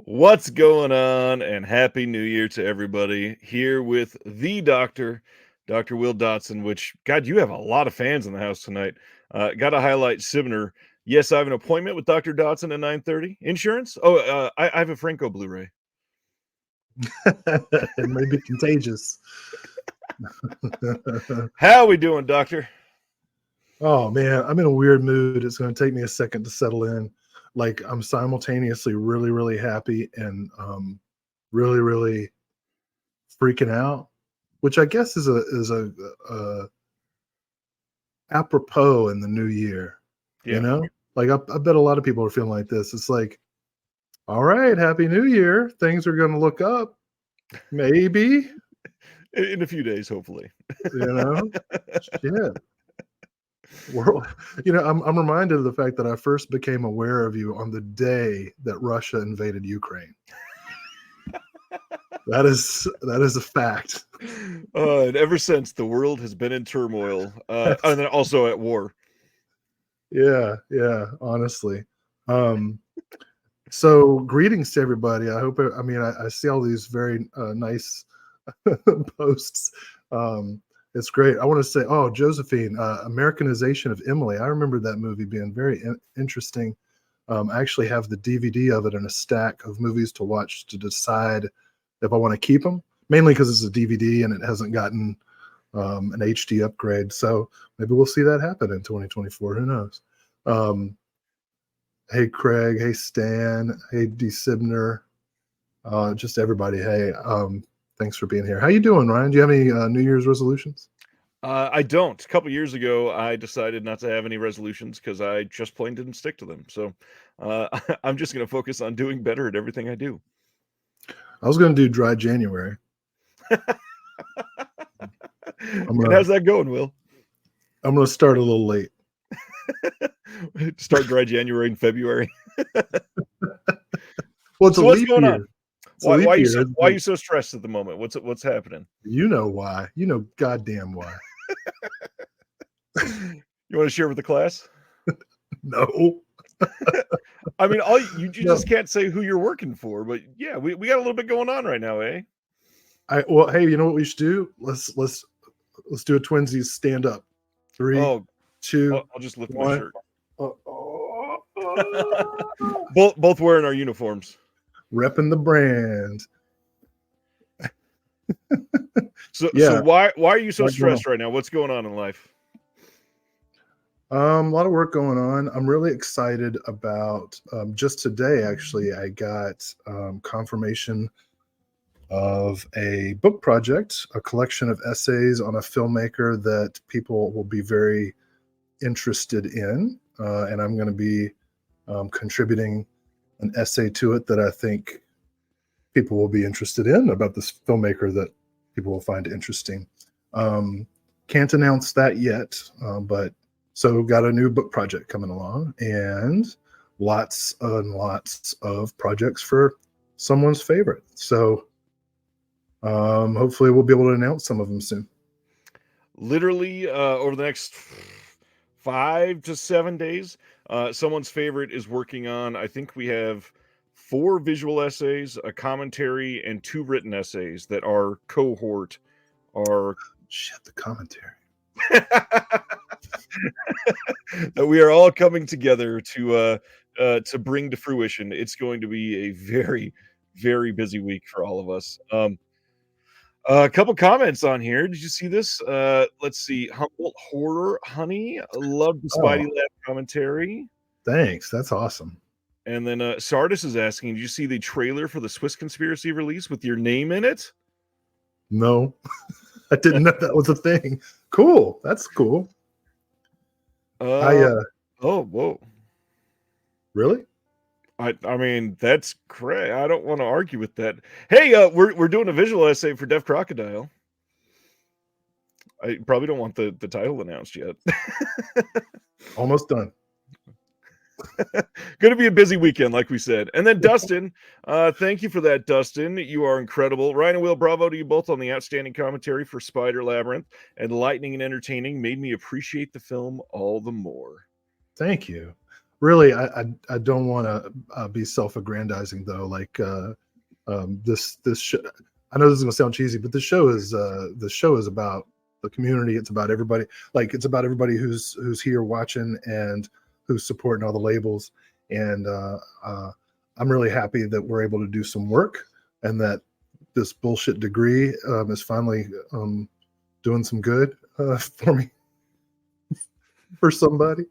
What's going on? And happy New Year to everybody. Here with the doctor, Dr. Will Dodson, which, God, you have a lot of fans in the house tonight. Got to highlight Sibner. Yes, I have an appointment with Dr. Dodson at 9:30. Insurance? Oh, I have a Franco Blu-ray. It may be contagious. How we doing, doctor? Oh man, I'm in a weird mood. It's going to take me a second to settle in. Like I'm simultaneously really, really happy and really, really freaking out, which I guess is a apropos in the new year. Yeah. You know, like I bet a lot of people are feeling like this. It's like, all right, happy New Year. Things are going to look up, maybe. In a few days, hopefully. You know, shit. World, I'm reminded of the fact that I first became aware of you on the day that Russia invaded Ukraine. That is a fact. And ever since, the world has been in turmoil, and then also at war. Yeah, honestly. So greetings to everybody. I hope, I see all these very nice posts. It's great. I want to say, Josephine, Americanization of Emily. I remember that movie being very interesting. I actually have the DVD of it in a stack of movies to watch to decide if I want to keep them, mainly because it's a DVD and it hasn't gotten an HD upgrade. So maybe we'll see that happen in 2024. Who knows? Hey, Craig. Hey, Stan. Hey, D. Sibner. Just everybody. Hey, thanks for being here. How you doing, Ryan? Do you have any New Year's resolutions? I don't. A couple years ago, I decided not to have any resolutions because I just plain didn't stick to them. So I'm just going to focus on doing better at everything I do. I was going to do dry January. How's that going, Will? I'm going to start a little late. Start dry January and February. Well, it's so a what's leap going year. on? Why are you so stressed at the moment? What's happening? You know why. You know goddamn why. You want to share with the class? No. I mean, you just can't say who you're working for, but yeah, we got a little bit going on right now, eh? Hey, you know what we should do? Let's do a twinsies stand up. 3, 2, I'll just lift 1. my shirt. Both wearing our uniforms. Repping the brand. So why are you so stressed right now? What's going on in life? A lot of work going on. I'm really excited about just today, actually, I got confirmation of a book project, a collection of essays on a filmmaker that people will be very interested in. And I'm going to be contributing an essay to it that I think people will be interested in about this filmmaker that people will find interesting. Can't announce that yet, but so got a new book project coming along and lots and lots of projects for someone's favorite. So hopefully we'll be able to announce some of them soon. Literally over the next 5 to 7 days, someone's favorite is working on, I think we have 4 visual essays, a commentary, and 2 written essays that our cohort are... Shit, the commentary. That we are all coming together to bring to fruition. It's going to be a very, very busy week for all of us. A couple comments on here. Did you see this? Let's see. Humboldt Horror Honey. Love the Spidey Lab commentary. Thanks. That's awesome. And then Sardis is asking, did you see the trailer for the Swiss Conspiracy release with your name in it? No. I didn't know that was a thing. Cool. That's cool. Whoa. Really? I mean, that's great. I don't want to argue with that. Hey, we're doing a visual essay for Deaf Crocodile. I probably don't want the title announced yet. Almost done. Going to be a busy weekend, like we said. And then Dustin, thank you for that, Dustin. You are incredible. Ryan and Will, bravo to you both on the outstanding commentary for Spider Labyrinth. Enlightening and entertaining, made me appreciate the film all the more. Thank you. really, I don't want to be self-aggrandizing though. Like this show, I know this is gonna sound cheesy, but the show is about the community. It's about everybody. Like it's about everybody who's here watching and who's supporting all the labels. And I'm really happy that we're able to do some work and that this bullshit degree is finally doing some good for me, for somebody.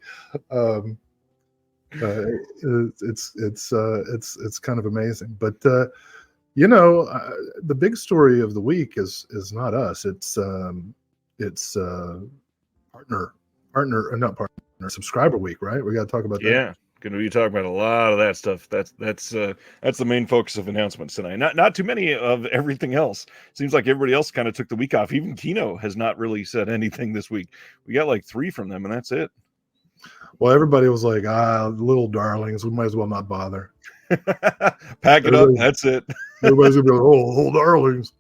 Um, it's kind of amazing, but the big story of the week is not us. It's not partner, subscriber week, right? We got to talk about that. Yeah, going to be talking about a lot of that stuff. That's the main focus of announcements tonight. Not too many of everything else. Seems like everybody else kind of took the week off. Even Kino has not really said anything this week. We got like 3 from them, and that's it. Well, everybody was like, little darlings, we might as well not bother. Pack it up. That's it. Everybody's gonna be like, oh, darlings.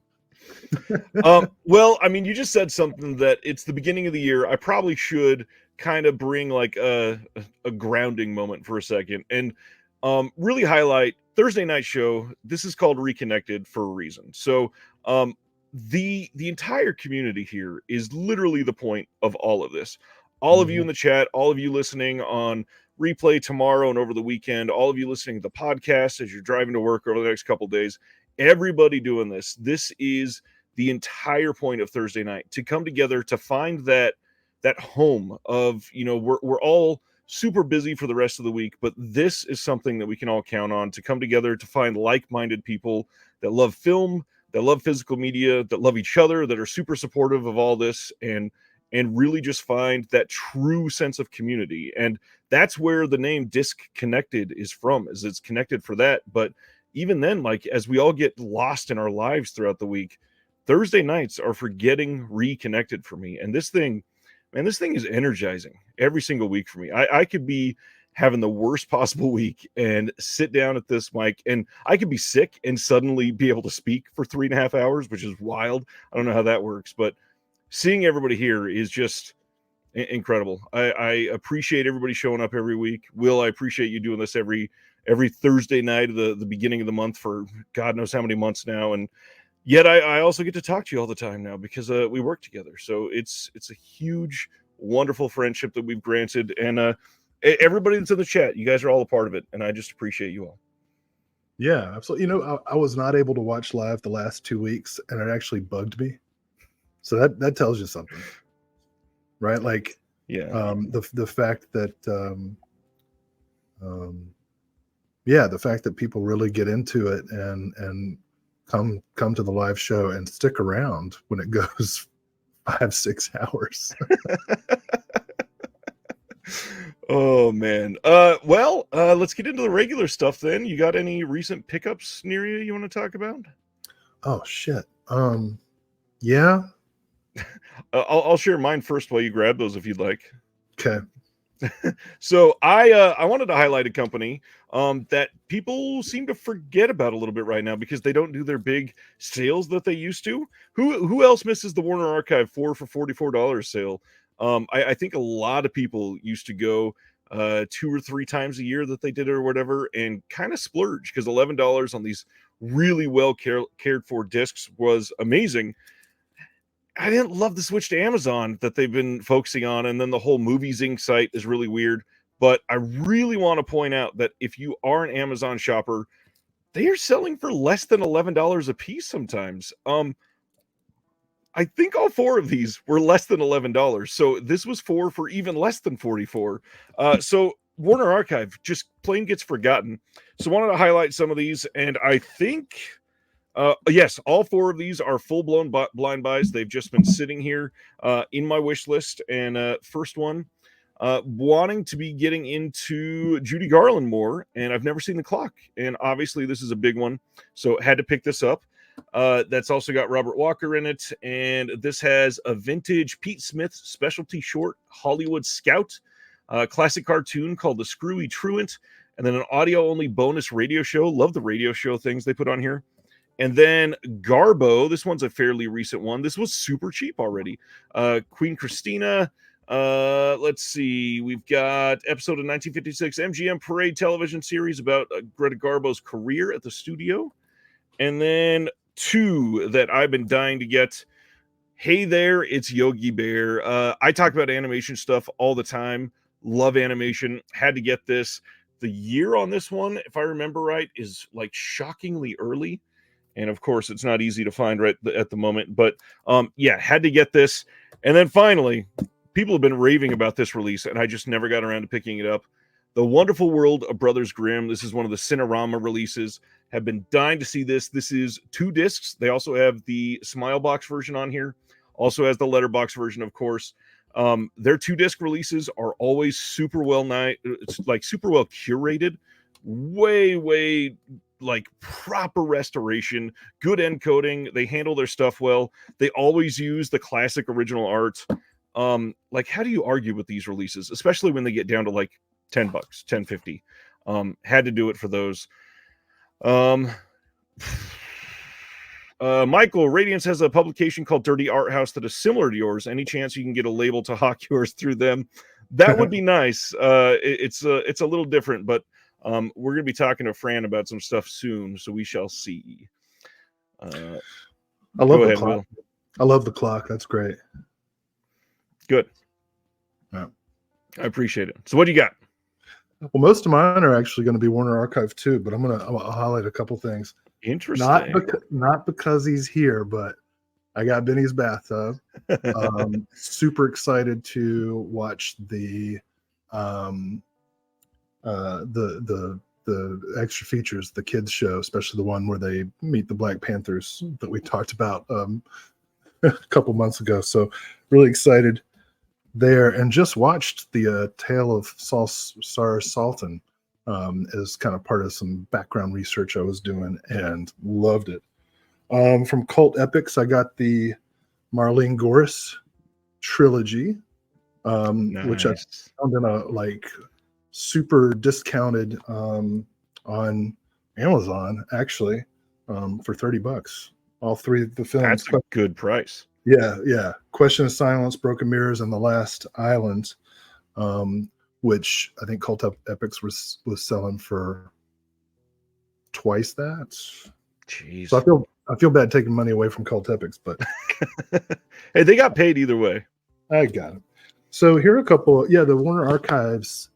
Well, I mean, you just said something that it's the beginning of the year. I probably should kind of bring like a grounding moment for a second and really highlight Thursday night show. This is called Reconnected for a reason. So the entire community here is literally the point of all of this. All of you in the chat, all of you listening on replay tomorrow and over the weekend, all of you listening to the podcast as you're driving to work over the next couple of days, everybody doing this. This is the entire point of Thursday night, to come together, to find that home of, we're all super busy for the rest of the week, but this is something that we can all count on, to come together, to find like-minded people that love film, that love physical media, that love each other, that are super supportive of all this, and really just find that true sense of community. And that's where the name Disc Connected is from, is it's connected for that. But even then, like, as we all get lost in our lives throughout the week, Thursday nights are for getting reconnected for me. And this thing is energizing every single week for me. I could be having the worst possible week and sit down at this mic, and I could be sick and suddenly be able to speak for 3.5 hours, which is wild. I don't know how that works, but seeing everybody here is just incredible. I appreciate everybody showing up every week. Will, I appreciate you doing this every Thursday night of the beginning of the month for God knows how many months now. And yet I also get to talk to you all the time now because we work together. So it's a huge, wonderful friendship that we've granted. And everybody that's in the chat, you guys are all a part of it. And I just appreciate you all. Yeah, absolutely. I was not able to watch live the last 2 weeks, and it actually bugged me. So that tells you something, right? Like, yeah, the fact that, the fact that people really get into it and come to the live show and stick around when it goes 5-6 hours. Oh man. Let's get into the regular stuff then. You got any recent pickups near you want to talk about? Oh shit. Yeah. I'll share mine first while you grab those if you'd like. Okay. So I wanted to highlight a company that people seem to forget about a little bit right now because they don't do their big sales that they used to. Who else misses the Warner Archive 4 for $44 sale? I think a lot of people used to go 2 or 3 times a year that they did it or whatever, and kind of splurge because $11 on these really well cared for discs was amazing. I didn't love the switch to Amazon that they've been focusing on, and then the whole Movies Inc. site is really weird. But I really want to point out that if you are an Amazon shopper, they are selling for less than $11 a piece sometimes. I think all 4 of these were less than $11. So this was 4 for even less than 44. So Warner Archive just plain gets forgotten. So I wanted to highlight some of these, and I think yes, all 4 of these are full-blown blind buys. They've just been sitting here in my wish list. And first one, wanting to be getting into Judy Garland more, and I've never seen The Clock. And obviously this is a big one, so had to pick this up. That's also got Robert Walker in it, and this has a vintage Pete Smith specialty short, Hollywood Scout, classic cartoon called The Screwy Truant, and then an audio-only bonus radio show. Love the radio show things they put on here. And then Garbo, this one's a fairly recent one. This was super cheap already. Queen Christina, Let's see. We've got episode of 1956 MGM Parade television series about Greta Garbo's career at the studio. And then 2 that I've been dying to get. Hey there, it's Yogi Bear. I talk about animation stuff all the time. Love animation. Had to get this. The year on this one, if I remember right, is like shockingly early. And of course, it's not easy to find right at the moment. But yeah, had to get this. And then finally, people have been raving about this release, and I just never got around to picking it up. The Wonderful World of Brothers Grimm. This is one of the Cinerama releases. Have been dying to see this. This is 2 discs. They also have the Smile Box version on here. Also has the letterbox version, of course. Their 2-disc releases are always super well super well curated, way like proper restoration, good encoding. They handle their stuff well. They always use the classic original art. Like, how do you argue with these releases, especially when they get down to like $10, $10.50? Had to do it for those. Michael, Radiance has a publication called Dirty Art House that is similar to yours. Any chance you can get a label to hawk yours through them? That would be nice. It's a little different, but we're going to be talking to Fran about some stuff soon, so we shall see. I love the clock. Will. I love the clock. That's great. Good. Yeah. I appreciate it. So what do you got? Well, most of mine are actually going to be Warner Archive too, but I'll highlight a couple things. Interesting. Not because he's here, but I got Benny's Bathtub. Super excited to watch the extra features, the kids show, especially the one where they meet the Black Panthers that we talked about a couple months ago. So really excited there, and just watched the Tale of Cyrus Salton as kind of part of some background research I was doing, and loved it. From Cult Epics, I got the Marlene Goris trilogy, Nice. which I found in a like super discounted on Amazon actually for $30. All 3 of the films. That's a good price. Yeah. Question of Silence, Broken Mirrors, and The Last Island, which I think Cult Epics was selling for twice that. Jeez. So I feel bad taking money away from Cult Epics, but hey, they got paid either way. I got it. So here are a couple. Yeah, the Warner Archives.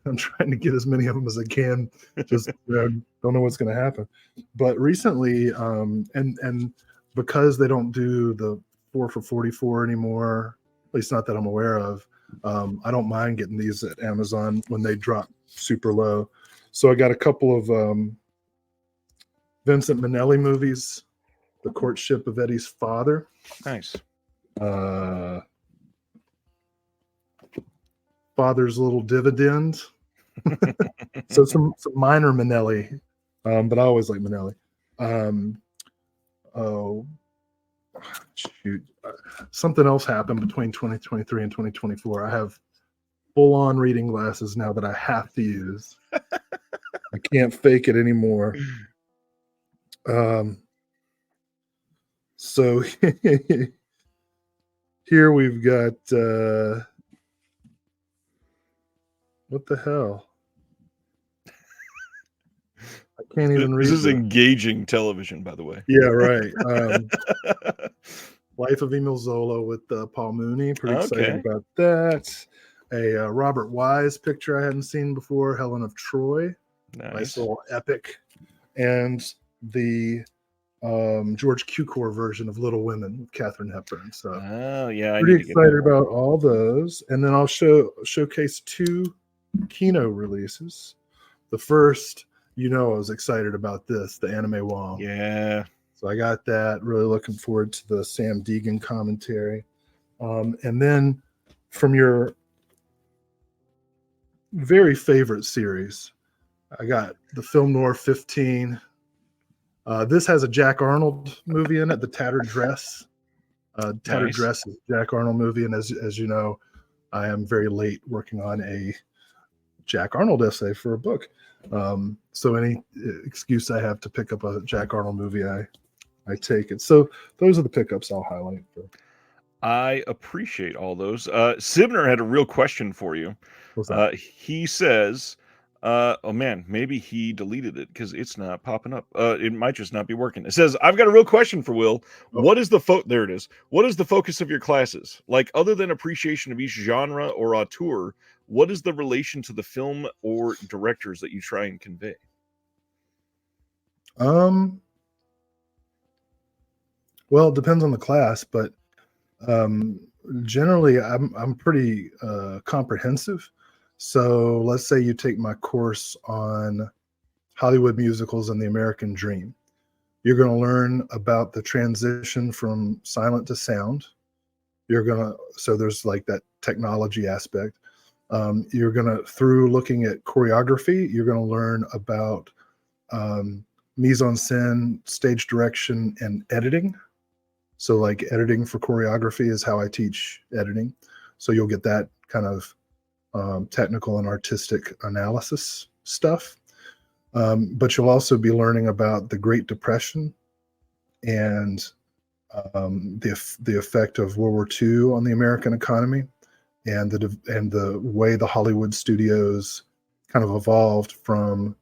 I'm trying to get as many of them as I can. Just don't know what's going to happen. But recently, and because they don't do the 4 for $44 anymore, at least not that I'm aware of, I don't mind getting these at Amazon when they drop super low. So I got a couple of Vincent Minnelli movies, The Courtship of Eddie's Father. Nice. Father's Little Dividend. So some minor Minnelli, but I always like Minnelli. Something else happened between 2023 and 2024. I have full-on reading glasses now that I have to use. I can't fake it anymore. So here we've got what the hell? I can't even read. This is engaging television, by the way. Yeah, right. Life of Emile Zola with Paul Mooney. Pretty excited about that. A Robert Wise picture I hadn't seen before, Helen of Troy. Nice little epic. And the George Cukor version of Little Women with Katharine Hepburn. So pretty excited about all those. And then I'll showcase 2 Kino releases. The first, I was excited about this, the Anime Wong. Yeah. So I got that. Really looking forward to the Sam Deegan commentary. And then from your very favorite series, I got the Film Noir 15. This has a Jack Arnold movie in it, The Tattered Dress. Tattered Dress is a Jack Arnold movie. And as you know, I am very late working on a Jack Arnold essay for a book. So any excuse I have to pick up a Jack Arnold movie, I take it. So those are the pickups I'll highlight. I appreciate all those. Sibner had a real question for you. What's that? He says, oh man, maybe he deleted it because it's not popping up. It might just not be working. It says, I've got a real question for Will. Oh, What is there it is. What is the focus of your classes? Like, other than appreciation of each genre or auteur, what is the relation to the film or directors that you try and convey? Well, it depends on the class, but generally I'm pretty comprehensive. So let's say you take my course on Hollywood musicals and the American Dream. You're going to learn about the transition from silent to sound. So there's like that technology aspect. Through looking at choreography, you're going to learn about mise en scène, stage direction, and editing. So like editing for choreography is how I teach editing. So you'll get that kind of technical and artistic analysis stuff. But you'll also be learning about the Great Depression and the effect of World War II on the American economy, and the way the Hollywood studios kind of evolved from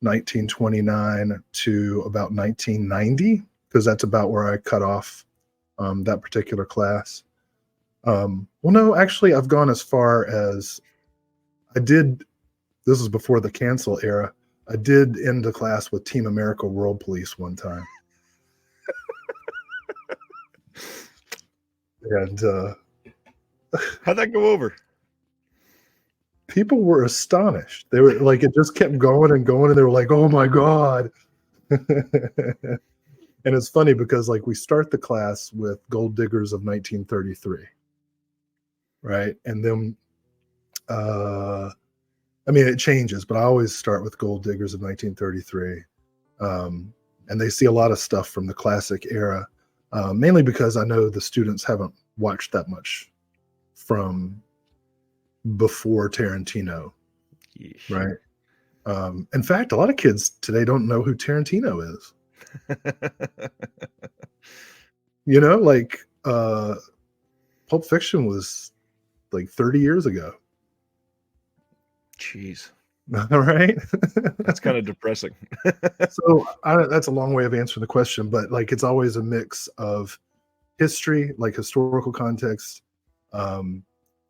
1929 to about 1990, because that's about where I cut off that particular class. Well, no, actually, I've gone as far as I did. This was before the cancel era. I did end the class with Team America World Police one time. And How'd that go over? people were astonished. They were like, it just kept going and going, and they were like, "Oh my god!" And it's funny because like we start the class with Gold Diggers of 1933, right? And then, I mean, it changes, but I always start with Gold Diggers of 1933. And they see a lot of stuff from the classic era, mainly because I know the students haven't watched that much from before Tarantino, Yeesh. right? In fact, a lot of kids today don't know who Tarantino is. You know, like Pulp Fiction was like 30 years ago. Jeez. All right. That's kind of depressing. So that's a long way of answering the question, but like it's always a mix of history, like historical context,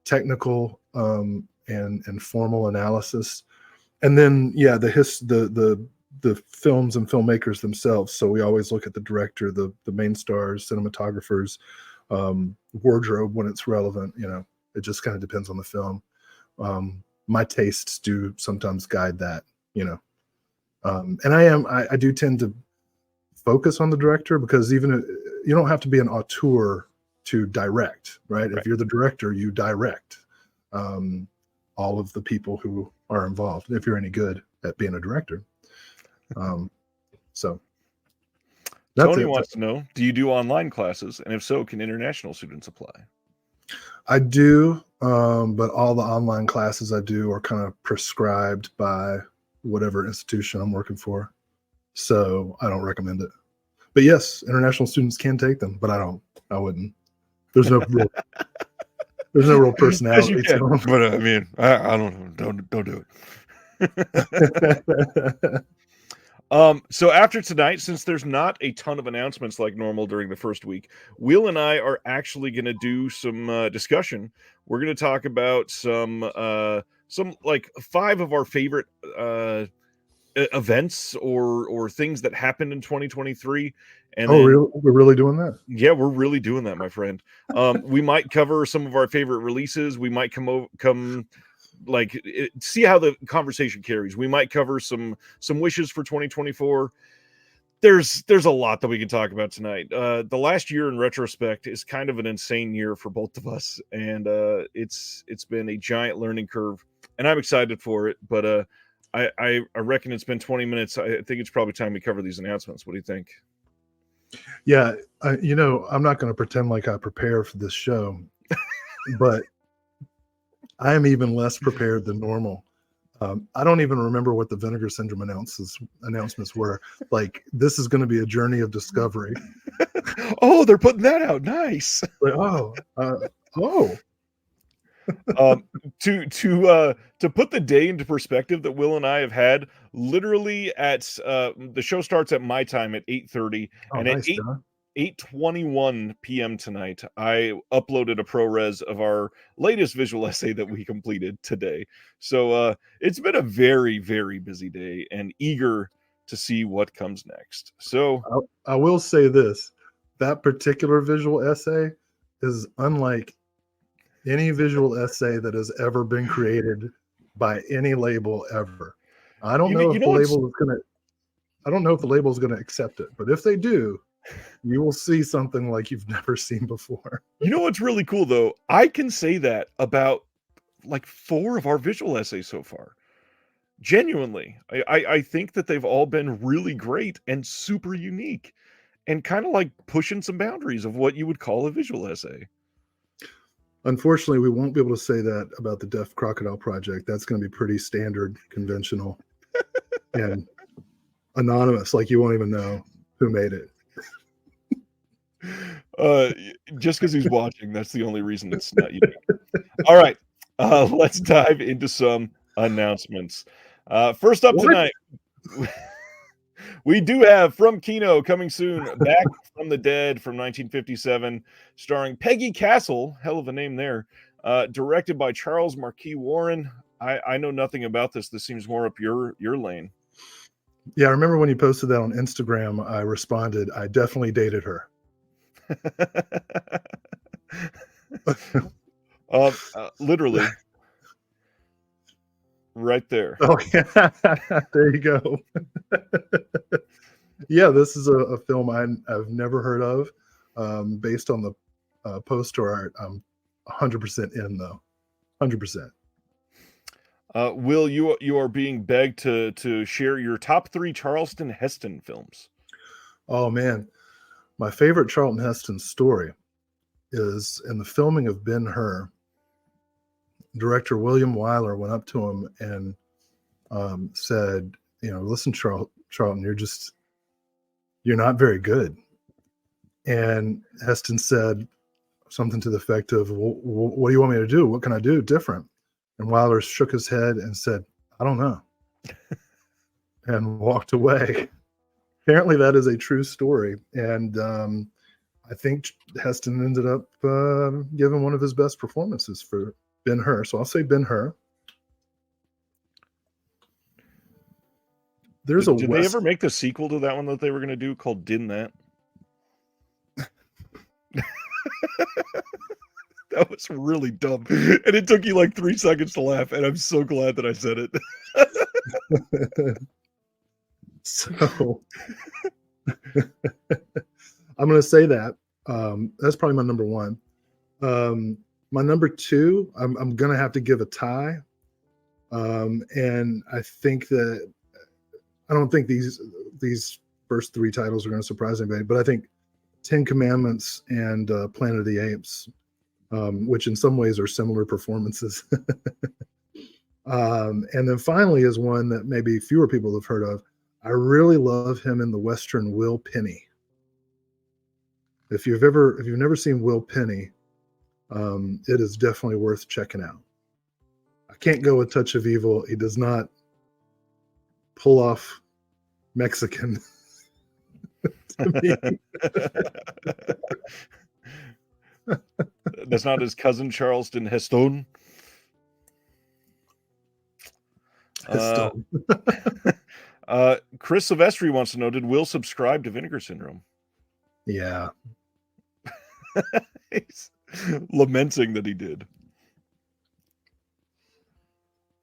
technical and formal analysis, and then the films and filmmakers themselves. So we always look at the director, the main stars, cinematographers, wardrobe when it's relevant. You know, it just kind of depends on the film. My tastes do sometimes guide that, you know. And I do tend to focus on the director, because even you don't have to be an auteur to direct, right? If you're the director, you direct all of the people who are involved, if you're any good at being a director. So that's Tony it. wants to know, do you do online classes? And if so, can international students apply? I do, but all the online classes I do are kind of prescribed by whatever institution I'm working for. So I don't recommend it. But yes, international students can take them, but I wouldn't. There's no real, there's no real personality Yes, you to them. but I mean, I don't know. Don't do it. So after tonight, since there's not a ton of announcements like normal during the first week, Will and I are actually going to do some discussion. We're going to talk about some like 5 of our favorite events or things that happened in 2023. And Oh, then, really? We're really doing that? yeah, we're really doing that, my friend. We might cover some of our favorite releases. We might come see how the conversation carries. We might cover some wishes for 2024. There's a lot that we can talk about tonight. The last year in retrospect is kind of an insane year for both of us, and it's been a giant learning curve, and I'm excited for it. But I reckon it's been 20 minutes. I think it's probably time we cover these announcements. What do you think? Yeah, you know, I'm not going to pretend like I prepare for this show, but I am even less prepared than normal. I don't even remember what the Vinegar Syndrome announcements were. Like, this is going to be a journey of discovery. Oh, they're putting that out. Nice. Like, oh, Um, to put the day into perspective that Will and I have had, literally at the show starts at my time at 8:30, oh, and at nice, John. 8:21 p.m. tonight, I uploaded a ProRes of our latest visual essay that we completed today. So it's been a very, very busy day and eager to see what comes next. So I will say this: that particular visual essay is unlike any visual essay that has ever been created by any label ever. I don't know you if know the what's label is gonna. I don't know if the label is gonna accept it, but if they do, you will see something like you've never seen before. really cool though? I can say that about like 4 of our visual essays so far. Genuinely, I think that they've all been really great and super unique, and kinda, like, pushing some boundaries of what you would call a visual essay. Unfortunately, we won't be able to say that about the Deaf Crocodile Project. That's going to be pretty standard, conventional, and anonymous. Like you won't even know who made it. Just because he's watching, that's the only reason it's not unique. Alright, let's dive into some announcements. First up What? tonight, we do have From Kino coming soon, Back from the Dead from 1957, starring Peggy Castle, hell of a name there, directed by Charles Marquis Warren. I know nothing about this. This seems more up your lane. Yeah, I remember when you posted that on Instagram. I responded, "I definitely dated her." Literally right there. Oh yeah, there you go. Yeah, this is a film I've never heard of. Based on the poster art, I'm 100% in though. 100%. Will, you are being begged to share your top 3 Charleston Heston films. Oh man, my favorite Charlton Heston story is in the filming of Ben-Hur. Director William Wyler went up to him and said, "Listen, Charlton, you're not very good." And Heston said something to the effect of, well, "What do you want me to do? What can I do different?" And Wyler shook his head and said, "I don't know," and walked away. Apparently, that is a true story, and I think Heston ended up giving one of his best performances for Ben-Hur. So I'll say Ben-Hur. There's a Did they West. ever make the sequel to that one that they were gonna do called Din That? That was really dumb, and it took you, like, 3 seconds to laugh, and I'm so glad that I said it. So I'm going to say that. That's probably my number one. My number two, I'm going to have to give a tie. And I think that I don't think these first three titles are going to surprise anybody, but I think Ten Commandments and Planet of the Apes, which in some ways are similar performances. And then finally is one that maybe fewer people have heard of. I really love him in the Western Will Penny. If you've never seen Will Penny, it is definitely worth checking out. I can't go a touch of evil. He does not pull off Mexican to me. That's not his cousin Charleston Heston. Chris Silvestri wants to know: did Will subscribe to Vinegar Syndrome? Yeah. He's lamenting that he did.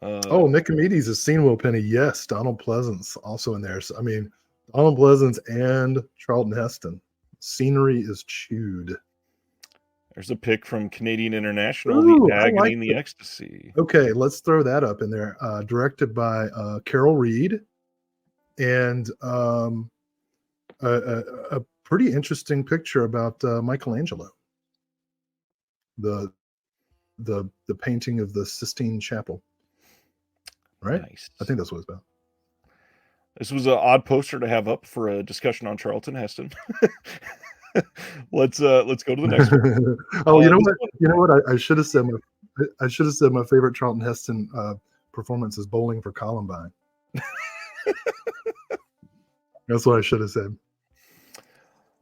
Nicomedes has seen Will Penny. Yes, Donald Pleasance also in there. So, I mean, Donald Pleasance and Charlton Heston. Scenery is chewed. There's a pic from Canadian International, Ooh, The I Agony like and the Ecstasy. Okay, let's throw that up in there. Directed by Carol Reed, and a pretty interesting picture about Michelangelo. The painting of the Sistine Chapel. Right? Nice. I think that's what it's about. This was an odd poster to have up for a discussion on Charlton Heston. Let's go to the next one. Oh, you know This what? one, You know what? I should have said my favorite Charlton Heston performance is Bowling for Columbine. That's what I should have said.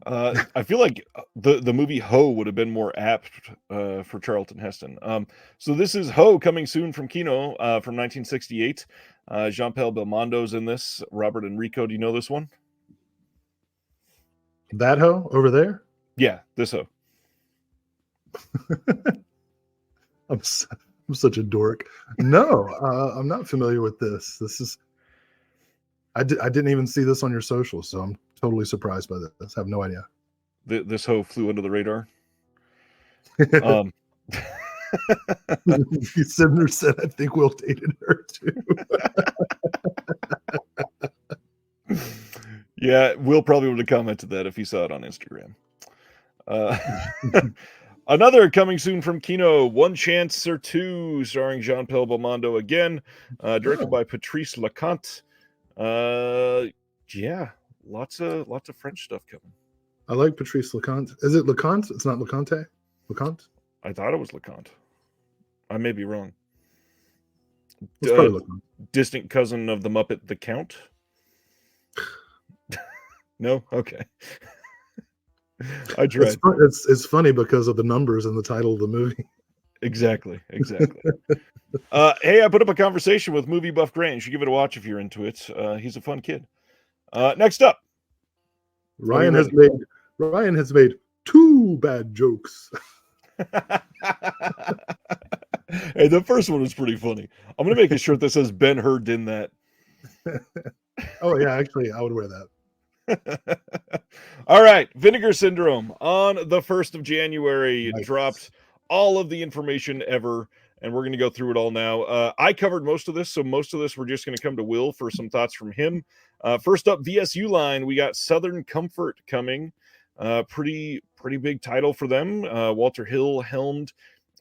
I feel like the movie Ho would have been more apt for Charlton Heston. So this is Ho coming soon from Kino from 1968. Jean-Paul Belmondo's in this. Robert Enrico, do you know this one? That hoe over there. Yeah, this Ho. I'm such a dork. No, I'm not familiar with this. I didn't even see this on your social, so I'm totally surprised by this. I have no idea. This Ho flew under the radar. Um, Sidner said, "I think Will dated her too." yeah, Will probably would have commented that if he saw it on Instagram. Another coming soon from Kino, One Chance or Two, starring Jean-Paul Belmondo again, directed by Patrice Leconte. Yeah, lots of French stuff coming. I like Patrice Leconte. Is it Leconte? It's not Leconte. Leconte. I thought it was Leconte. I may be wrong. It's probably Leconte. Distant cousin of the Muppet, the Count. No, okay. I tried. It's funny because of the numbers in the title of the movie. Exactly. Hey, I put up a conversation with Movie Buff Grant. You should give it a watch if you're into it. He's a fun kid. Next up, Ryan has made 2 bad jokes. Hey, the first one was pretty funny. I'm gonna make a shirt that says Ben Hur did that. Oh yeah, actually, I would wear that. All right, Vinegar Syndrome on the 1st of January Nice. dropped all of the information ever, and we're going to go through it all now. I covered most of this, so most of this we're just going to come to Will for some thoughts from him. First up, VSU line, we got Southern Comfort coming. Pretty big title for them. Walter Hill helmed.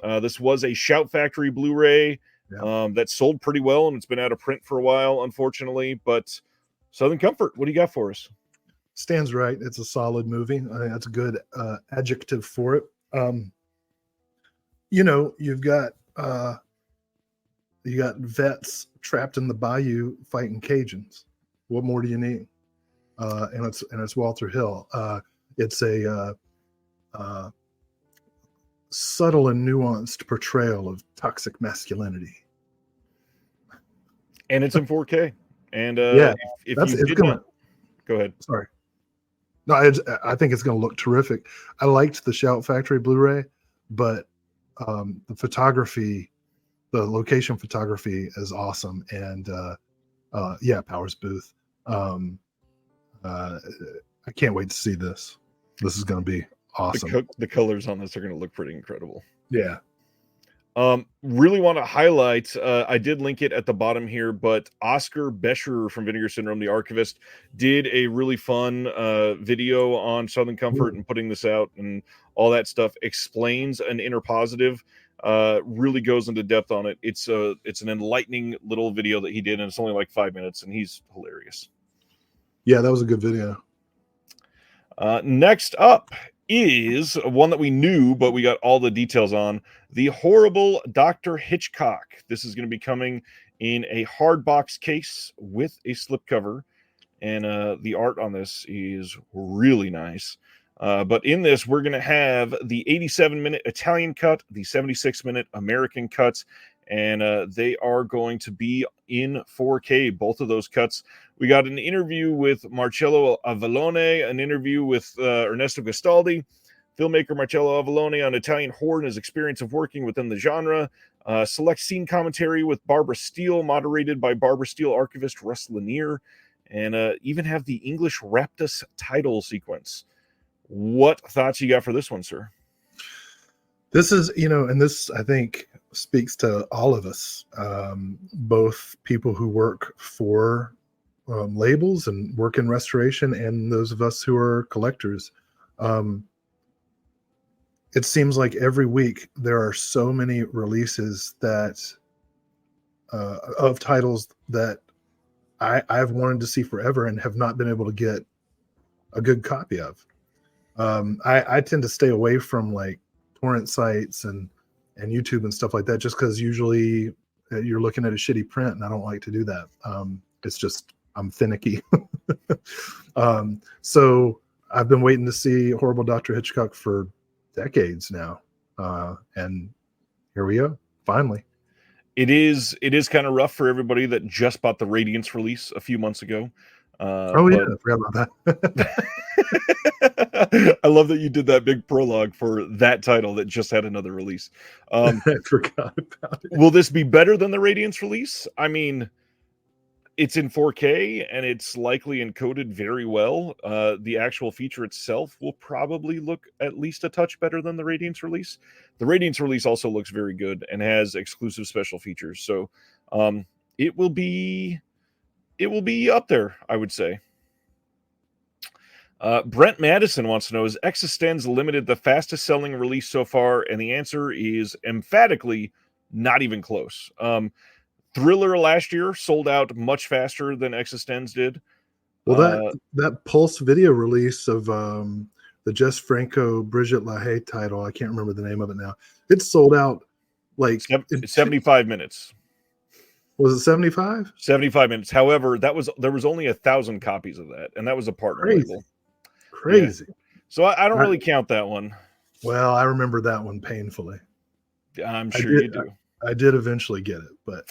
This was a Shout Factory Blu-ray that sold pretty well, and it's been out of print for a while, unfortunately. But Southern Comfort, what do you got for us? Stands right. It's a solid movie. I think that's a good adjective for it. You've got vets trapped in the bayou fighting Cajuns. What more do you need? And it's Walter Hill. It's a subtle and nuanced portrayal of toxic masculinity. And it's in 4K. And if you did not, go ahead. Sorry. No, I think it's going to look terrific. I liked the Shout Factory Blu-ray, but the photography, the location photography is awesome. And Powers Booth. I can't wait to see this. This is going to be awesome. The colors on this are going to look pretty incredible. Yeah. Really want to highlight, I did link it at the bottom here, but Oscar Bescher from Vinegar Syndrome, the archivist, did a really fun video on Southern Comfort and putting this out and all that stuff, explains an inner positive, really goes into depth on it. It's an enlightening little video that he did, and it's only like 5 minutes, and he's hilarious. Yeah, that was a good video. Next up is one that we knew, but we got all the details on, The Horrible Dr. Hitchcock. This is going to be coming in a hard box case with a slipcover, and the art on this is really nice. But in this, we're going to have the 87-minute Italian cut, the 76-minute American cuts, and they are going to be in 4K, both of those cuts. We got an interview with Marcello Avallone, an interview with Ernesto Gastaldi, filmmaker Marcello Avallone on Italian horror and his experience of working within the genre. Select scene commentary with Barbara Steele, moderated by Barbara Steele archivist Russ Lanier, and even have the English Raptus title sequence. What thoughts you got for this one, sir? This is, and this, I think, speaks to all of us, both people who work for labels and work in restoration, and those of us who are collectors. It seems like every week there are so many releases that of titles that I've wanted to see forever and have not been able to get a good copy of. I tend to stay away from like torrent sites and YouTube and stuff like that, just because usually you're looking at a shitty print, and I don't like to do that. It's just I'm finicky. So I've been waiting to see Horrible Dr. Hitchcock for decades now, and here we go, finally. It is kind of rough for everybody that just bought the Radiance release a few months ago. Oh yeah, I forgot about that. I love that you did that big prologue for that title that just had another release. I forgot about it. Will this be better than the Radiance release? I mean, it's in 4K and it's likely encoded very well. The actual feature itself will probably look at least a touch better than the Radiance release. The Radiance release also looks very good and has exclusive special features. So it will be up there, I would say. Brent Madison wants to know, is Existenz Limited the fastest selling release so far? And the answer is emphatically not even close. Thriller last year sold out much faster than Existenz did. Well, that Pulse video release of the Jess Franco Brigitte Lahaye title, I can't remember the name of it now. It sold out like 75 minutes. Was it 75? 75 minutes. However, there was only 1,000 copies of that, and that was a partner label. Crazy. Yeah. So I don't really count that one. Well, I remember that one painfully. I'm sure you do. I did eventually get it, but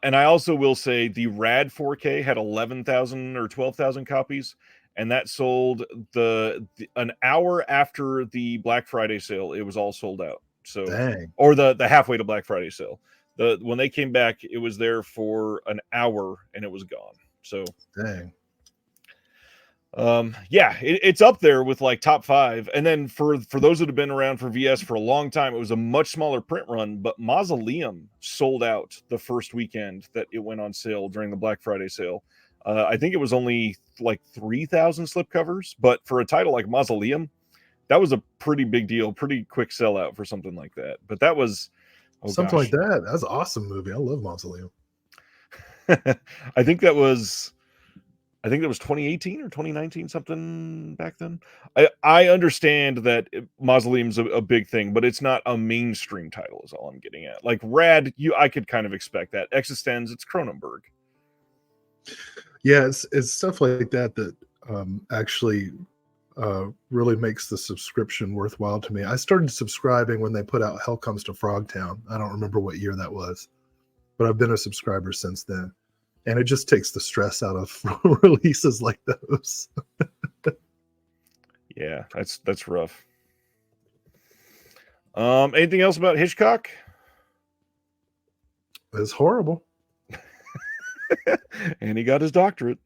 and I also will say the Rad 4K had 11,000 or 12,000 copies, and that sold an hour after the Black Friday sale. It was all sold out. So, dang. Or the halfway to Black Friday sale. When they came back, it was there for an hour and it was gone. So, dang. Yeah, it's up there with like top 5. And then for those that have been around for VS for a long time, it was a much smaller print run, but Mausoleum sold out the first weekend that it went on sale during the Black Friday sale. I think it was only like 3,000 slipcovers, but for a title like Mausoleum, that was a pretty big deal, pretty quick sellout for something like that. But that was something like that. That's an awesome movie. I love Mausoleum. I think that was 2018 or 2019, something back then. I understand that Mausoleum's a big thing, but it's not a mainstream title is all I'm getting at. Like Rad, I could kind of expect that. Existenz, it's Cronenberg. Yeah, it's stuff like that actually really makes the subscription worthwhile to me. I started subscribing when they put out Hell Comes to Frogtown. I don't remember what year that was, but I've been a subscriber since then. And it just takes the stress out of releases like those. Yeah, that's rough. Anything else about Hitchcock? It's horrible. And he got his doctorate,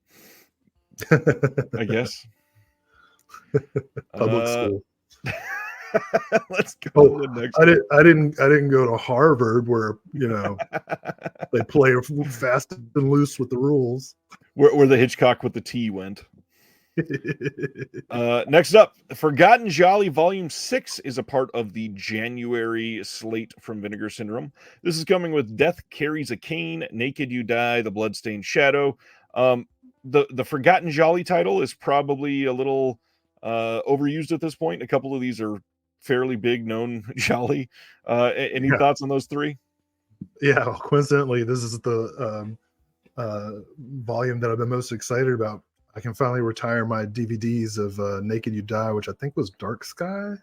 I guess. Public school. Let's go to the next I didn't go to Harvard where, they play fast and loose with the rules. Where the Hitchcock with the T went. Next up, Forgotten Jolly Volume 6 is a part of the January slate from Vinegar Syndrome. This is coming with Death Carries a Cane, Naked You Die, The Bloodstained Shadow. The Forgotten Jolly title is probably a little overused at this point. A couple of these are fairly big known Jolly. Any thoughts on those three? Yeah, well, coincidentally, this is the volume that I've been most excited about. I can finally retire my DVDs of Naked You Die, which I think was Dark Sky,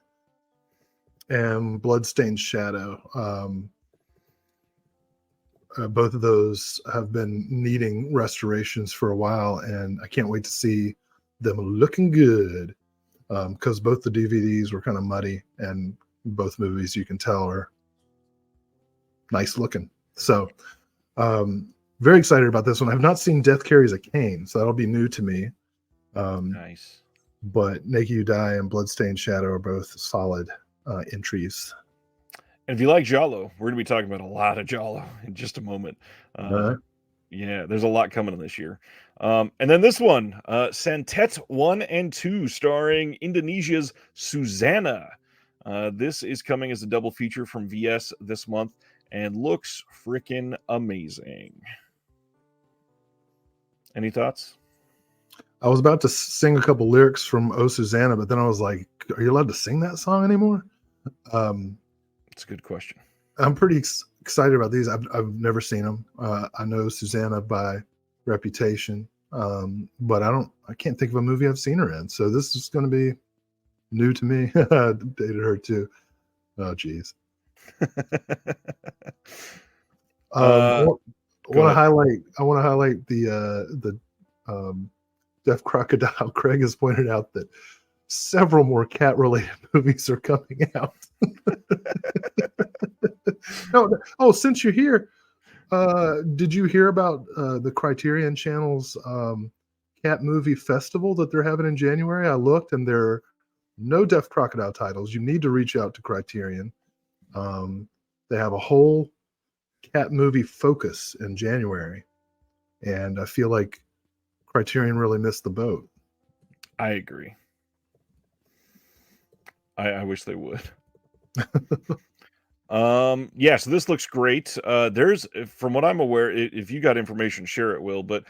and Bloodstained Shadow. Both of those have been needing restorations for a while, and I can't wait to see them looking good, because both the DVDs were kind of muddy, and both movies, you can tell, are nice looking. So very excited about this one. I've not seen Death Carries a Cane, so that'll be new to me. Nice. But Naked You Die and Bloodstained Shadow are both solid entries. And if you like Giallo, we're going to be talking about a lot of Giallo in just a moment. Yeah, there's a lot coming in this year. And then this one, Santet 1 and 2, starring Indonesia's Susanna. This is coming as a double feature from VS this month and looks freaking amazing. Any thoughts? I was about to sing a couple lyrics from "Oh Susanna," but then I was like, "Are you allowed to sing that song anymore?" Um, It's a good question. I'm pretty excited about these. I've never seen them. I know Susanna by reputation, but I can't think of a movie I've seen her in. So this is going to be new to me. Dated her too. Oh, geez. uh, I Go want to ahead. highlight. I want to highlight the Deaf Crocodile. Craig has pointed out that several more cat-related movies are coming out. No, oh, since you're here, did you hear about the Criterion Channel's cat movie festival that they're having in January? I looked, and there are no Deaf Crocodile titles. You need to reach out to Criterion. They have a whole cat movie focus in January, and I feel like Criterion really missed the boat. I agree. I wish they would. Yeah, so this looks great. There's, from what I'm aware, if you got information, share it, Will. But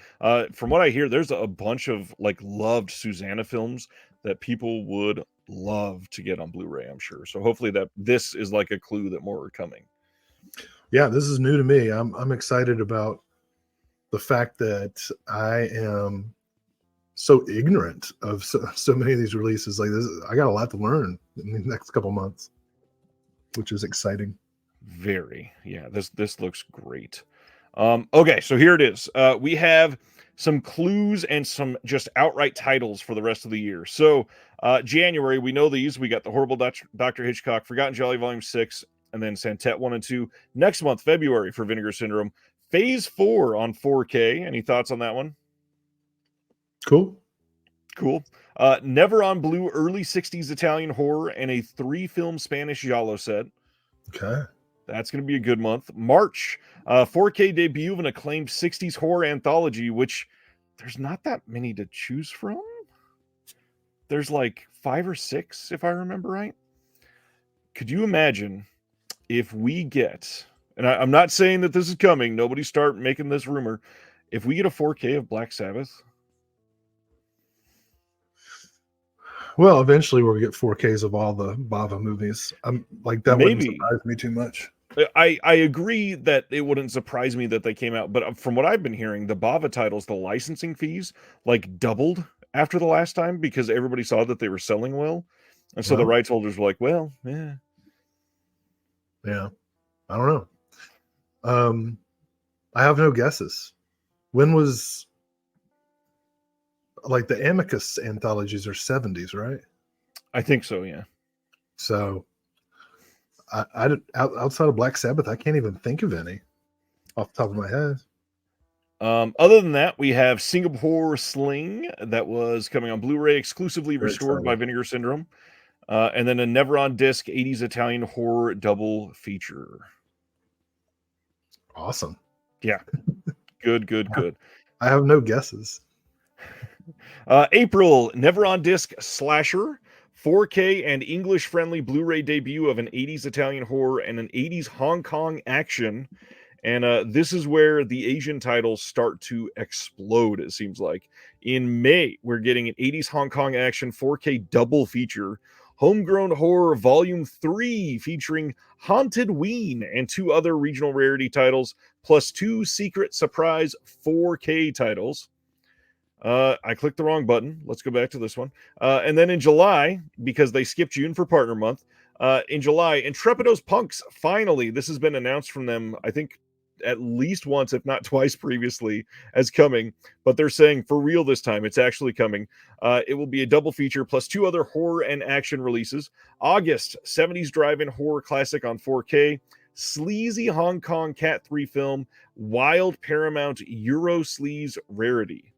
from what I hear, there's a bunch of like loved Susanna films that people would love to get on Blu-ray, I'm sure. So hopefully that this is like a clue that more are coming. Yeah, this is new to me. I'm excited about the fact that I am so ignorant of so many of these releases. Like this, I got a lot to learn in the next couple months, which is exciting. Very. Yeah, this looks great. Okay, so here it is. We have some clues and some just outright titles for the rest of the year. So January, we know these. We got The Horrible Dr. Hitchcock, Forgotten Jolly Volume 6, and then Santet 1 and 2. Next month, February, for Vinegar Syndrome. Phase 4 on 4K. Any thoughts on that one? Cool. Cool. Never on Blue, early 60s Italian horror, and a 3-film Spanish giallo set. Okay. That's going to be a good month. March, 4K debut of an acclaimed 60s horror anthology, which there's not that many to choose from. There's like 5 or 6, if I remember right. Could you imagine if we get, and I'm not saying that this is coming, nobody start making this rumor, if we get a 4K of Black Sabbath? Well, eventually we'll get 4Ks of all the Bava movies. I'm like that wouldn't Maybe. surprise me too much. I agree that it wouldn't surprise me that they came out, but from what I've been hearing, the Bava titles, the licensing fees, like doubled after the last time because everybody saw that they were selling well. And so the Well, rights holders were like, well, yeah. yeah, I don't know. I have no guesses. When was like the Amicus anthologies are 70s, right? I think so, yeah. So outside of Black Sabbath, I can't even think of any off the top of my head. Other than that, we have Singapore Sling that was coming on Blu-ray, exclusively Very restored by excited. Vinegar Syndrome. And then a Never on Disc 80s Italian horror double feature. Awesome. Yeah. Good. I have no guesses. April, Never on Disc Slasher, 4K and English friendly Blu ray debut of an 80s Italian horror and an 80s Hong Kong action. And this is where the Asian titles start to explode, it seems like. In May, we're getting an 80s Hong Kong action 4K double feature, Homegrown Horror Volume 3, featuring Haunted Ween and 2 other regional rarity titles, plus 2 secret surprise 4K titles. I clicked the wrong button. Let's go back to this one. And then in July, because they skipped June for partner month, in July, Intrepidos Punks, finally, this has been announced from them, I think, at least once, if not twice previously, as coming. But they're saying for real this time, it's actually coming. It will be a double feature plus 2 other horror and action releases. August, 70s drive-in horror classic on 4K. Sleazy Hong Kong Cat 3 film, Wild Paramount Euro Sleaze Rarity.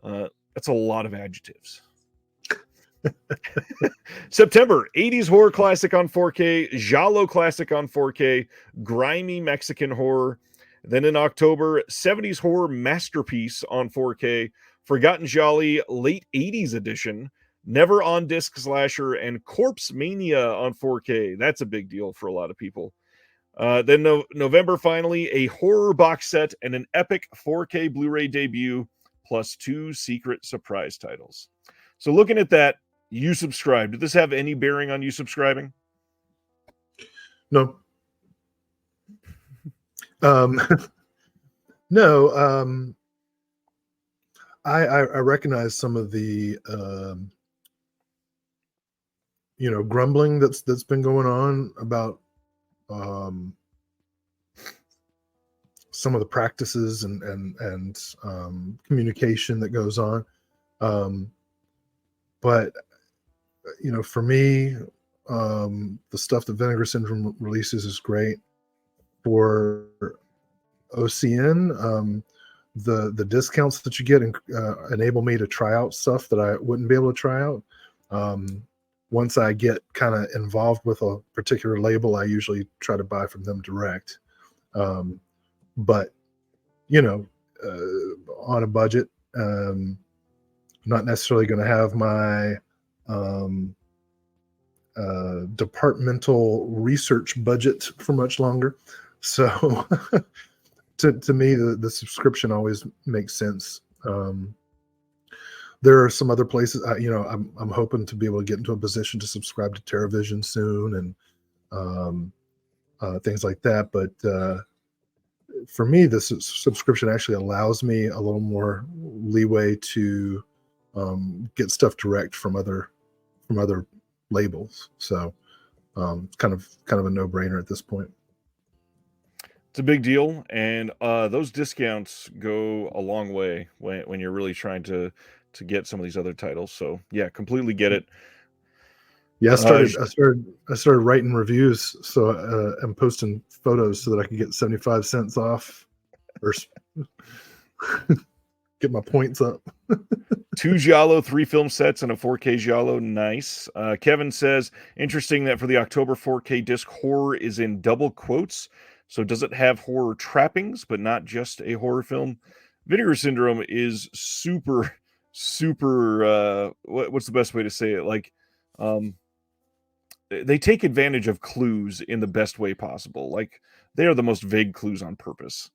That's a lot of adjectives. September, 80s horror classic on 4K, Giallo classic on 4K, grimy Mexican horror. Then in October, 70s horror masterpiece on 4K, Forgotten Jolly late 80s edition, Never on Disc Slasher, and Corpse Mania on 4K. That's a big deal for a lot of people. Then November, finally, a horror box set and an epic 4K Blu-ray debut, plus 2 secret surprise titles. So looking at that, you subscribe. Did this have any bearing on you subscribing? No. No. I recognize some of the grumbling that's been going on about some of the practices and communication that goes on. But for me, the stuff that Vinegar Syndrome releases is great. For OCN, the discounts that you get enable me to try out stuff that I wouldn't be able to try out. Once I get kind of involved with a particular label, I usually try to buy from them direct. But on a budget, not necessarily going to have my departmental research budget for much longer. So to me, the subscription always makes sense. There are some other places, I'm hoping to be able to get into a position to subscribe to TerraVision soon and things like that. But for me, the subscription actually allows me a little more leeway to get stuff direct from other labels. So it's kind of a no-brainer at this point. It's a big deal, and those discounts go a long way when you're really trying to get some of these other titles. So yeah, completely get it. Yeah, I started writing reviews, so I'm posting photos so that I can get 75 cents off or get my points up. 2 Giallo, 3 film sets, and a 4K Giallo. Nice. Kevin says, interesting that for the October 4K disc, horror is in double quotes. So does it have horror trappings, but not just a horror film? Vinegar Syndrome is super, what's the best way to say it? Like, they take advantage of clues in the best way possible. Like, they are the most vague clues on purpose.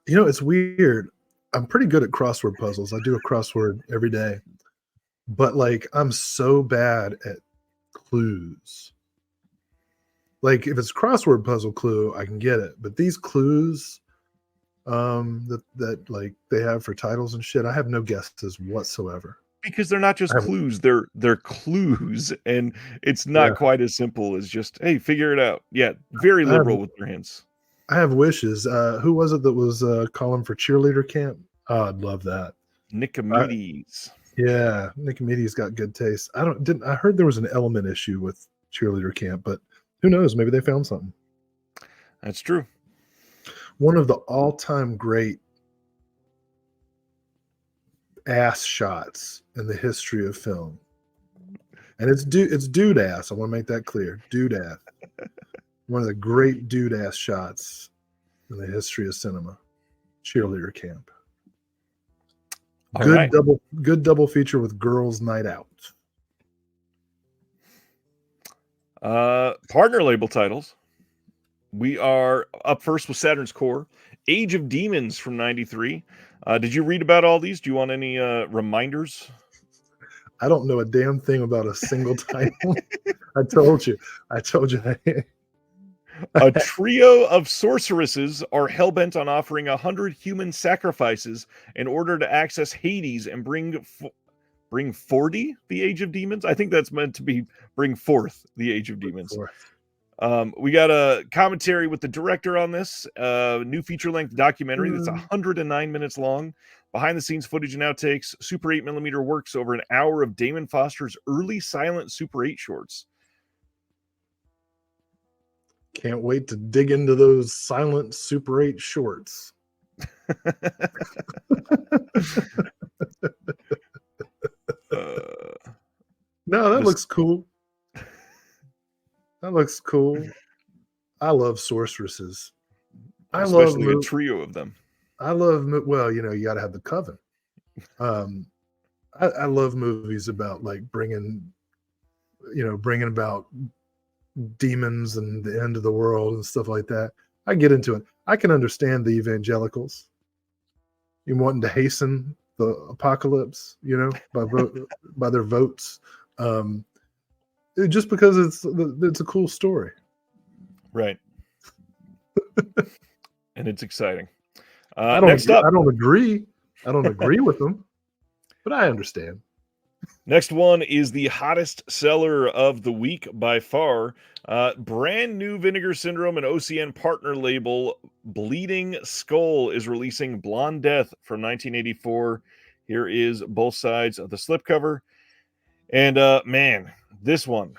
It's weird. I'm pretty good at crossword puzzles. I do a crossword every day. But, I'm so bad at clues. Like, if it's crossword puzzle clue, I can get it. But these clues that they have for titles and shit, I have no guesses whatsoever. Because they're not just clues, they're clues, and it's not quite as simple as just, hey, figure it out. Yeah, very liberal with their hints. I have wishes. Who was it that was calling for cheerleader camp? Oh, I'd love that. Nicomedes. Yeah, Nicomedes got good taste. I heard there was an element issue with cheerleader camp, but who knows? Maybe they found something. That's true. One of the all-time great ass shots in the history of film. And it's dude ass. I want to make that clear. Dude ass. One of the great dude ass shots in the history of cinema. Cheerleader camp. Good double feature with Girls Night Out. Partner label titles. We are up first with Saturn's Core. Age of Demons from 93. Did you read about all these? Do you want any reminders? I don't know a damn thing about a single title. I told you. A trio of sorceresses are hell-bent on offering 100 human sacrifices in order to access Hades and bring 40 the Age of Demons. I think that's meant to be bring forth the Age of Demons. We got a commentary with the director on this new feature-length documentary that's 109 minutes long. Behind-the-scenes footage and outtakes. Super 8mm works over an hour of Damon Foster's early silent Super 8 shorts. Can't wait to dig into those silent Super 8 shorts. No, that looks cool. That looks cool. I love sorceresses. Especially a trio of them. I love, well, you got to have the coven. I love movies about bringing about demons and the end of the world and stuff like that. I get into it. I can understand the evangelicals. wanting to hasten the apocalypse, by their votes, just because it's a cool story. Right. And it's exciting. Next up, I don't agree with them, but I understand. Next one is the hottest seller of the week by far. Brand new Vinegar Syndrome and OCN partner label Bleeding Skull is releasing Blonde Death from 1984. Here is both sides of the slipcover. And man, this one.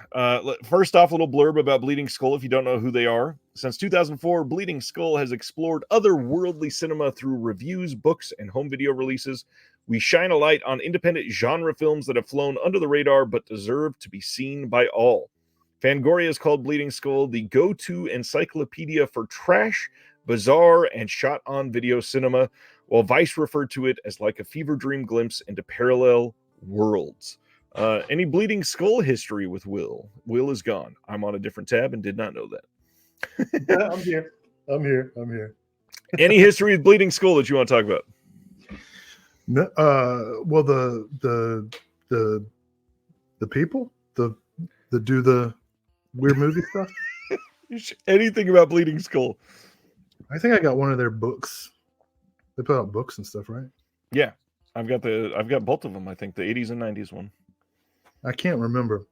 First off, a little blurb about Bleeding Skull if you don't know who they are. Since 2004, Bleeding Skull has explored otherworldly cinema through reviews, books, and home video releases. We shine a light on independent genre films that have flown under the radar but deserve to be seen by all. Fangoria has called Bleeding Skull the go-to encyclopedia for trash, bizarre, and shot-on-video cinema, while Vice referred to it as like a fever dream glimpse into parallel worlds. Any Bleeding Skull history with Will? Will is gone. I'm on a different tab and did not know that. Yeah, I'm here. Any history with Bleeding Skull that you want to talk about? No, well, the people that do the weird movie stuff. Anything about Bleeding Skull? I think I got one of their books. They put out books and stuff, right? Yeah, I've got both of them. I think the 80s and 90s one. I can't remember.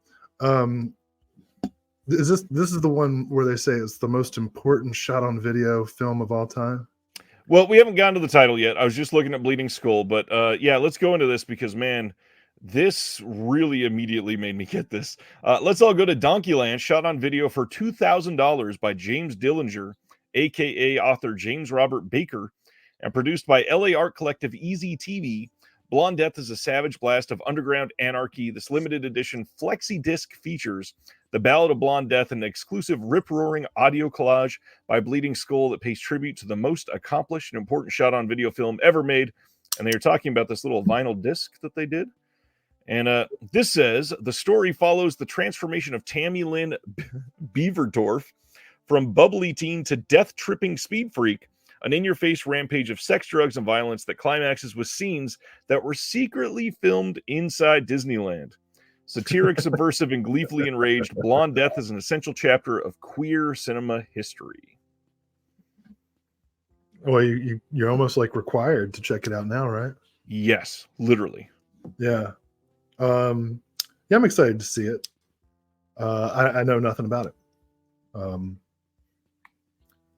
This is the one where they say it's the most important shot on video film of all time? Well, we haven't gotten to the title yet. I was just looking at Bleeding Skull, but yeah, let's go into this because, man, this really immediately made me get this. Let's all go to Donkeyland, shot on video for $2,000 by James Dillinger, a.k.a. author James Robert Baker, and produced by LA art collective Easy TV. Blonde Death is a savage blast of underground anarchy. This limited edition flexi disc features The Ballad of Blonde Death, an exclusive rip-roaring audio collage by Bleeding Skull that pays tribute to the most accomplished and important shot-on-video film ever made. And they were talking about this little vinyl disc that they did. And this says, the story follows the transformation of Tammy Lynn Beaverdorf from bubbly teen to death-tripping speed freak, an in-your-face rampage of sex, drugs, and violence that climaxes with scenes that were secretly filmed inside Disneyland. Satiric, subversive, and gleefully enraged, Blonde Death is an essential chapter of queer cinema history. Well, you're almost like required to check it out now, right? Yes, literally. Yeah. Yeah, I'm excited to see it. I know nothing about it.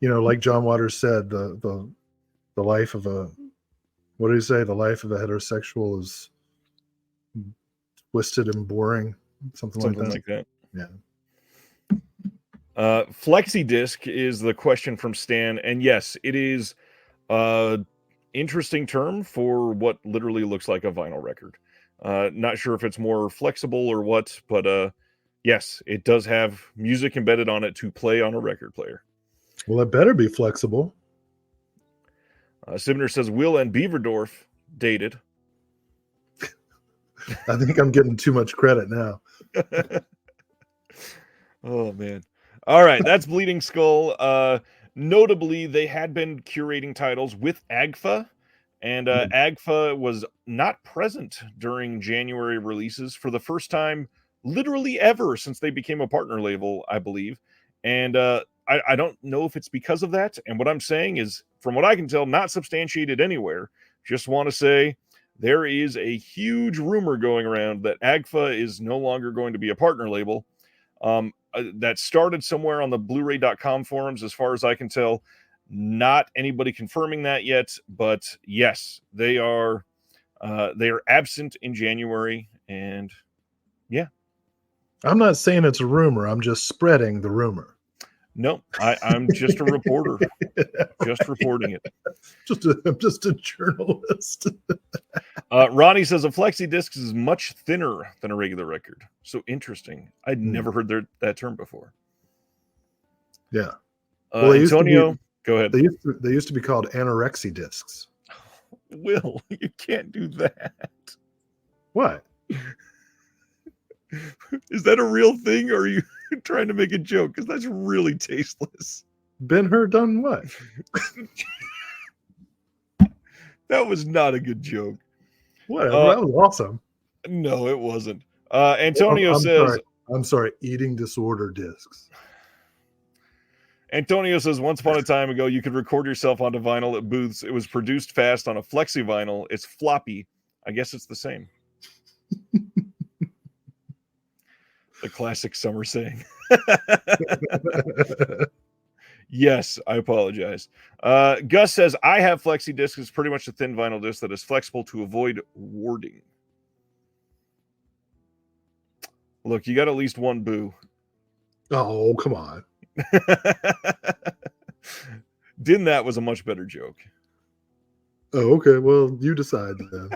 Like John Waters said, the life of a, what did he say? The life of a heterosexual is twisted and boring, something like that. Yeah. Flexi disc is the question from Stan, and yes, it is interesting term for what literally looks like a vinyl record. Not sure if it's more flexible or what, but yes, it does have music embedded on it to play on a record player. Well, it better be flexible. Sibner says Will and Beaverdorf dated. I think I'm getting too much credit now. Oh, man. All right, that's Bleeding Skull. Notably, they had been curating titles with AGFA, and AGFA was not present during January releases for the first time literally ever since they became a partner label, I believe. And I don't know if it's because of that. And what I'm saying is, from what I can tell, not substantiated anywhere. Just want to say there is a huge rumor going around that AGFA is no longer going to be a partner label. That started somewhere on the Blu-ray.com forums, as far as I can tell. Not anybody confirming that yet, but yes, they are absent in January, and yeah. I'm not saying it's a rumor. I'm just spreading the rumor. No, I'm just a reporter, just reporting it. I'm just a journalist. Ronnie says a flexi disc is much thinner than a regular record. So interesting. I'd never heard that term before. Yeah. Well, Antonio, go ahead. They used to be called anorexia discs. Will, you can't do that. What? Is that a real thing, or are you trying to make a joke? Because that's really tasteless. Ben-Hur done what? That was not a good joke. Whatever. That was awesome. No, it wasn't. I'm, Antonio I'm says, sorry. I'm sorry. Eating disorder discs. once upon a time ago, you could record yourself onto vinyl at booths. It was produced fast on a flexi vinyl. It's floppy. I guess it's the same. The classic summer saying. Yes, I apologize. Gus says, I have flexi disc. It's pretty much a thin vinyl disc that is flexible to avoid warding. Look, you got at least one boo. Oh, come on. Din that was a much better joke. Oh, okay. Well, you decide then.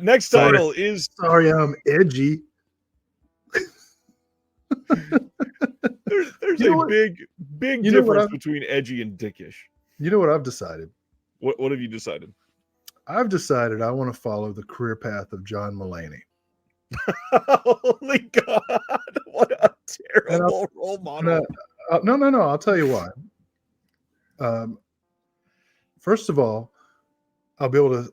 Next title is... Sorry, I'm edgy. There's a big difference between edgy and dickish. You know what I've decided? What have you decided? I've decided I want to follow the career path of John Mulaney. Holy God! What a terrible role model. No. I'll tell you why. First of all, I'll be able to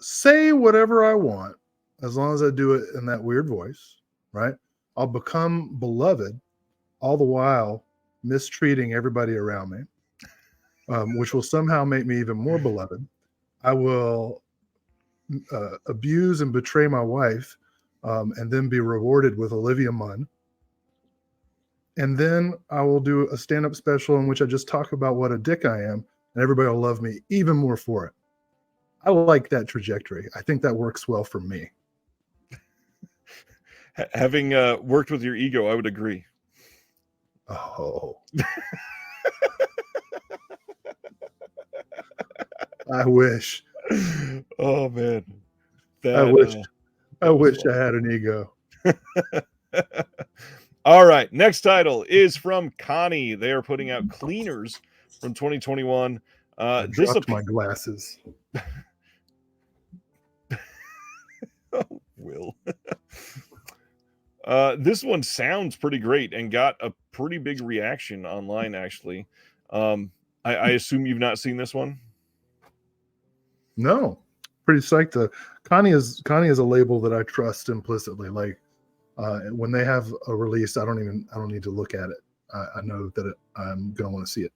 say whatever I want as long as I do it in that weird voice, right? I'll become beloved, all the while mistreating everybody around me, which will somehow make me even more beloved. I will abuse and betray my wife, and then be rewarded with Olivia Munn. And then I will do a stand-up special in which I just talk about what a dick I am, and everybody will love me even more for it. I like that trajectory. I think that works well for me. Having worked with your ego, I would agree. Oh. I wish. Oh, man. I wish I had an ego. All right. Next title is from Connie. They are putting out Cleaners from 2021. Dropped my glasses. Oh, Will. This one sounds pretty great and got a pretty big reaction online, actually. I assume you've not seen this one? No. Pretty psyched. Connie is a label that I trust implicitly. Like when they have a release, I don't need to look at it. I know that I'm gonna want to see it.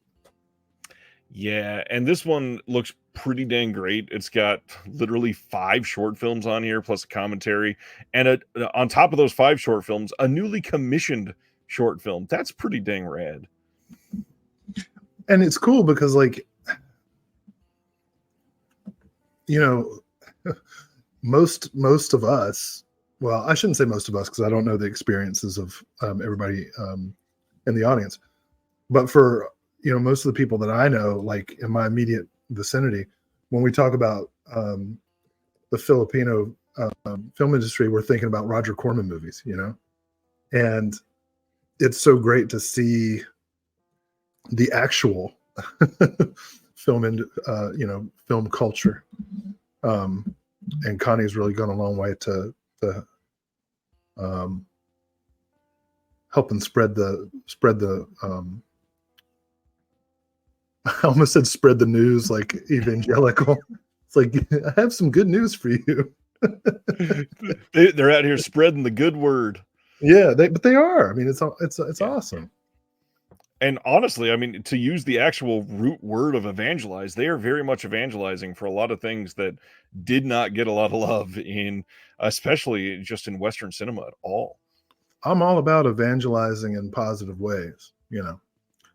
Yeah, and this one looks pretty dang great. It's got literally 5 short films on here, plus a commentary, and on top of those 5 short films, a newly commissioned short film. That's pretty dang rad. And it's cool because, like, you know, most of us, well, I shouldn't say most of us because I don't know the experiences of everybody in the audience, but for, you know, most of the people that I know, like in my immediate vicinity, when we talk about the Filipino film industry, we're thinking about Roger Corman movies, you know, and it's so great to see the actual film culture. And Connie's really gone a long way to helping spread the I almost said spread the news like evangelical. It's like, I have some good news for you. They're out here spreading the good word. Yeah, but they are. I mean, it's awesome. And honestly, I mean, to use the actual root word of evangelize, they are very much evangelizing for a lot of things that did not get a lot of love especially just in Western cinema at all. I'm all about evangelizing in positive ways. You know,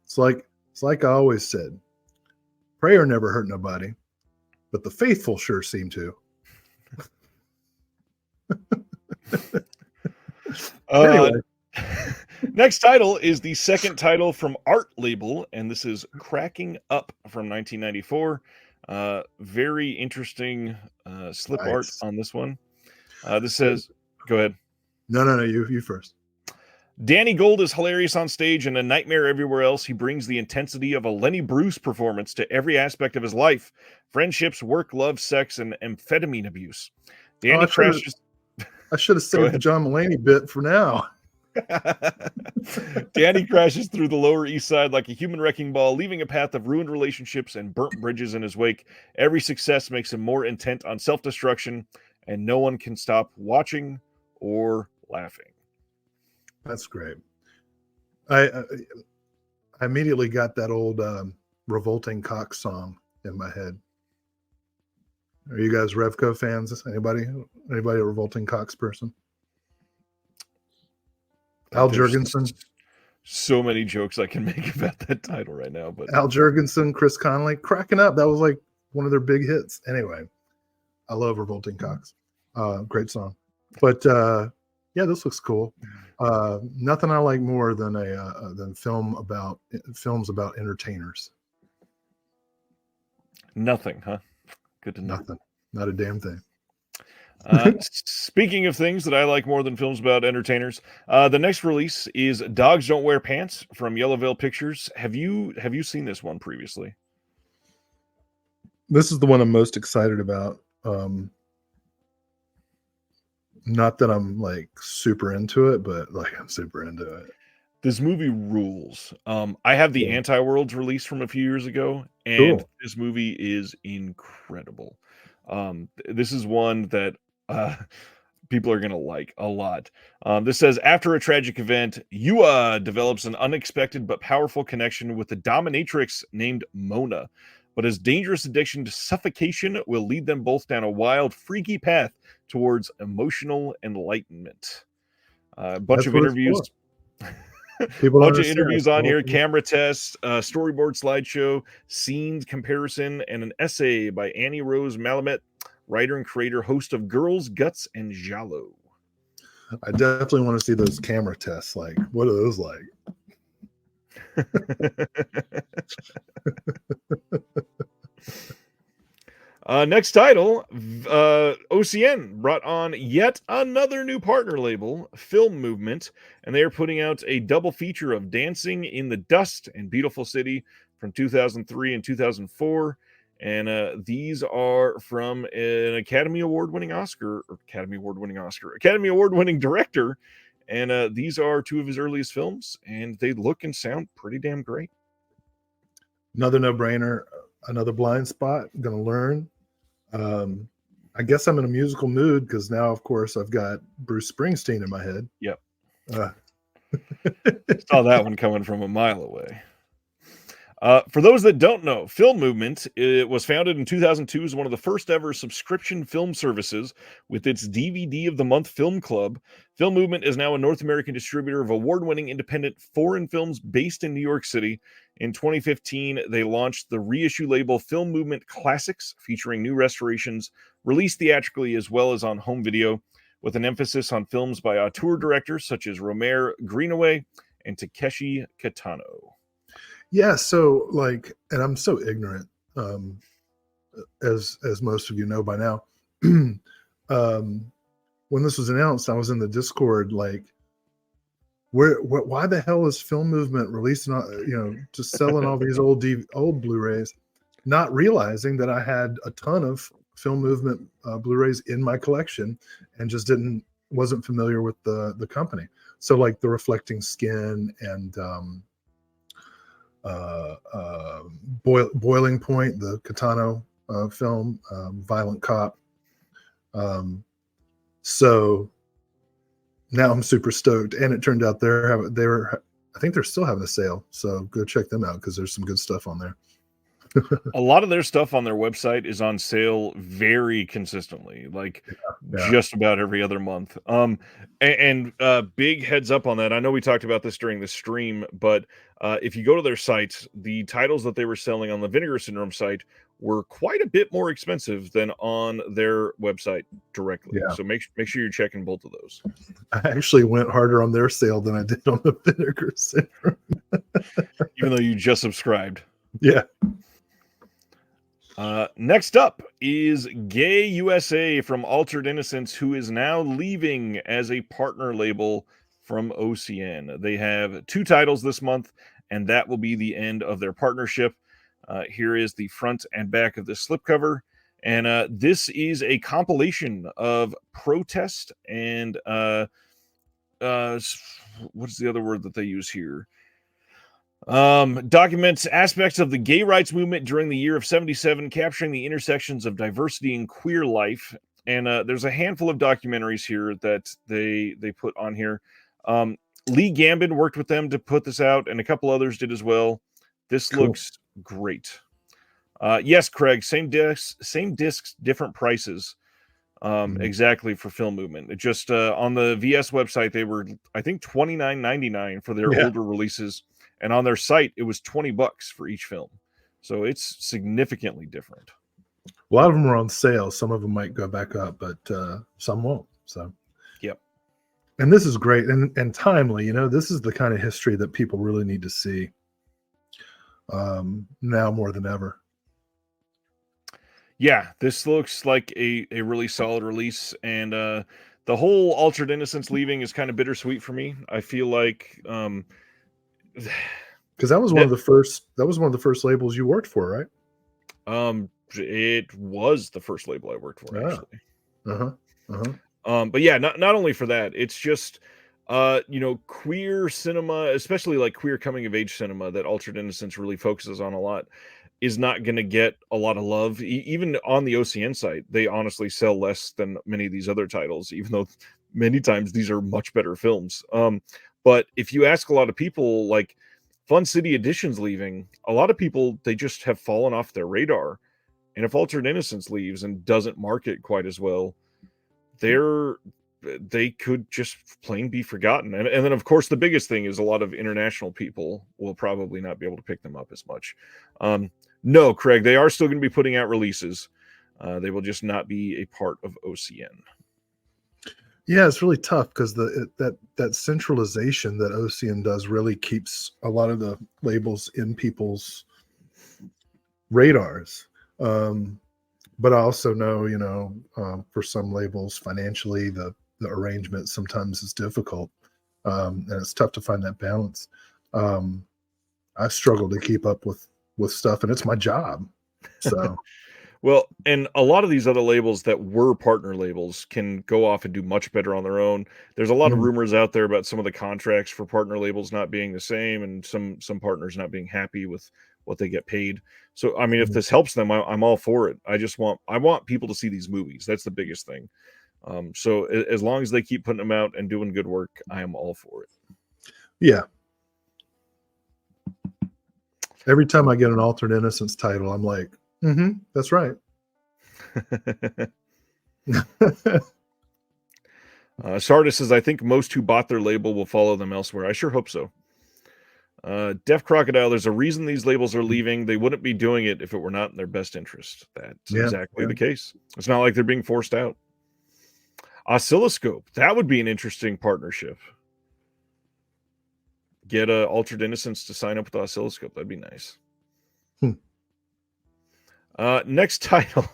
it's like I always said, prayer never hurt nobody, but the faithful sure seem to. Anyway. Next title is the second title from Art Label, and this is Cracking Up from 1994. Very interesting slip art on this one. This says, go ahead. No, you first. Danny Gold is hilarious on stage and a nightmare everywhere else. He brings the intensity of a Lenny Bruce performance to every aspect of his life: friendships, work, love, sex, and amphetamine abuse. Danny crashes. I should have saved the John Mulaney bit for now. Danny crashes through the Lower East Side like a human wrecking ball, leaving a path of ruined relationships and burnt bridges in his wake. Every success makes him more intent on self-destruction, and no one can stop watching or laughing. That's great. I immediately got that old Revolting Cox song in my head. Are you guys Revco fans? Anybody a Revolting Cox person? Al There's Jurgensen. so many jokes I can make about that title right now, but Al Jurgensen, Chris Connolly, cracking up. That was like one of their big hits. Anyway, I love Revolting Cox. Great song. But yeah, this looks cool. Nothing I like more than films about entertainers. nothing, huh? Good to know. Nothing. Not a damn thing. Speaking of things that I like more than films about entertainers, the next release is Dogs Don't Wear Pants from Yellow Veil Pictures. Have you seen this one previously? This is the one I'm most excited about. Not that I'm like super into it, but like I'm super into it. This movie rules. I have the Yeah. Anti-Worlds release from a few years ago, and Cool. this movie is incredible. This is one that people are going to like a lot. This says, after a tragic event, Yua develops an unexpected but powerful connection with the dominatrix named Mona. But his dangerous addiction to suffocation will lead them both down a wild, freaky path towards emotional enlightenment. A bunch That's of what it's interviews. People don't Bunch of understand. interviews It's the on whole here, thing. camera tests, storyboard slideshow, scenes comparison, and an essay by Annie Rose Malamet, writer and creator, host of Girls, Guts, and Giallo. I definitely want to see those camera tests. Like, what are those like? Next title, OCN brought on yet another new partner label, Film Movement, and they are putting out a double feature of Dancing in the Dust and Beautiful City from 2003 and 2004. And these are from an Academy Award-winning director. And these are two of his earliest films, and they look and sound pretty damn great. Another no-brainer, another blind spot. I'm gonna learn. I guess I'm in a musical mood because now, of course, I've got Bruce Springsteen in my head. Yep. Uh, Saw that one coming from a mile away. For those that don't know, Film Movement, it was founded in 2002 as one of the first ever subscription film services with its DVD of the Month Film Club. Film Movement is now a North American distributor of award-winning independent foreign films based in New York City. In 2015, they launched the reissue label Film Movement Classics, featuring new restorations released theatrically as well as on home video, with an emphasis on films by auteur directors such as Romer Greenaway and Takeshi Kitano. yeah, so like, and I'm so ignorant, as most of you know by now. When this was announced, I was in the Discord like, why the hell is Film Movement releasing, just selling all these old Blu-rays, not realizing that I had a ton of Film Movement Blu-rays in my collection and just wasn't familiar with the company. So like the Reflecting Skin and Boiling Point, the Kitano film, Violent Cop. So now I'm super stoked, and it turned out I think they're still having a sale. So go check them out because there's some good stuff on there. A lot of their stuff on their website is on sale very consistently, like Yeah. just about every other month. And big heads up on that. I know we talked about this during the stream, but if you go to their site, the titles that they were selling on the Vinegar Syndrome site were quite a bit more expensive than on their website directly. Yeah. So make sure you're checking both of those. I actually went harder on their sale than I did on the Vinegar Syndrome. Even though you just subscribed. Yeah. Next up is Gay USA from Altered Innocence, who is now leaving as a partner label from OCN. They have 2 titles this month, and that will be the end of their partnership. Here is the front and back of the slipcover. And this is a compilation of protest and what is the other word that they use here? Documents aspects of the gay rights movement during the year of 77, capturing the intersections of diversity and queer life. And there's a handful of documentaries here that they put on here. Lee Gambin worked with them to put this out, and a couple others did as well. This Cool. looks great. Yes, Craig, same discs, different prices. Exactly, for Film Movement. It just on the VS website, they were, I think, $29.99 for their older releases, and on their site it was $20 for each film. So it's significantly different. A lot of them are on sale. Some of them might go back up, but some won't. So, yep. And this is great and timely. You know, this is the kind of history that people really need to see now more than ever. Yeah, this looks like a really solid release, and the whole Altered Innocence leaving is kind of bittersweet for me. I feel like because that was one of the first labels you worked for, right? It was the first label I worked for, actually. But yeah, not only for that, it's just queer cinema, especially like queer coming of age cinema that Altered Innocence really focuses on a lot, is not going to get a lot of love. Even on the OCN site, they honestly sell less than many of these other titles, even though many times these are much better films. But if you ask a lot of people, like Fun City Edition's leaving, a lot of people, they just have fallen off their radar. And if Altered Innocence leaves and doesn't market quite as well, they could just plain be forgotten. And then, of course, the biggest thing is a lot of international people will probably not be able to pick them up as much. No, Craig, they are still going to be putting out releases. They will just not be a part of OCN. Yeah, it's really tough because that centralization that OCN does really keeps a lot of the labels in people's radars. But I also know, for some labels financially, the arrangement sometimes is difficult, and it's tough to find that balance. I struggle to keep up with stuff, and it's my job. So, well, and a lot of these other labels that were partner labels can go off and do much better on their own. There's a lot of rumors out there about some of the contracts for partner labels not being the same, and some partners not being happy with what they get paid. So, I mean, if this helps them, I'm all for it. I want people to see these movies. That's the biggest thing. So as long as they keep putting them out and doing good work, I am all for it. Yeah. Every time I get an Altered Innocence title, I'm like, that's right. Sardis says, I think most who bought their label will follow them elsewhere. I sure hope so. Deaf Crocodile, there's a reason these labels are leaving. They wouldn't be doing it if it were not in their best interest. That's exactly the case. It's not like they're being forced out. Oscilloscope, that would be an interesting partnership. Get Altered Innocence to sign up with Oscilloscope. That'd be nice. Next title.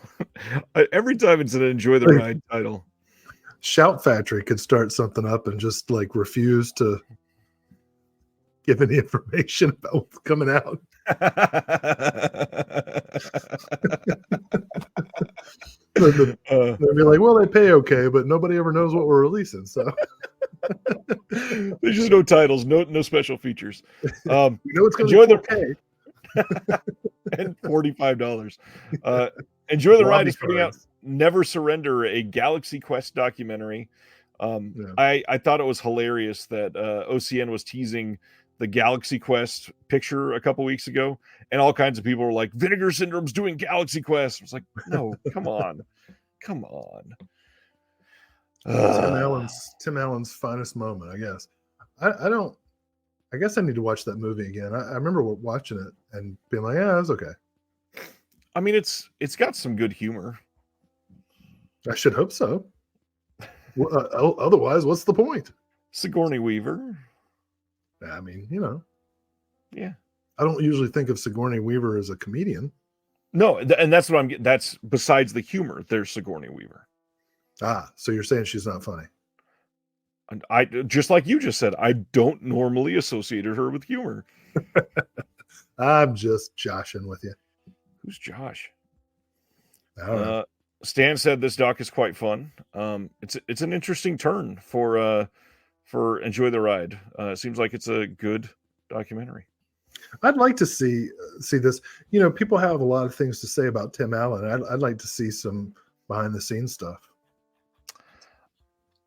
Every time it's an Enjoy the Ride title. Shout Factory could start something up and just like refuse to give any information about what's coming out. They'd be like, well, they pay okay, but nobody ever knows what we're releasing. So there's just no titles, no special features. It's going to be okay. And $45. Enjoy the Ride is putting out Never Surrender, a Galaxy Quest documentary. I thought it was hilarious that OCN was teasing the Galaxy Quest picture a couple weeks ago, and all kinds of people were like, Vinegar Syndrome's doing Galaxy Quest. I was like, no, come on. Tim Allen's finest moment, I guess. I guess I need to watch that movie again. I remember watching it and being like, yeah, it's okay. I mean, it's got some good humor. I should hope so. Otherwise, what's the point? Sigourney Weaver. I mean, Yeah. I don't usually think of Sigourney Weaver as a comedian. No, and that's what that's besides the humor. There's Sigourney Weaver. So you're saying she's not funny? And I, just like you just said, I don't normally associate her with humor. I'm just joshing with you. Who's Josh? I don't know. Stan said this doc is quite fun. It's an interesting turn for for Enjoy the Ride. It seems like it's a good documentary. I'd like to see this. You know, people have a lot of things to say about Tim Allen. I'd like to see some behind the scenes stuff.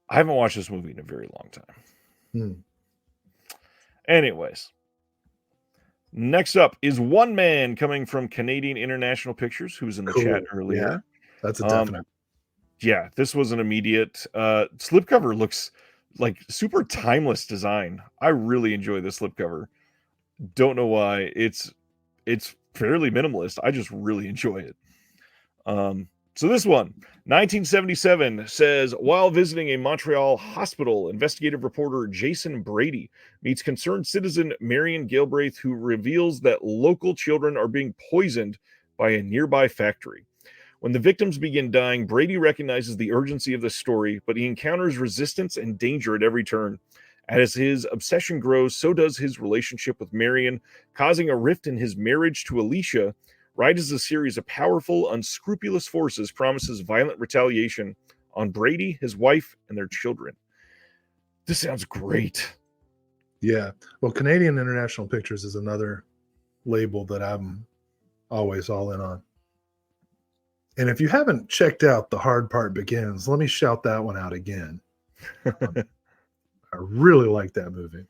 I haven't watched this movie in a very long time. Hmm. Anyways, next up is One Man coming from Canadian International Pictures, who was in the chat Cool. Yeah, earlier. that's a definite. Yeah, this was an immediate. Slipcover looks like super timeless design. I really enjoy the slipcover. Don't know why. It's fairly minimalist. I just really enjoy it. So this one, 1977, says, while visiting a Montreal hospital, investigative reporter Jason Brady meets concerned citizen Marion Galbraith, who reveals that local children are being poisoned by a nearby factory. When the victims begin dying, Brady recognizes the urgency of the story, but he encounters resistance and danger at every turn. As his obsession grows, so does his relationship with Marion, causing a rift in his marriage to Alicia. Rises a series of powerful, unscrupulous forces, promises violent retaliation on Brady, his wife, and their children. This sounds great. Yeah. Well, Canadian International Pictures is another label that I'm always all in on. And if you haven't checked out The Hard Part Begins, let me shout that one out again. I really like that movie.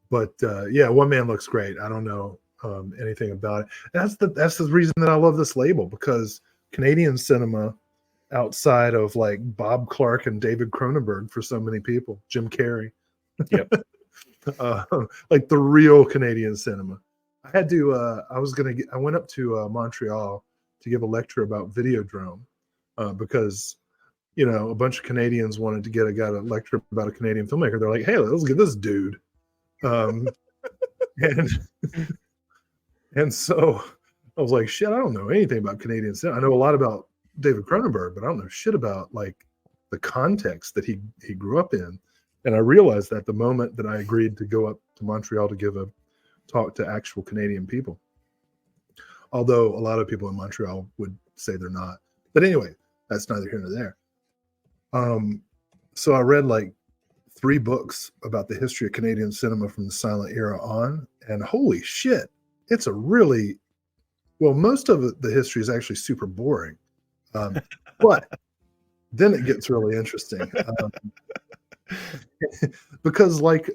But yeah, One Man looks great. I don't know anything about it. And that's the reason that I love this label, because Canadian cinema, outside of like Bob Clark and David Cronenberg, for so many people, Jim Carrey, Yep. like the real Canadian cinema. I had to. I went up to Montreal to give a lecture about Videodrome because, you know, a bunch of Canadians wanted to get a guy to lecture about a Canadian filmmaker. They're like, hey, let's get this dude. And so I was like, shit, I don't know anything about Canadian cinema. I know a lot about David Cronenberg, but I don't know shit about like the context that he grew up in. And I realized that the moment that I agreed to go up to Montreal to give a talk to actual Canadian people, although a lot of people in Montreal would say they're not. But anyway, that's neither here nor there. So I read like 3 books about the history of Canadian cinema from the silent era on, and holy shit, it's a really, well, most of the history is actually super boring, but then it gets really interesting, because like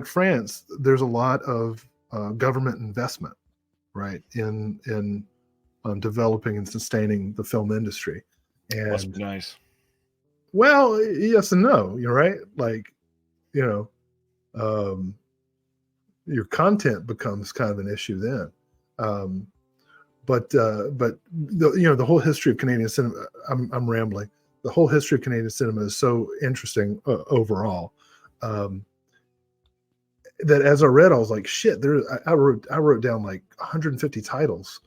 France, there's a lot of government investment, right, in developing and sustaining the film industry. And Must be nice. well, yes and no. You're right. Like, you know, your content becomes kind of an issue then. But the whole history of Canadian cinema. I'm rambling. The whole history of Canadian cinema is so interesting overall. That as I read, I was like, shit. I wrote down like 150 titles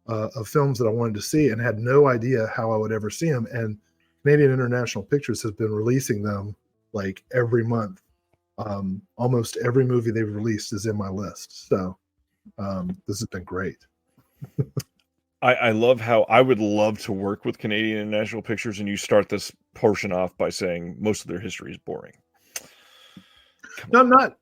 of films that I wanted to see, and had no idea how I would ever see them. And Canadian International Pictures has been releasing them like every month. Almost every movie they've released is in my list. So this has been great. I love how I would love to work with Canadian International Pictures, and you start this portion off by saying most of their history is boring. No, I'm not.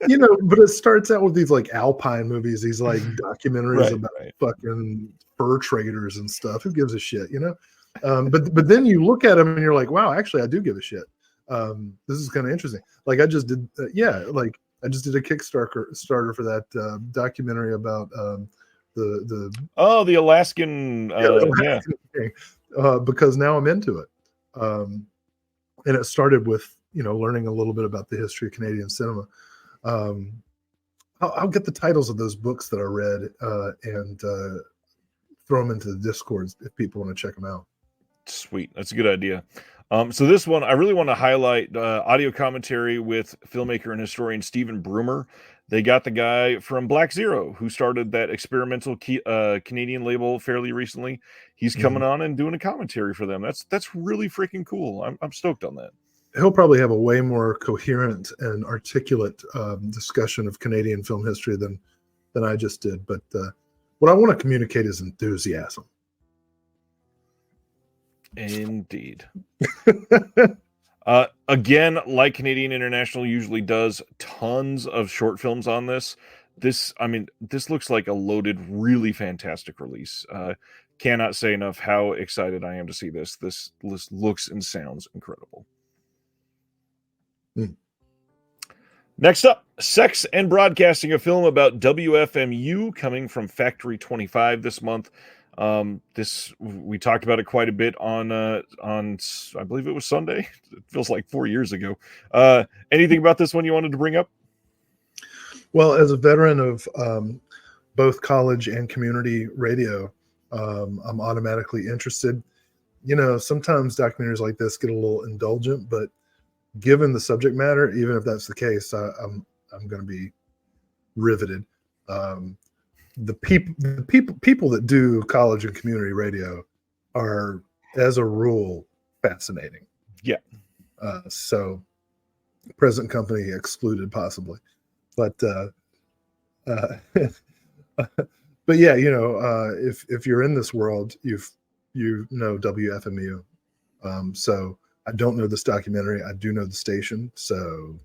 You know, but it starts out with these like Alpine movies, these like documentaries about fucking fur traders and stuff. Who gives a shit, you know? But then you look at them and you're like, wow, actually, I do give a shit. This is kind of interesting. Like I just did, I just did a Kickstarter for that documentary about the Alaskan, thing, because now I'm into it. And it started with, you know, learning a little bit about the history of Canadian cinema. I'll get the titles of those books that I read and throw them into the Discord if people want to check them out. Sweet. That's a good idea. So this one, I really want to highlight audio commentary with filmmaker and historian Stephen Broomer. They got the guy from Black Zero who started that experimental Canadian label fairly recently. He's coming on and doing a commentary for them. That's really freaking cool. I'm stoked on that. He'll probably have a way more coherent and articulate discussion of Canadian film history than I just did. But what I want to communicate is enthusiasm. Indeed. Again, like Canadian International usually does, tons of short films on this. This looks like a loaded, really fantastic release. Cannot say enough how excited I am to see this. This looks and sounds incredible. Hmm. Next up, Sex and Broadcasting, a film about WFMU coming from Factory 25 this month. This we talked about it quite a bit on I believe it was Sunday. It feels like 4 years ago. Anything about this one you wanted to bring up? Well, as a veteran of both college and community radio, I'm automatically interested. You know, sometimes documentaries like this get a little indulgent, but given the subject matter, even if that's the case, I'm going to be riveted. The people that do college and community radio are, as a rule, fascinating. Yeah. So, present company excluded, possibly, but but yeah, you know, if you're in this world, you know WFMU. So I don't know this documentary. I do know the station, so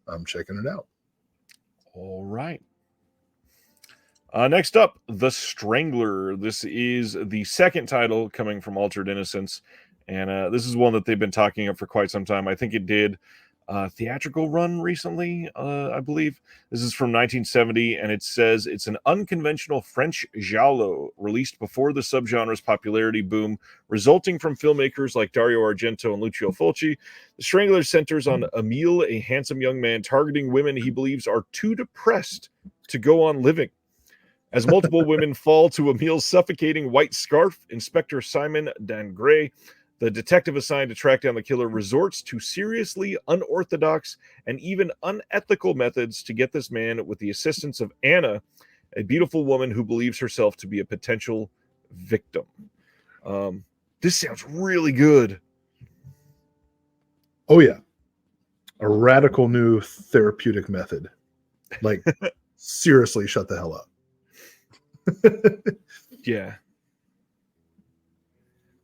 I'm checking it out. All right. Next up, The Strangler. This is the second title coming from Altered Innocence, and this is one that they've been talking up for quite some time. I think it did a theatrical run recently, I believe. This is from 1970, and it says it's an unconventional French giallo released before the subgenre's popularity boom, resulting from filmmakers like Dario Argento and Lucio Fulci. The Strangler centers on Emile, a handsome young man targeting women he believes are too depressed to go on living. As multiple women fall to Emile's suffocating white scarf, Inspector Simon Dangray, the detective assigned to track down the killer, resorts to seriously unorthodox and even unethical methods to get this man with the assistance of Anna, a beautiful woman who believes herself to be a potential victim. This sounds really good. Oh, yeah. A radical new therapeutic method. Like, seriously, shut the hell up. Yeah.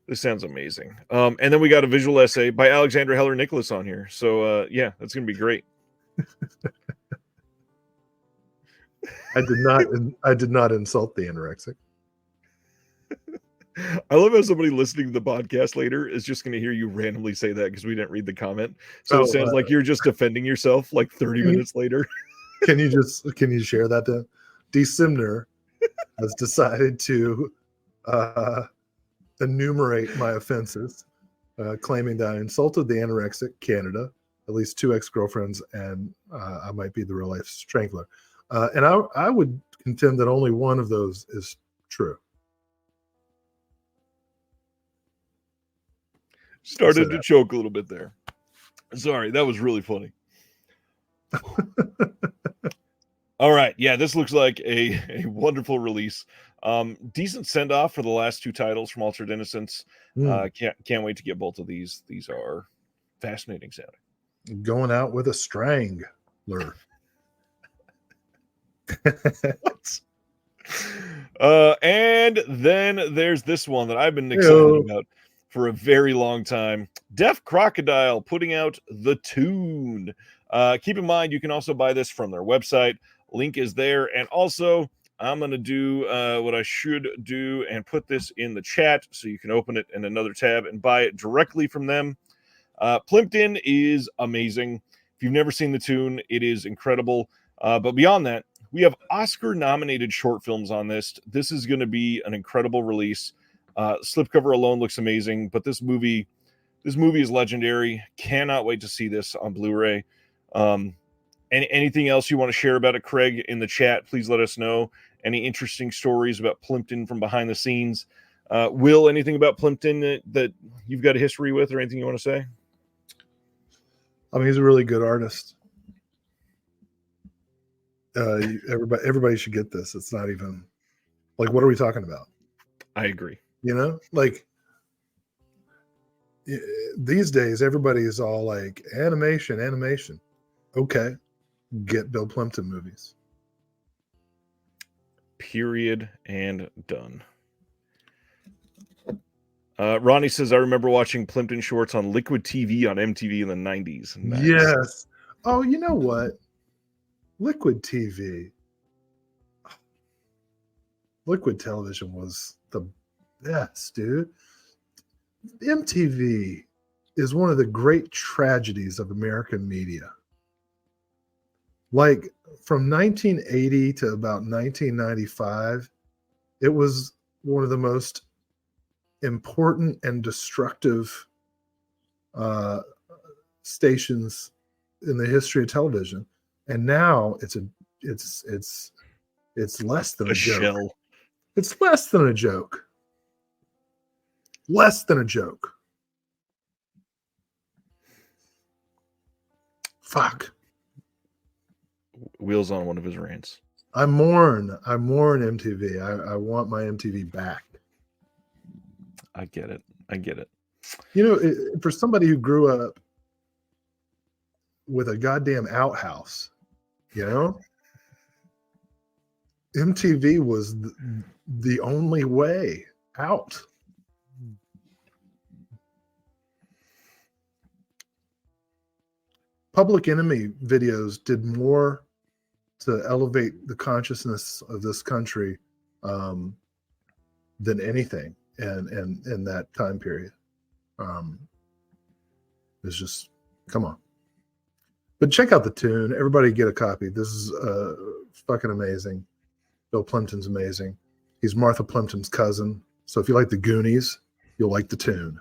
This sounds amazing. And then we got a visual essay by Alexandra Heller Nicholas on here. So yeah, that's gonna be great. I did not insult the anorexic. I love how somebody listening to the podcast later is just going to hear you randomly say that because we didn't read the comment. So it sounds like you're just defending yourself like 30 minutes later. Can you share that then? D. Simner has decided to enumerate my offenses, claiming that I insulted the anorexic Canada, at least 2 ex-girlfriends, and I might be the real life strangler. And I would contend that only one of those is true. Started to choke a little bit there. Sorry, that was really funny. All right. Yeah, this looks like a wonderful release. Decent send-off for the last 2 titles from Altered Innocence. Can't wait to get both of these. These are fascinating sounding. Going out with a strangler. And then there's this one that I've been excited about for a very long time. Deaf Crocodile putting out The Tune. Keep in mind, you can also buy this from their website. Link is there. And also, I'm going to do what I should do and put this in the chat so you can open it in another tab and buy it directly from them. Plimpton is amazing. If you've never seen The Tune, it is incredible. But beyond that, we have Oscar-nominated short films on this. This is going to be an incredible release. Slipcover alone looks amazing, but this movie is legendary. Cannot wait to see this on Blu-ray. Anything else you want to share about it, Craig, in the chat, please let us know. Any interesting stories about Plimpton from behind the scenes? Will, anything about Plimpton that you've got a history with or anything you want to say? I mean, he's a really good artist. Everybody should get this. It's not even like, what are we talking about? I agree. You know, like these days, everybody is all like animation. Okay, get Bill Plimpton movies. Period and done. Ronnie says, I remember watching Plimpton Shorts on Liquid TV on MTV in the 90s. Nice. Yes. Oh, you know what? Liquid TV. Liquid television was the best, dude. MTV is one of the great tragedies of American media. Like from 1980 to about 1995, it was one of the most important and destructive stations in the history of television. And now it's less than A a joke. shell. It's less than a joke. Less than a joke. Fuck. Wheels on one of his rants. I mourn MTV. I want my MTV back. I get it. I get it. You know, for somebody who grew up with a goddamn outhouse, you know, MTV was the only way out. Public Enemy videos did more to elevate the consciousness of this country than anything in that time period. It's just, come on. But check out the tune. Everybody get a copy. This is fucking amazing. Bill Plimpton's amazing. He's Martha Plimpton's cousin. So if you like the Goonies, you'll like the tune.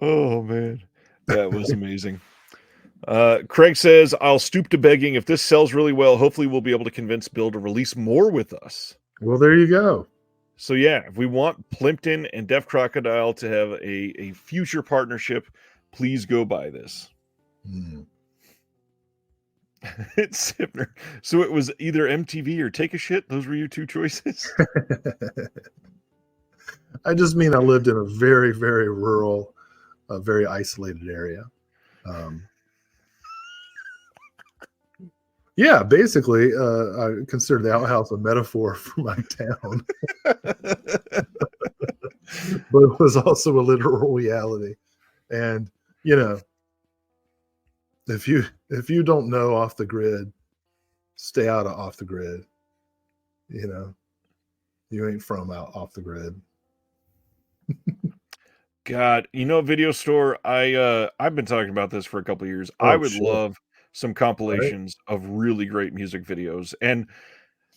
Oh, man. That was amazing. Craig says, I'll stoop to begging. If this sells really well, hopefully we'll be able to convince Bill to release more with us. Well, there you go. So, yeah, if we want Plimpton and Deaf Crocodile to have a future partnership, please go buy this. It's Sipner. So it was either MTV or Take a Shit? Those were your two choices? I just mean I lived in a very, very rural, very isolated area. Yeah, basically, I consider the outhouse a metaphor for my town. But it was also a literal reality. And, you know, if you don't know Off the Grid, stay out of Off the Grid. You know, you ain't from out off the grid. God, you know, video store, I've been talking about this for a couple of years. Oh, I would shit. love some compilations of really great music videos. And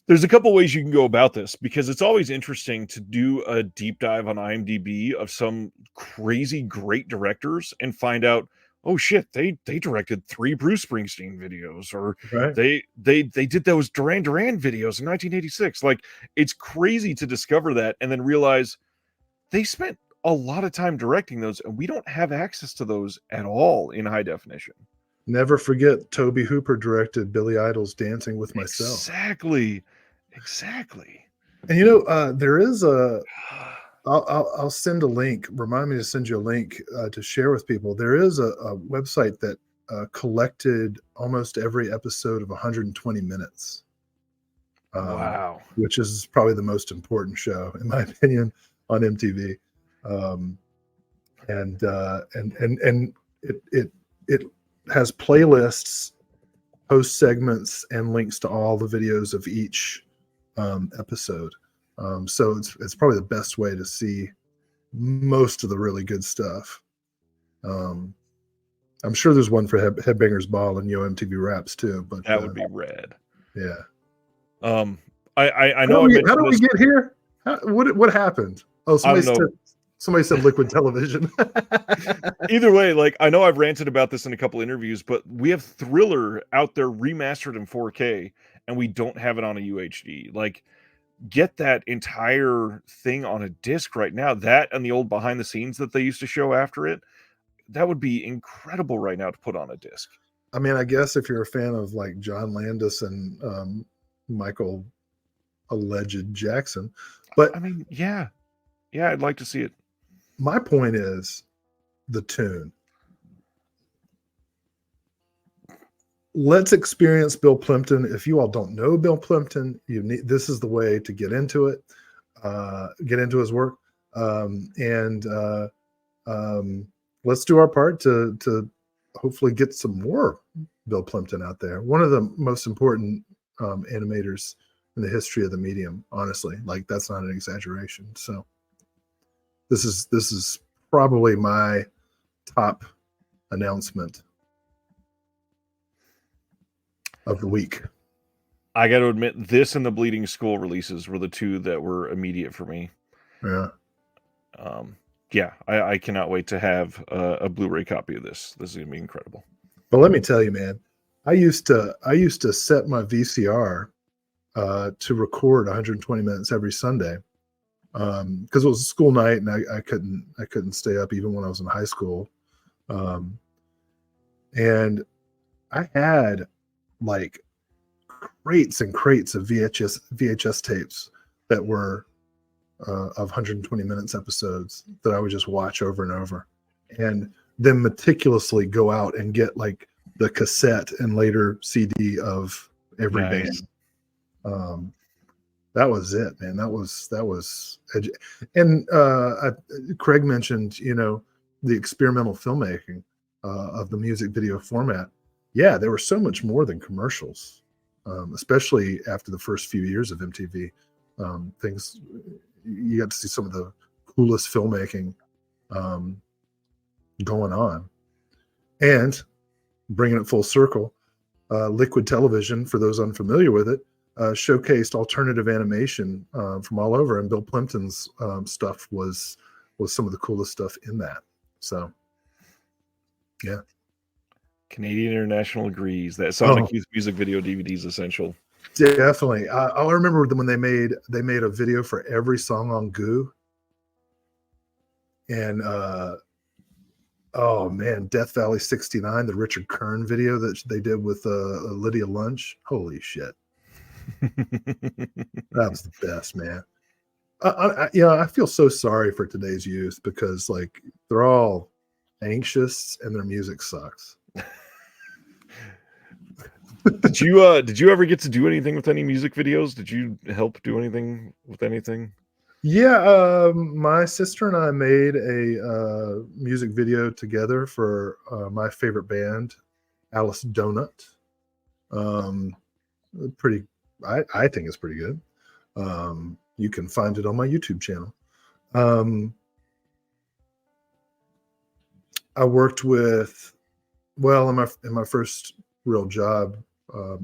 there's a couple ways you can go about this, because it's always interesting to do a deep dive on IMDb of some crazy great directors and find out, oh shit, they directed 3 Bruce Springsteen videos, or Right. they did those Duran Duran videos in 1986. Like, it's crazy to discover that and then realize they spent a lot of time directing those, and we don't have access to those at all in high definition. Never forget Toby Hooper directed Billy Idol's Dancing with Myself. Exactly. And you know, there is I'll send a link. Remind me to send you a link to share with people. There is a website that collected almost every episode of 120 Minutes. Wow. Which is probably the most important show, in my opinion, on MTV. And it has playlists, post segments, and links to all the videos of each episode. So it's probably the best way to see most of the really good stuff. I'm sure there's one for Headbangers Ball and Yo MTV Raps too, but that would be rad. Yeah. I know. How did we get here? What happened? Oh, somebody said Liquid Television. Either way, like, I know I've ranted about this in a couple interviews, but we have Thriller out there remastered in 4K, and we don't have it on a UHD. Like, get that entire thing on a disc right now. That and the old behind the scenes that they used to show after it, that would be incredible right now to put on a disc. I mean, I guess if you're a fan of like John Landis and Michael alleged Jackson, but I mean, yeah, I'd like to see it. My point is the tune. let's experience Bill Plimpton. If you all don't know Bill Plimpton, this is the way to get into it, get into his work, and let's do our part to hopefully get some more Bill Plimpton out there. One of the most important animators in the history of the medium, honestly. Like, that's not an exaggeration. So this is probably my top announcement of the week. I got to admit, this and the Bleeding Skull releases were the two that were immediate for me. Yeah. Yeah, I cannot wait to have a Blu-ray copy of this. This is gonna be incredible. But let me tell you, man, I used to set my VCR to record 120 minutes every Sunday because it was a school night and I couldn't stay up even when I was in high school, and I had like crates and crates of VHS tapes that were of 120 minutes episodes that I would just watch over and over, and then meticulously go out and get like the cassette and later CD of every band. That was it, man. That was and Craig mentioned, the experimental filmmaking of the music video format. Yeah, there were so much more than commercials, especially after the first few years of MTV. Things, you got to see some of the coolest filmmaking going on. And bringing it full circle, Liquid Television, for those unfamiliar with it, showcased alternative animation from all over, and Bill Plimpton's stuff was some of the coolest stuff in that. So, yeah. Canadian International agrees that Sonic Youth music video DVD is essential. Definitely. I remember when they made a video for every song on Goo, and oh man, Death Valley 69, the Richard Kern video that they did with Lydia Lunch. Holy shit. That was the best, man. I feel so sorry for today's youth because like they're all anxious and their music sucks. Did you ever get to do anything with any music videos? Did you help do anything with anything? Yeah, my sister and I made a music video together for my favorite band, Alice Donut. I think it's pretty good. You can find it on my YouTube channel. I worked with, in my first real job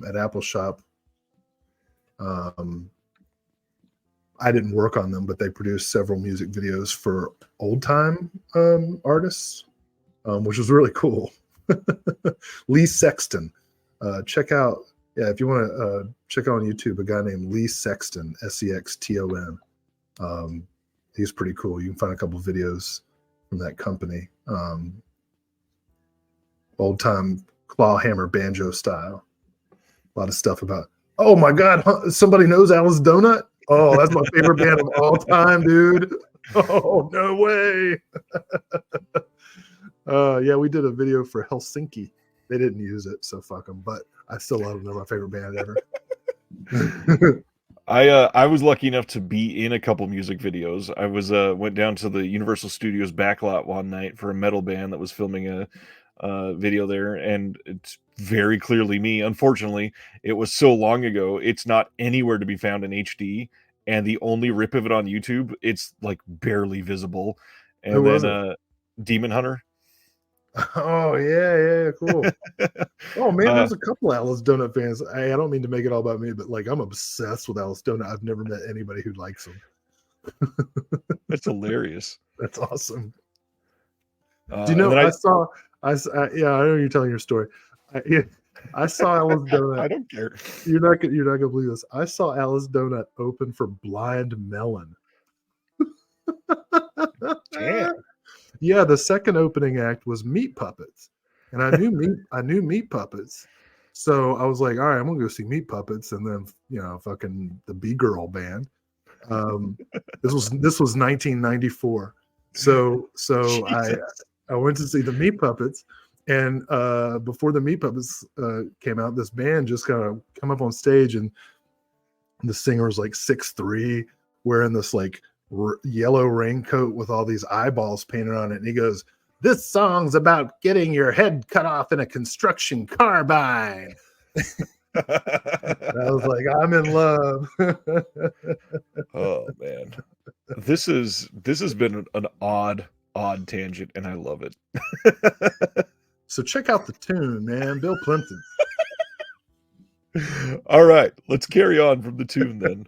at Apple Shop. I didn't work on them, but they produced several music videos for old time artists, which was really cool. Lee Sexton. If you want to check out on YouTube a guy named Lee Sexton, Sexton. He's pretty cool. You can find a couple of videos from that company. Old time claw hammer banjo style. A lot of stuff about, oh my God, somebody knows Alice Donut? Oh, that's my favorite band of all time, dude. Oh, no way. Yeah, we did a video for Helsinki. They didn't use it, so fuck them. But I still love them. They're my favorite band ever. I was lucky enough to be in a couple music videos. I went down to the Universal Studios backlot one night for a metal band that was filming a video there, and it's very clearly me. Unfortunately, it was so long ago, it's not anywhere to be found in HD, and the only rip of it on YouTube, it's like barely visible. And Who was then Demon Hunter. Oh yeah, cool. Oh man, there's a couple Alice Donut fans. I don't mean to make it all about me, but like I'm obsessed with Alice Donut. I've never met anybody who likes them. That's hilarious. That's awesome. Do you know? I know you're telling your story. I saw Alice Donut. I don't care. You're not gonna believe this. I saw Alice Donut open for Blind Melon. Damn. Yeah, the second opening act was Meat Puppets, and I knew Meat Puppets, so I was like, all right, I'm gonna go see Meat Puppets, and then fucking the B Girl band. This was 1994, so I went to see the Meat Puppets, And before the Meat Puppets came out, this band just kind of come up on stage, and the singer was like 6'3", wearing this like yellow raincoat with all these eyeballs painted on it. And he goes, "This song's about getting your head cut off in a construction carbine." I was like, I'm in love. Oh man, this has been an odd tangent, and I love it. So check out the tune, man. Bill Plimpton. All right, let's carry on from the tune then.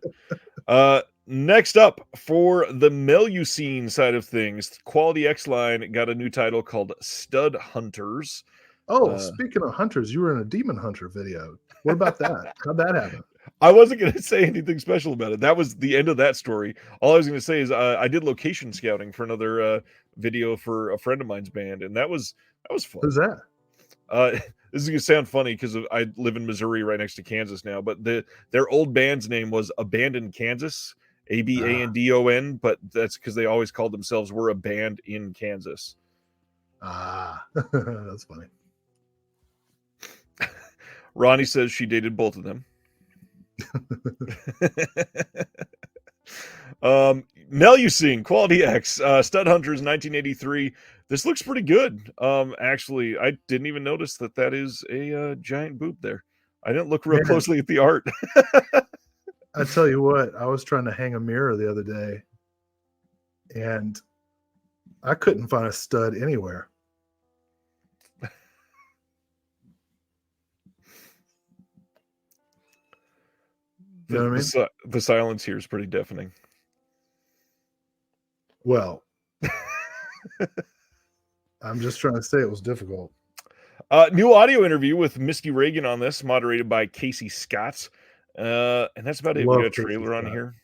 Next up, for the Melusine side of things, Quality X Line got a new title called Stud Hunters. Oh, speaking of hunters, you were in a Demon Hunter video. What about that? How'd that happen? I wasn't going to say anything special about it. That was the end of that story. All I was going to say is I did location scouting for another video for a friend of mine's band, and that was fun. Who's that? This is going to sound funny because I live in Missouri right next to Kansas now, but their old band's name was Abandoned Kansas, Abandon, but that's because they always called themselves "We're a Band in Kansas." That's funny. Ronnie says she dated both of them. Melusine, Quality X, Stud Hunters, 1983. This looks pretty good. Actually, I didn't even notice that is a giant boob there. I didn't look real closely at the art. I tell you what, I was trying to hang a mirror the other day, and I couldn't find a stud anywhere. You know what I mean? The silence here is pretty deafening. Well, I'm just trying to say it was difficult. New audio interview with Misty Reagan on this, moderated by Casey Scott. And that's about it. We got a trailer on here.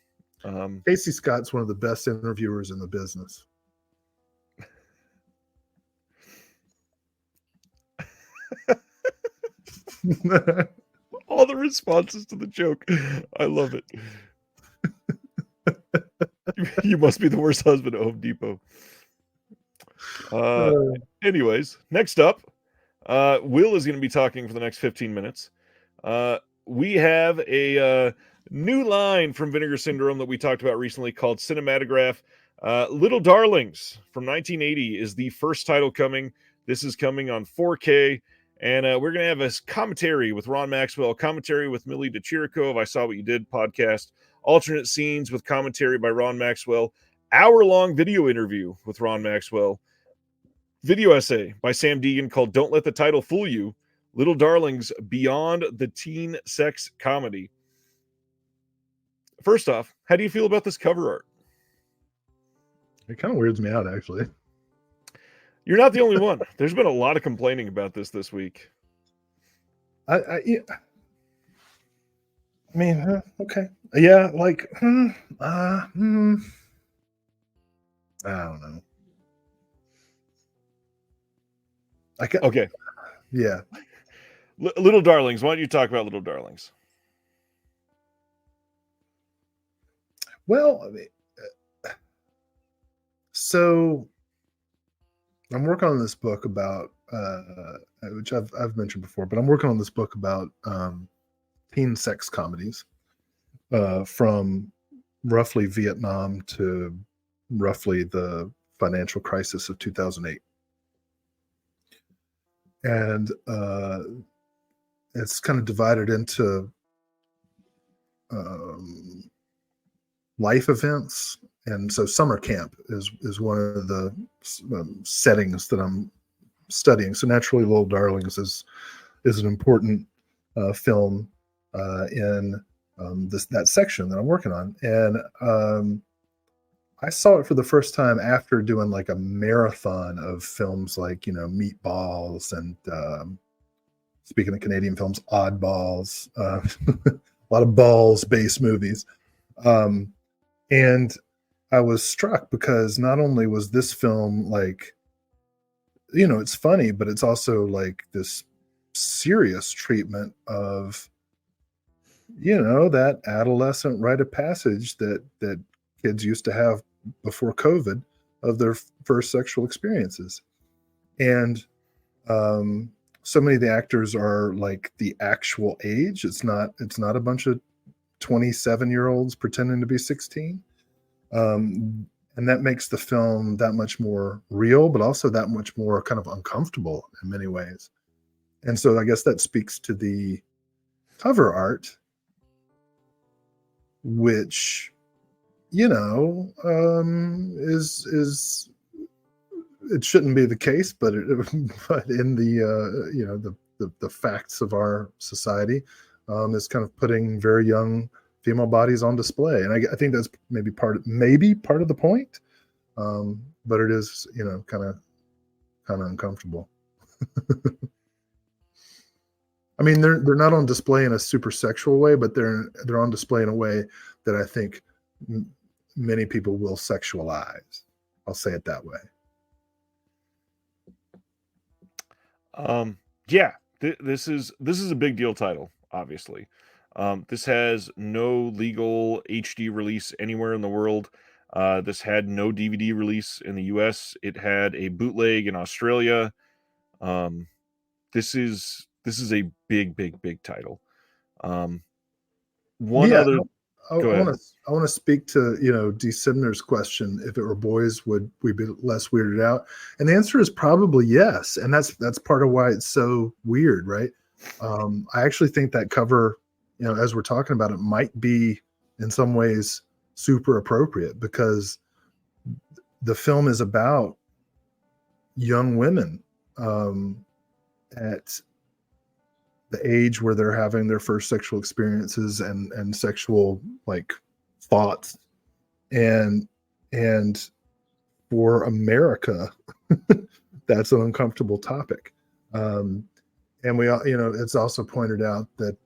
Casey Scott's one of the best interviewers in the business. All the responses to the joke. I love it. You must be the worst husband at Home Depot. Anyways, next up, Will is going to be talking for the next 15 minutes. We have a new line from Vinegar Syndrome that we talked about recently called Cinematograph. Little Darlings from 1980 is the first title coming. This is coming on 4K. And we're going to have a commentary with Ron Maxwell, commentary with Millie DeChirico of I Saw What You Did podcast, alternate scenes with commentary by Ron Maxwell, hour-long video interview with Ron Maxwell, video essay by Sam Deegan called Don't Let the Title Fool You, Little Darlings Beyond the Teen Sex Comedy. First off, how do you feel about this cover art? It kind of weirds me out, actually. You're not the only one. There's been a lot of complaining about this week. I mean, okay. Yeah, like, I don't know. Okay. Yeah. Little Darlings. Why don't you talk about Little Darlings? Well, I mean, so I'm working on this book about, which I've mentioned before, but I'm working on this book about teen sex comedies from roughly Vietnam to roughly the financial crisis of 2008. And it's kind of divided into life events. And so summer camp is one of the settings that I'm studying. So naturally, Little Darlings is an important film in that section that I'm working on. And I saw it for the first time after doing like a marathon of films like, Meatballs and speaking of Canadian films, Oddballs, a lot of balls-based movies. And I was struck because not only was this film like, it's funny, but it's also like this serious treatment of, that adolescent rite of passage that kids used to have before COVID of their first sexual experiences. And So many of the actors are like the actual age. It's not a bunch of 27-year-olds pretending to be 16. And that makes the film that much more real, but also that much more kind of uncomfortable in many ways. And so I guess that speaks to the cover art, which is it shouldn't be the case, but but in the the facts of our society, is kind of putting very young female bodies on display, and I think that's maybe part of the point, but it is kind of uncomfortable. I mean, they're not on display in a super sexual way, but they're on display in a way that I think many people will sexualize. I'll say it that way. Yeah, this is a big deal title, obviously. This has no legal HD release anywhere in the world. This had no DVD release in the US. It had a bootleg in Australia. Um, this is a big, big, big title. Um, one Yeah, other, I go ahead. want to speak to D. Simner's question. If it were boys, would we be less weirded out? And the answer is probably yes. And that's part of why it's so weird, right? I actually think that cover, as we're talking about it, might be in some ways super appropriate because the film is about young women at the age where they're having their first sexual experiences and sexual like thoughts, and for America that's an uncomfortable topic. And we it's also pointed out that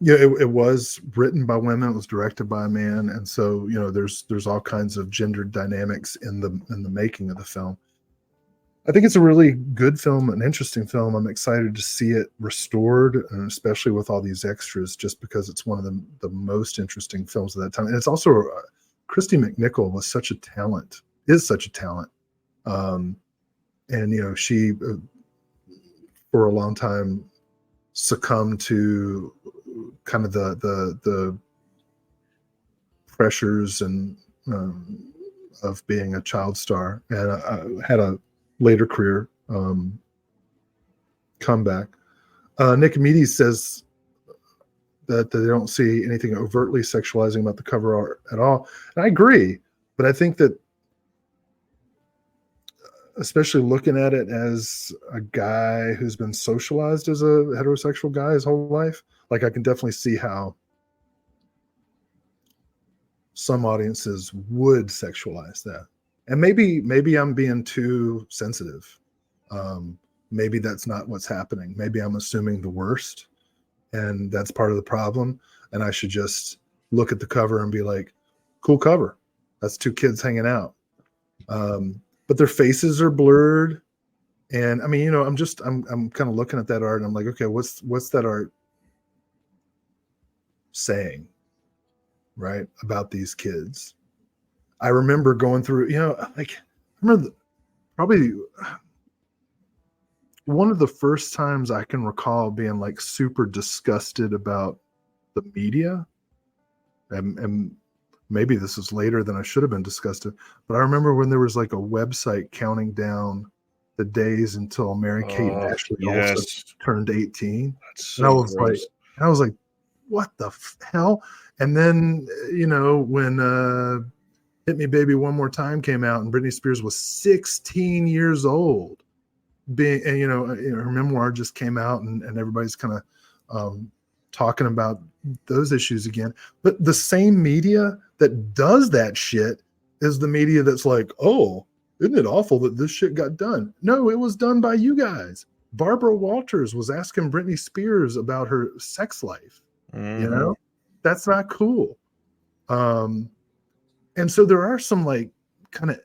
it was written by women, it was directed by a man, and so there's all kinds of gendered dynamics in the making of the film. I think it's a really good film, an interesting film. I'm excited to see it restored, and especially with all these extras, just because it's one of the most interesting films of that time. And it's also Christy McNichol is such a talent, and she for a long time succumbed to kind of the pressures and of being a child star, and had a later career comeback. Nicomedes says that they don't see anything overtly sexualizing about the cover art at all. And I agree, but I think that especially looking at it as a guy who's been socialized as a heterosexual guy his whole life, like I can definitely see how some audiences would sexualize that. And maybe I'm being too sensitive. Maybe that's not what's happening. Maybe I'm assuming the worst, and that's part of the problem. And I should just look at the cover and be like, "Cool cover. That's two kids hanging out." But their faces are blurred, and I mean, I'm kind of looking at that art, and I'm like, okay, what's that art saying, right, about these kids? I remember going through, like, I remember probably one of the first times I can recall being like super disgusted about the media. And maybe this is later than I should have been disgusted, but I remember when there was like a website counting down the days until Mary-Kate and Ashley Olsen Yes, turned 18. that's And so gross. I was like, what the hell? And then, when Hit Me Baby One More Time came out and Britney Spears was 16 years old, and her memoir just came out, and everybody's kind of talking about those issues again. But the same media that does that shit is the media that's like, oh, isn't it awful that this shit got done? No, it was done by you guys. Barbara Walters was asking Britney Spears about her sex life. Mm-hmm. That's not cool. And so there are some like kind of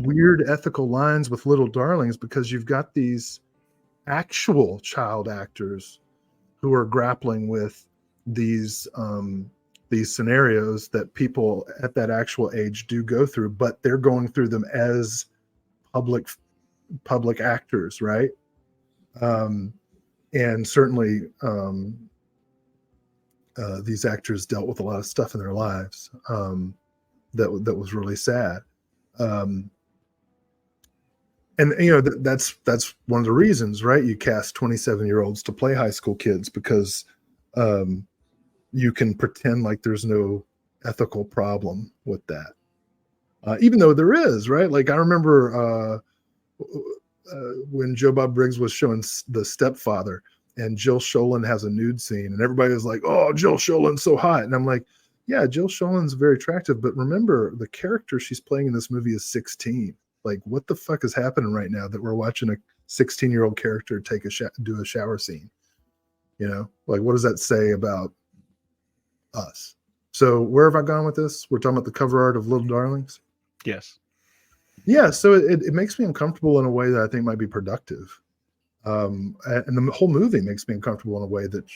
weird ethical lines with Little Darlings, because you've got these actual child actors who are grappling with these these scenarios that people at that actual age do go through, but they're going through them as public actors, right? And certainly these actors dealt with a lot of stuff in their lives that was really sad. And that's one of the reasons, right? You cast 27-year-olds to play high school kids because you can pretend like there's no ethical problem with that, even though there is, right? Like I remember when Joe Bob Briggs was showing The Stepfather, and Jill Schoelen has a nude scene, and everybody was like, "Oh, Jill Schoelen's so hot," and I'm like, "Yeah, Jill Schoelen's very attractive, but remember, the character she's playing in this movie is 16. Like, what the fuck is happening right now that we're watching a 16-year-old character do a shower scene? You know, like, what does that say about us?" So, where have I gone with this? We're talking about the cover art of Little Darlings. Yes. Yeah, so it makes me uncomfortable in a way that I think might be productive. And the whole movie makes me uncomfortable in a way that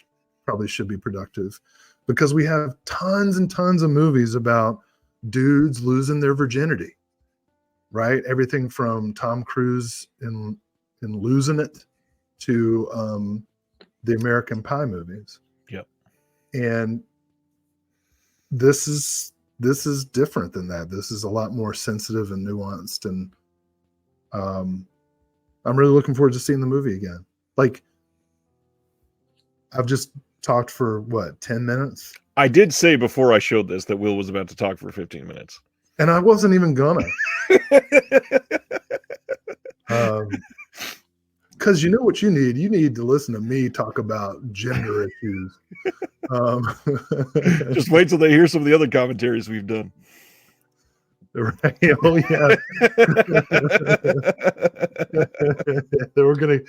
probably should be productive, because we have tons and tons of movies about dudes losing their virginity, right? Everything from Tom Cruise in Losing It to the American Pie movies. Yep. And this is different than that. This is a lot more sensitive and nuanced, and I'm really looking forward to seeing the movie again. Like, I've just talked for what, 10 minutes? I did say before I showed this that Will was about to talk for 15 minutes. And I wasn't even gonna. Because you know what you need? You need to listen to me talk about gender issues. Just wait till they hear some of the other commentaries we've done. Right. Oh yeah. we're gonna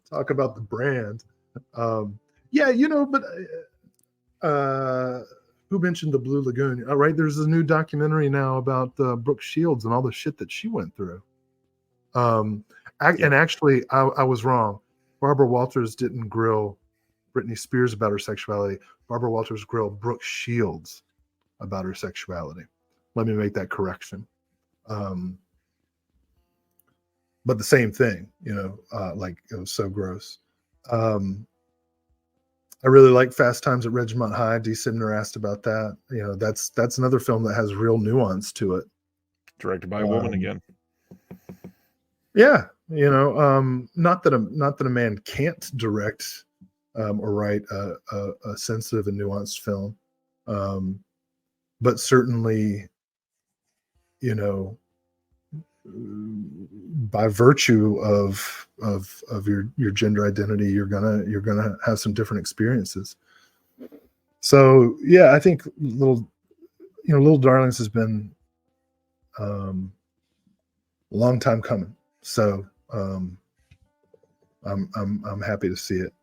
talk about the brand. Yeah, but who mentioned the Blue Lagoon? All right, there's a new documentary now about Brooke Shields and all the shit that she went through. And actually, I was wrong. Barbara Walters didn't grill Britney Spears about her sexuality. Barbara Walters grilled Brooke Shields about her sexuality. Let me make that correction. But the same thing, like it was so gross. I really like Fast Times at Ridgemont High. D. Sidner asked about that. That's another film that has real nuance to it. Directed by a woman again. Yeah, not that a man can't direct or write a sensitive and nuanced film, but certainly, by virtue of your gender identity, you're gonna have some different experiences. So yeah, I think Little Darlings has been a long time coming. So I'm happy to see it.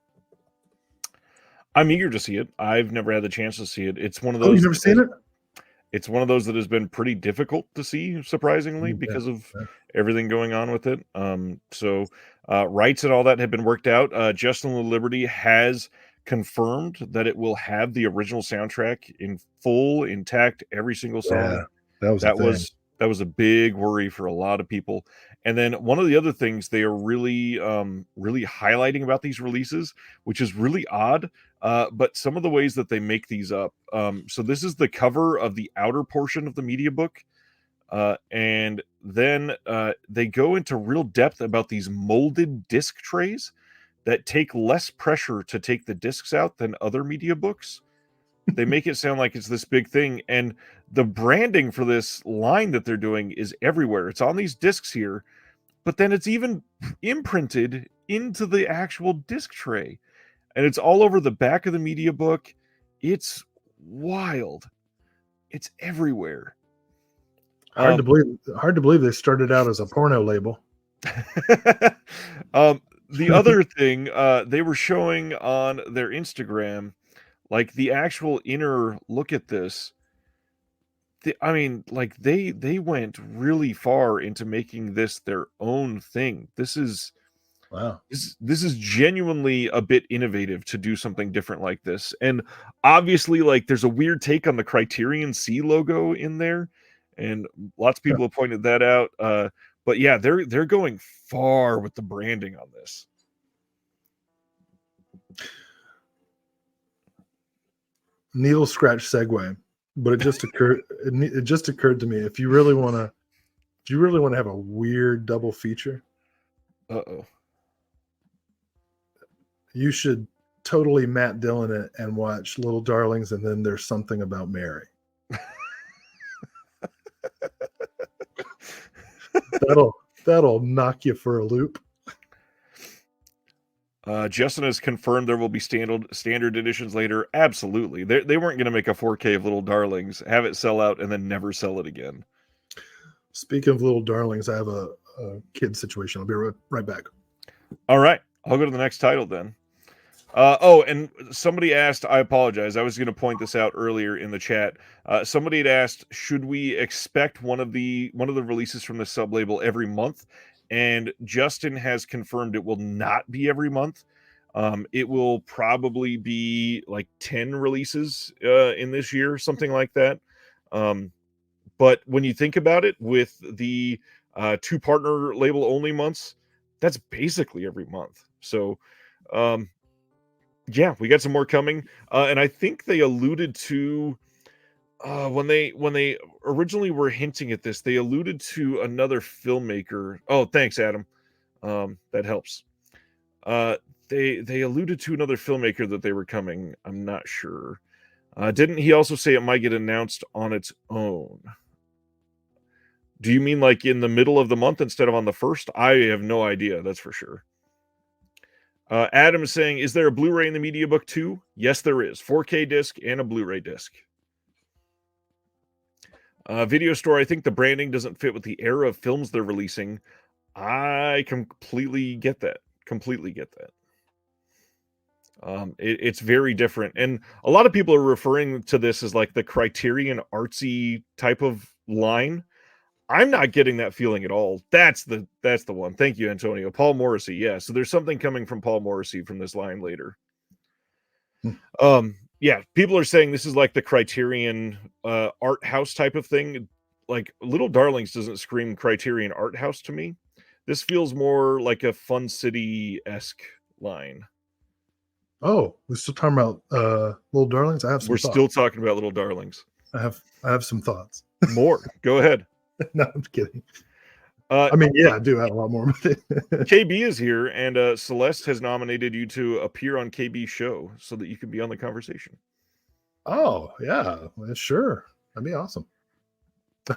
I'm eager to see it. I've never had the chance to see it. It's one of those. Oh, you've never seen it? It's one of those that has been pretty difficult to see, surprisingly, because of everything going on with it. So rights and all that have been worked out. Justin Liberty has confirmed that it will have the original soundtrack in full, intact, every single song. Yeah, that was a big worry for a lot of people. And then one of the other things they are really highlighting about these releases, which is really odd, but some of the ways that they make these up. So this is the cover of the outer portion of the media book. And then they go into real depth about these molded disc trays that take less pressure to take the discs out than other media books. They make it sound like it's this big thing. And the branding for this line that they're doing is everywhere. It's on these discs here, but then it's even imprinted into the actual disc tray. And it's all over the back of the media book. It's wild. It's everywhere. Hard to believe they started out as a porno label. The other thing they were showing on their Instagram, like the actual inner look at this. They went really far into making this their own thing. This is Wow. This is genuinely a bit innovative to do something different like this. And obviously, like, there's a weird take on the Criterion C logo in there, and lots of people have pointed that out. But yeah, they're going far with the branding on this. Needle scratch segue, but it just occurred. It just occurred to me, if you really want to have a weird double feature, Uh-oh. you should totally Matt Dillon it and watch Little Darlings, and then There's Something About Mary. that'll knock you for a loop. Justin has confirmed there will be standard editions later. Absolutely. They weren't going to make a 4K of Little Darlings, have it sell out, and then never sell it again. Speaking of Little Darlings, I have a kid situation. I'll be right back. All right. I'll go to the next title then. And somebody asked, I apologize, I was going to point this out earlier in the chat. Somebody had asked, should we expect one of the releases from the sub-label every month? And Justin has confirmed it will not be every month. It will probably be like 10 releases in this year, something like that. But when you think about it, with the 2 partner label only months, that's basically every month. So yeah, we got some more coming. And I think they alluded to when they originally were hinting at this, they alluded to another filmmaker. Oh, thanks, Adam. That helps. They alluded to another filmmaker that they were coming. I'm not sure. Didn't he also say it might get announced on its own? Do you mean like in the middle of the month instead of on the first? I have no idea. That's for sure. Adam is saying, is there a Blu-ray in the media book too? Yes, there is. 4K disc and a Blu-ray disc. Video store, I think the branding doesn't fit with the era of films they're releasing. I completely get that. It's very different. And a lot of people are referring to this as like the Criterion artsy type of line. I'm not getting that feeling at all. That's the one. Thank you, Antonio. Paul Morrissey. Yeah. So there's something coming from Paul Morrissey from this line later. Yeah, people are saying this is like the Criterion art house type of thing. Like Little Darlings doesn't scream Criterion art house to me. This feels more like a Fun City-esque line. Oh, we're still talking about Little Darlings? I have some We're thoughts. still talking about Little Darlings. I have some thoughts. More. Go ahead. No, I'm kidding. I mean, yeah, I do have a lot more. KB is here, and Celeste has nominated you to appear on KB's show so that you can be on the conversation. Oh, yeah. Well, sure. That'd be awesome.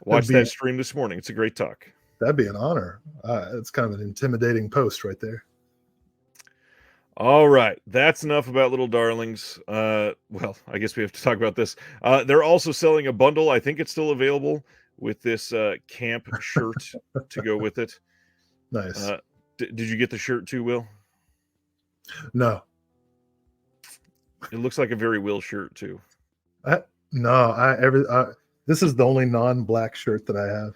Watch that stream this morning. It's a great talk. That'd be an honor. It's kind of an intimidating post right there. All right. That's enough about Little Darlings. Well, I guess we have to talk about this. They're also selling a bundle. I think it's still available with this camp shirt to go with it. Nice. Did you get the shirt too, Will? No. It looks like a very Will shirt too. This is the only non-black shirt that I have.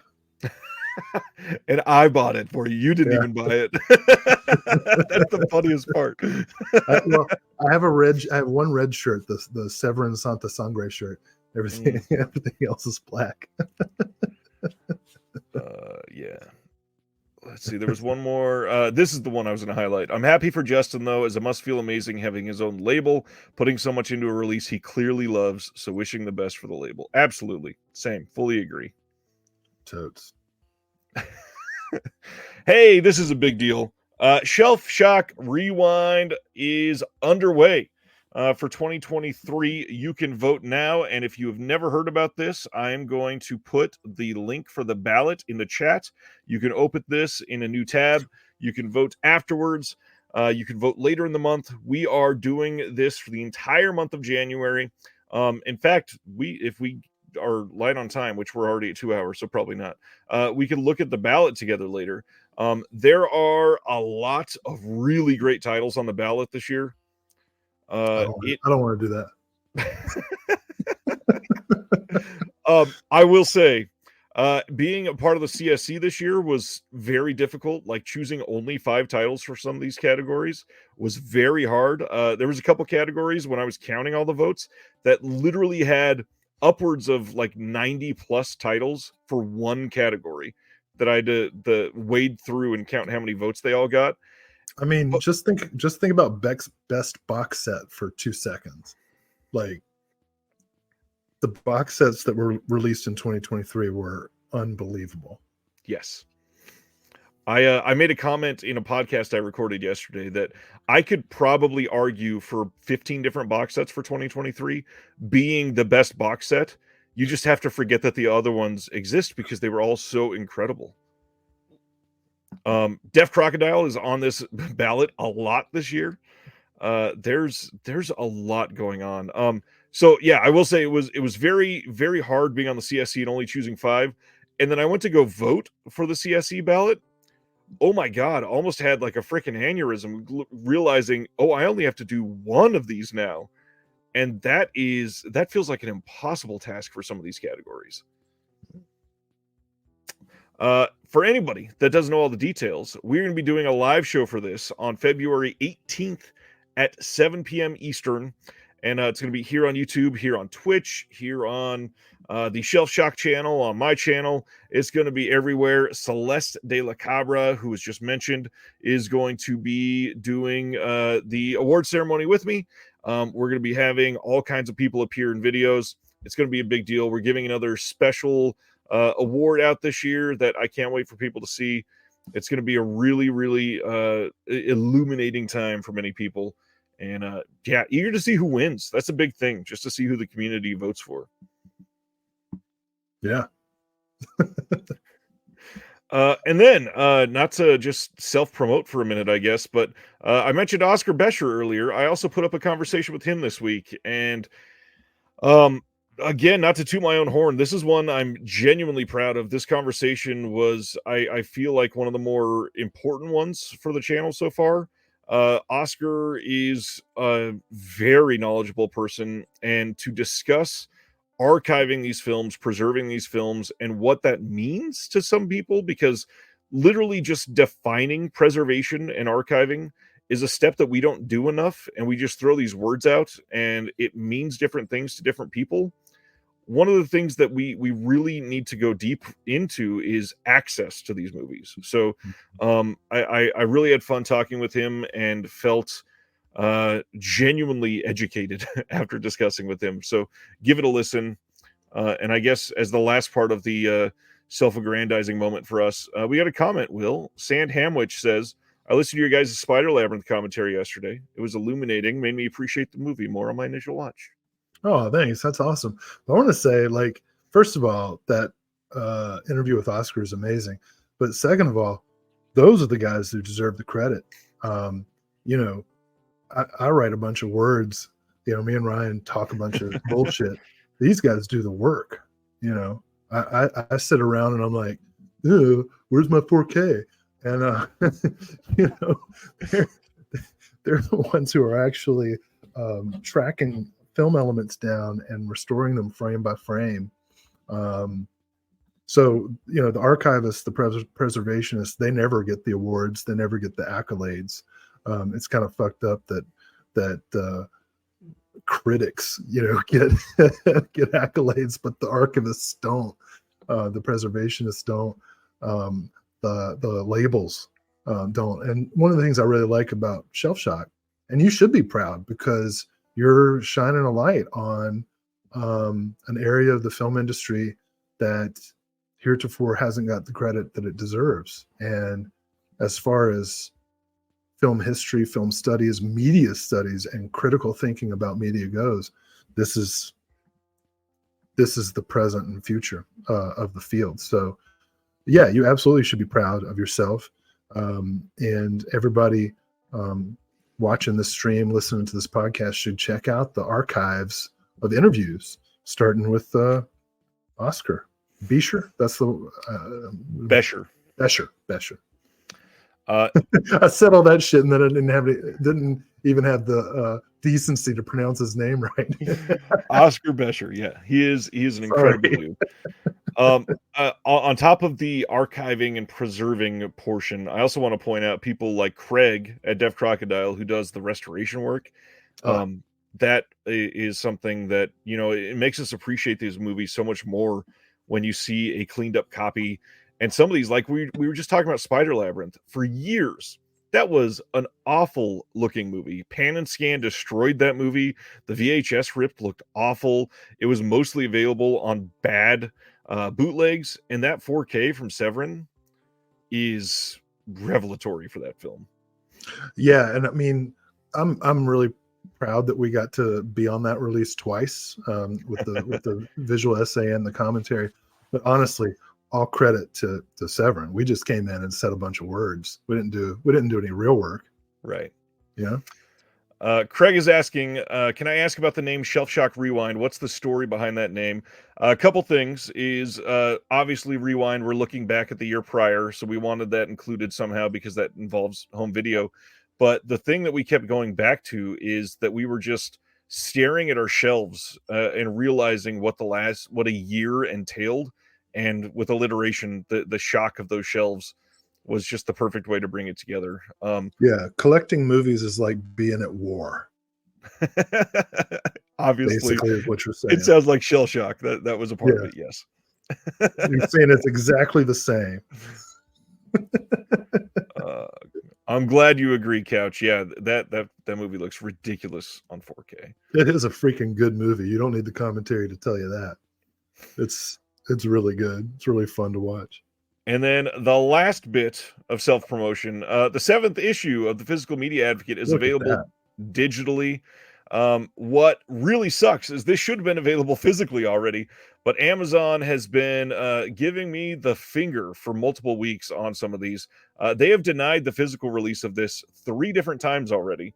And I bought it for you. You didn't even buy it. That's the funniest part. I have one red shirt, the Severin Santa Sangre shirt. Everything else is black. Yeah. Let's see. There was one more. This is the one I was going to highlight. I'm happy for Justin, though, as it must feel amazing having his own label, putting so much into a release he clearly loves. So wishing the best for the label. Absolutely. Same. Fully agree. Totes. Hey, this is a big deal. Shelf Shock Rewind is underway. For 2023, you can vote now. And if you have never heard about this, I am going to put the link for the ballot in the chat. You can open this in a new tab. You can vote afterwards. You can vote later in the month. We are doing this for the entire month of January. In fact, if we are light on time, which we're already at 2 hours, so probably not, we can look at the ballot together later. There are a lot of really great titles on the ballot this year. I don't want to do that. I will say, Being a part of the CSC this year was very difficult. Like choosing only 5 titles for some of these categories was very hard. There was a couple categories when I was counting all the votes that literally had upwards of like 90 plus titles for one category that I had to wade through and count how many votes they all got. I mean, just think about Beck's best box set for 2 seconds. Like the box sets that were released in 2023 were unbelievable. Yes. I made a comment in a podcast I recorded yesterday that I could probably argue for 15 different box sets for 2023 being the best box set. You just have to forget that the other ones exist because they were all so incredible. Deaf Crocodile is on this ballot a lot this year. There's a lot going on. So yeah, I will say it was very, very hard being on the CSC and only choosing 5. And then I went to go vote for the CSC ballot. Oh my God, almost had like a freaking aneurysm realizing, oh, I only have to do one of these now. And that feels like an impossible task for some of these categories. For anybody that doesn't know all the details, we're going to be doing a live show for this on February 18th at 7 p.m. Eastern. And it's going to be here on YouTube, here on Twitch, here on the Shelf Shock channel, on my channel. It's going to be everywhere. Celeste de la Cabra, who was just mentioned, is going to be doing the award ceremony with me. We're going to be having all kinds of people appear in videos. It's going to be a big deal. We're giving another special award out this year that I can't wait for people to see. It's going to be a really, really illuminating time for many people. And yeah, eager to see who wins. That's a big thing, just to see who the community votes for. Yeah. And then, not to just self-promote for a minute, I guess, but I mentioned Oscar Bescher earlier. I also put up a conversation with him this week. And again, not to toot my own horn, this is one I'm genuinely proud of. This conversation was, I feel like, one of the more important ones for the channel so far. Oscar is a very knowledgeable person, and to discuss archiving these films, preserving these films, and what that means to some people, because literally just defining preservation and archiving is a step that we don't do enough, and we just throw these words out and it means different things to different people. One of the things that we really need to go deep into is access to these movies. So I really had fun talking with him and felt genuinely educated after discussing with him. So give it a listen. And I guess as the last part of the self-aggrandizing moment for us, we got a comment, Will. Sand Hamwich says, I listened to your guys' Spider Labyrinth commentary yesterday. It was illuminating, made me appreciate the movie more on my initial watch. Oh, thanks. That's awesome. I want to say, like, first of all, that interview with Oscar is amazing. But second of all, those are the guys who deserve the credit. You know, I write a bunch of words. You know, me and Ryan talk a bunch of bullshit. These guys do the work. You know, I sit around and I'm like, ew, where's my 4K? And, you know, they're the ones who are actually tracking film elements down and restoring them frame by frame. So, you know, the archivists, the preservationists, they never get the awards. They never get the accolades. It's kind of fucked up that critics, you know, get accolades, but the archivists don't. The preservationists don't. The labels don't. And one of the things I really like about Shelf Shock, and you should be proud because you're shining a light on an area of the film industry that heretofore hasn't got the credit that it deserves. And as far as film history, film studies, media studies, and critical thinking about media goes, this is the present and future of the field. So yeah, you absolutely should be proud of yourself. And everybody watching this stream, listening to this podcast should check out the archives of interviews, starting with Oscar Bescher. That's the Bescher. I said all that shit, and then I didn't even have the decency to pronounce his name right. Oscar Bescher. Yeah, he is an incredible dude. Um, on top of the archiving and preserving portion, I also want to point out people like Craig at Deaf Crocodile who does the restoration work. Oh, Um, is something that, it makes us appreciate these movies so much more when you see a cleaned up copy. And some of these, like we were just talking about Spider Labyrinth, for years that was an awful looking movie. Pan and Scan destroyed that movie. The VHS rip looked awful. It was mostly available on bad bootlegs, and that 4K from Severin is revelatory for that film. yeah, and I mean, I'm really proud that we got to be on that release twice, with the visual essay and the commentary. But honestly, all credit to Severin. We just came in and said a bunch of words. We didn't do any real work. Right. Yeah. Craig is asking, can I ask about the name Shelf Shock Rewind? What's the story behind that name? A couple things is, obviously Rewind, we're looking back at the year prior, so we wanted that included somehow because that involves home video. But the thing that we kept going back to is that we were just staring at our shelves, and realizing what a year entailed, and with alliteration, the shock of those shelves was just the perfect way to bring it together. Yeah. Collecting movies is like being at war, Obviously, basically, is what you're it saying. sounds like shell shock. That was a part of Yeah. it, yes. You're saying it's exactly the same. Uh, I'm glad you agree, Couch. Yeah, that movie looks ridiculous on 4K. It is a freaking good movie. You don't need the commentary to tell you that. It's really good. It's really fun to watch. And then the last bit of self-promotion, the 7th issue of the Physical Media Advocate is Look at available that. digitally. What really sucks is this should have been available physically already, but Amazon has been giving me the finger for multiple weeks on some of these. They have denied the physical release of this 3 different times already.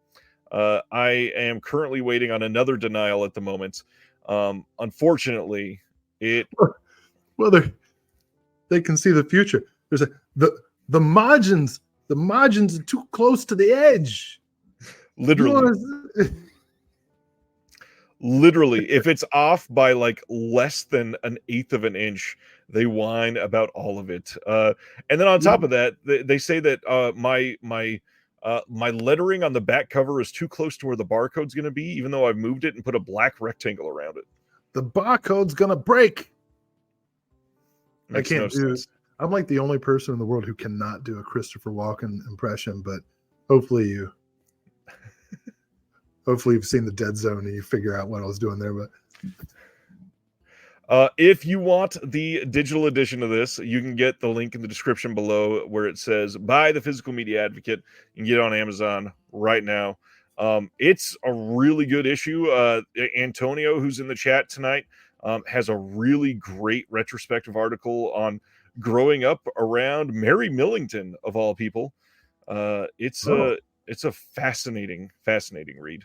I am currently waiting on another denial at the moment. Unfortunately, it Well, they can see the future. There's the margins. The margins are too close to the edge. literally You Literally, if it's off by like less than an eighth of an inch, they whine about all of it. And then on top know, of that, they say that my lettering on the back cover is too close to where the barcode's going to be, even though I've moved it and put a black rectangle around it. the barcode's gonna break. Makes no sense. I'm like the only person in the world who cannot do a Christopher Walken impression, but hopefully you've seen the Dead Zone and you figure out what I was doing there. But if you want the digital edition of this, you can get the link in the description below where it says buy the Physical Media Advocate. You can get it on Amazon right now. It's a really good issue. Antonio, who's in the chat tonight, has a really great retrospective article on growing up around Mary Millington, of all people. It's a fascinating read.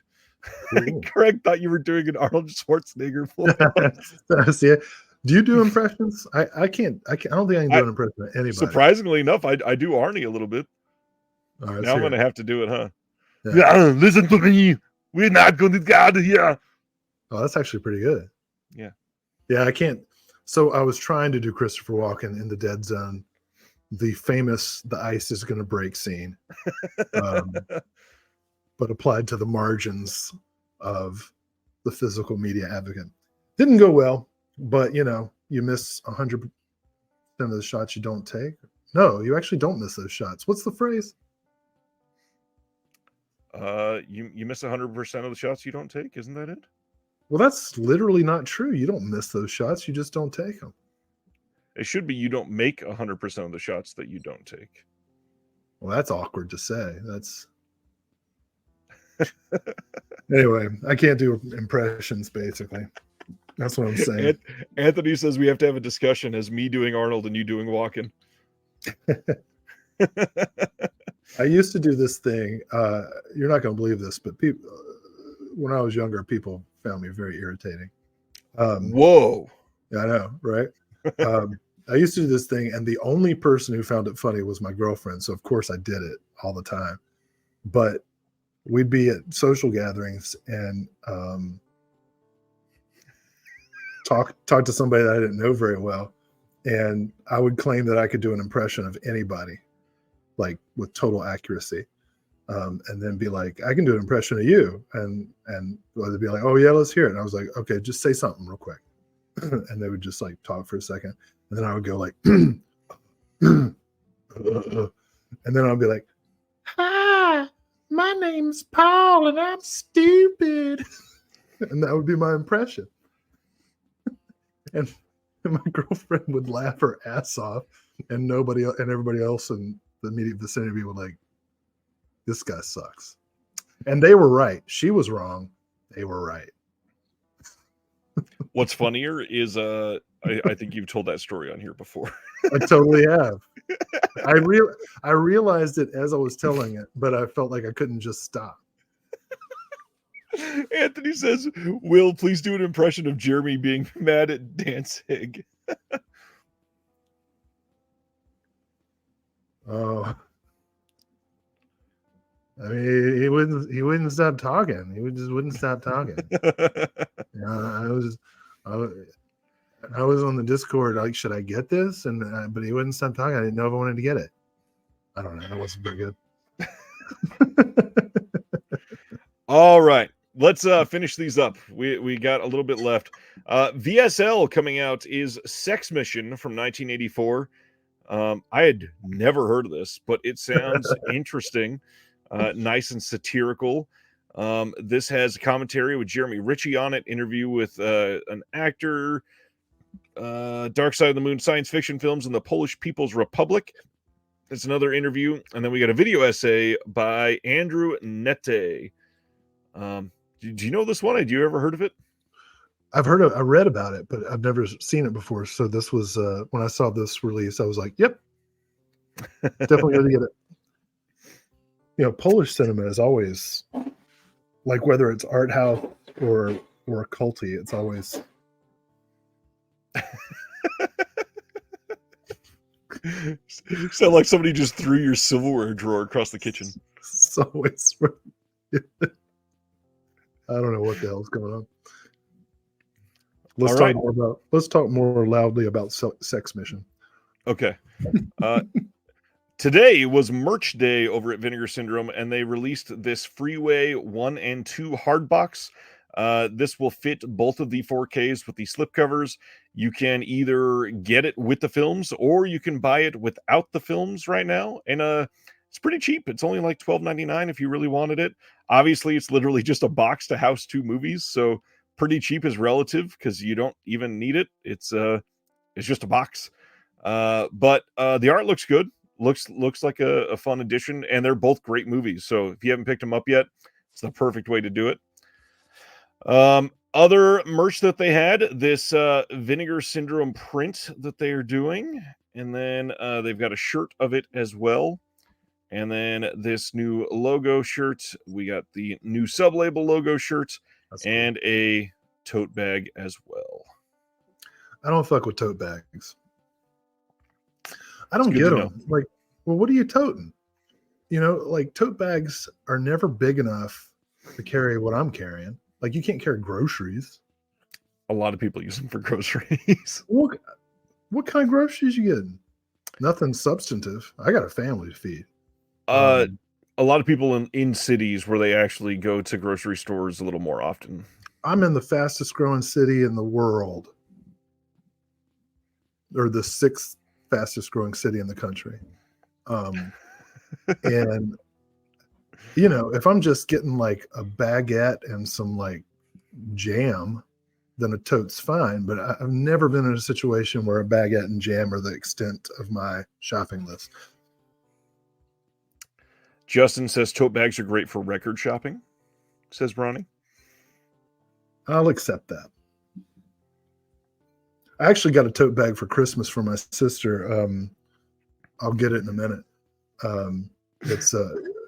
cool. Craig thought you were doing an Arnold Schwarzenegger voice. See it? Do you do impressions? I can't. I don't think I can do an impression of anybody. Surprisingly enough, I do Arnie a little bit. All right, Now I'm going to have to do it, huh? Yeah. Listen to me. We're not going to get out of here. Oh, that's actually pretty good. Yeah. Yeah, I can't. So I was trying to do Christopher Walken in the Dead Zone, the famous "the ice is going to break" scene, but applied to the margins of the Physical Media Advocate. Didn't go well, but you miss 100% of the shots you don't take. No, you actually don't miss those shots. What's the phrase? You miss 100% of the shots you don't take. Isn't that it? Well, that's literally not true. You don't miss those shots. You just don't take them. It should be you don't make 100% of the shots that you don't take. Well, that's awkward to say. That's anyway. I can't do impressions. Basically, that's what I'm saying. Anthony says we have to have a discussion as me doing Arnold and you doing Walken. I used to do this thing. You're not going to believe this, but people, when I was younger, people found me very irritating. Whoa. Yeah, I know, right? I used to do this thing, and the only person who found it funny was my girlfriend. So, of course, I did it all the time. But we'd be at social gatherings and talk to somebody that I didn't know very well. and I would claim that I could do an impression of anybody, like with total accuracy. And then be like, I can do an impression of you, and they'd be like, oh yeah, let's hear it. And I was like, okay, just say something real quick, and they would just like talk for a second, and then I would go like, and then I'll be like, hi, my name's Paul, and I'm stupid, and that would be my impression, and my girlfriend would laugh her ass off, and everybody else in the immediate vicinity would like, this guy sucks. And they were right. She was wrong. They were right. What's funnier is I think you've told that story on here before. I totally have. I realized it as I was telling it, but I felt like I couldn't just stop. Anthony says, Will, please do an impression of Jeremy being mad at Danzig. Oh. I mean, he wouldn't stop talking. He wouldn't stop talking. I was on the Discord like, should I get this? And but he wouldn't stop talking. I didn't know if I wanted to get it. I don't know. That wasn't very good. All right, let's finish these up. We got a little bit left. VSL coming out is Sex Mission from 1984. I had never heard of this, but it sounds interesting. Nice and satirical. This has a commentary with Jeremy Ritchie on it, interview with an actor, Dark Side of the Moon science fiction films in the Polish People's Republic. It's another interview. And then we got a video essay by Andrew Nette. Do you know this one? Have you ever heard of it? I read about it, but I've never seen it before. So this was, when I saw this release, I was like, yep, definitely going to get it. You know, Polish cinema is always like, whether it's art house or culty, it's always sound like somebody just threw your silverware drawer across the kitchen. It's always I don't know what the hell's going on. Let's talk more loudly about Sex Mission. Okay. Today was merch day over at Vinegar Syndrome, and they released this Freeway 1 and 2 hard box. This will fit both of the 4Ks with the slipcovers. You can either get it with the films, or you can buy it without the films right now. And it's pretty cheap. It's only like $12.99 if you really wanted it. Obviously, it's literally just a box to house 2 movies, so pretty cheap is relative because you don't even need it. It's just a box. But the art looks good. Looks like a fun addition, and they're both great movies. So if you haven't picked them up yet, it's the perfect way to do it. Other merch that they had, this Vinegar Syndrome print that they are doing, and then they've got a shirt of it as well. And then this new logo shirt. We got the new sub-label logo shirt. That's and cool. A tote bag as well. I don't fuck with tote bags. I don't get them. Like, well, what are you toting? You know, like tote bags are never big enough to carry what I'm carrying. Like, you can't carry groceries. A lot of people use them for groceries. What kind of groceries you getting? Nothing substantive. I got a family to feed. A lot of people in cities where they actually go to grocery stores a little more often. I'm in the fastest growing city in the world, or the 6th fastest growing city in the country. And you know, if I'm just getting like a baguette and some like jam, then a tote's fine. But I've never been in a situation where a baguette and jam are the extent of my shopping list. Justin says tote bags are great for record shopping, says Browning. I'll accept that. I actually got a tote bag for Christmas for my sister. I'll get it in a minute. It's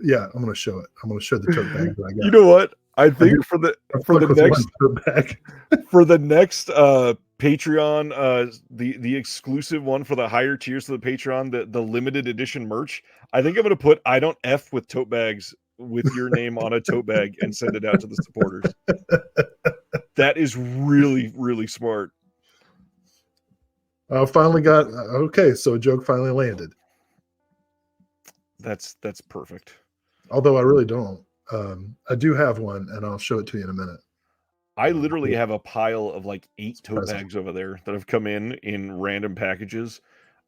yeah, I'm gonna show it. I'm gonna show the tote bag that I got. You know what? I think for the next Patreon, the exclusive one for the higher tiers of the Patreon, the limited edition merch, I think I'm gonna put "I don't F with tote bags" with your name on a tote bag and send it out to the supporters. That is really, really smart. Finally got okay. So a joke finally landed. That's perfect. Although I really don't. I do have one, and I'll show it to you in a minute. I literally have a pile of like 8 tote Present. bags over there that have come in random packages.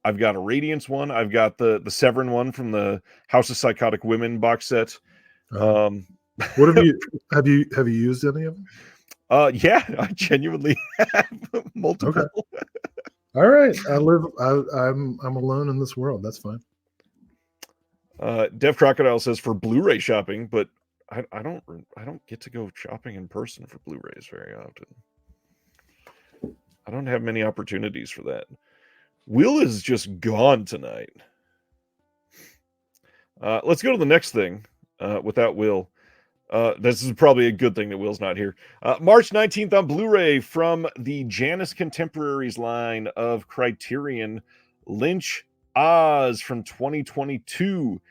I've got a Radiance one. I've got the Severin one from the House of Psychotic Women box set. Um, What have you used any of them? yeah, I genuinely have multiple. Okay. All right. I'm alone in this world. That's fine. Dev Crocodile says for Blu-ray shopping, but I don't get to go shopping in person for Blu-rays very often. I don't have many opportunities for that. Will is just gone tonight. Let's go to the next thing without Will. This is probably a good thing that Will's not here. March 19th on Blu-ray from the Janus Contemporaries line of Criterion, Lynch Oz from 2022.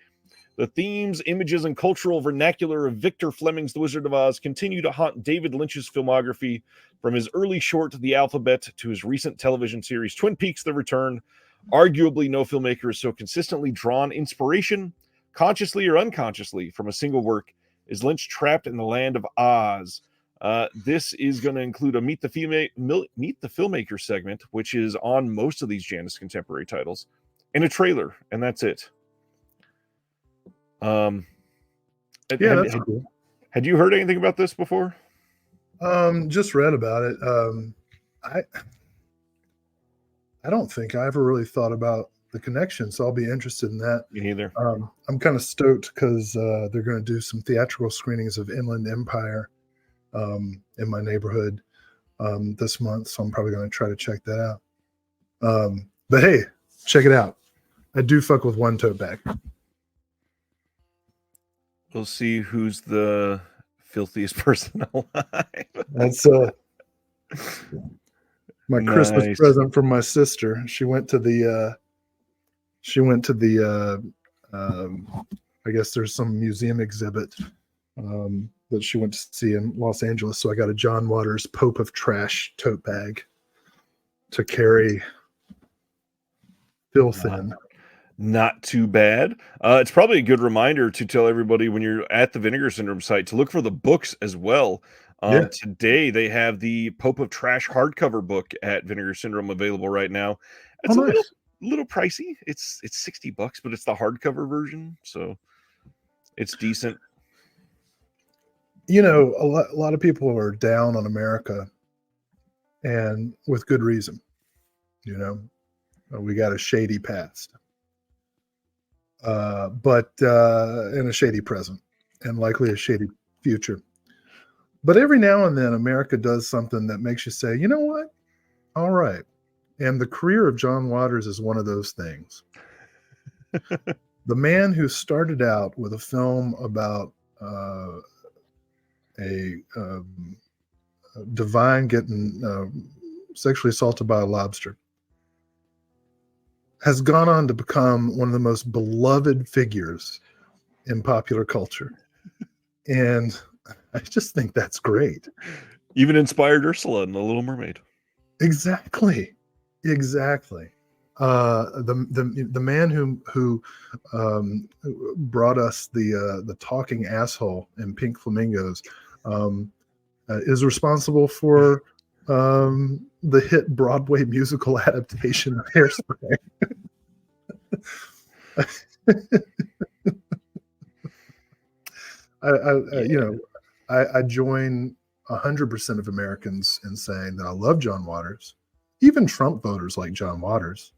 The themes, images, and cultural vernacular of Victor Fleming's The Wizard of Oz continue to haunt David Lynch's filmography, from his early short The Alphabet to his recent television series Twin Peaks: The Return. Arguably, no filmmaker has so consistently drawn inspiration, consciously or unconsciously, from a single work as Lynch trapped in the land of Oz. This is going to include a Meet the Filmmaker segment, which is on most of these Janus Contemporary titles, and a trailer, and that's it. Yeah, that's cool. Had you heard anything about this before? Just read about it. I don't think I ever really thought about the connection, so I'll be interested in that. Me neither. I'm kind of stoked because they're going to do some theatrical screenings of Inland Empire in my neighborhood this month, so I'm probably going to try to check that out. But hey, check it out. I do fuck with one tote bag. We'll see who's the filthiest person alive. That's my Christmas present from my sister. She went to the I guess there's some museum exhibit that she went to see in Los Angeles. So I got a John Waters Pope of Trash tote bag to carry filth in. Not too bad. It's probably a good reminder to tell everybody when you're at the Vinegar Syndrome site to look for the books as well. Today they have the Pope of Trash hardcover book at Vinegar Syndrome available right now. It's a little pricey. It's $60, but it's the hardcover version, so it's decent. You know, a lot of people are down on America, and with good reason. You know, we got a shady past. But in a shady present and likely a shady future. But every now and then, America does something that makes you say, you know what? All right. And the career of John Waters is one of those things. The man who started out with a film about a divine getting sexually assaulted by a lobster has gone on to become one of the most beloved figures in popular culture. And I just think that's great. Even inspired Ursula in The Little Mermaid. Exactly. The man who brought us the talking asshole in Pink Flamingos is responsible for the hit Broadway musical adaptation of Hairspray. I join 100% of Americans in saying that I love John Waters. Even Trump voters like John Waters.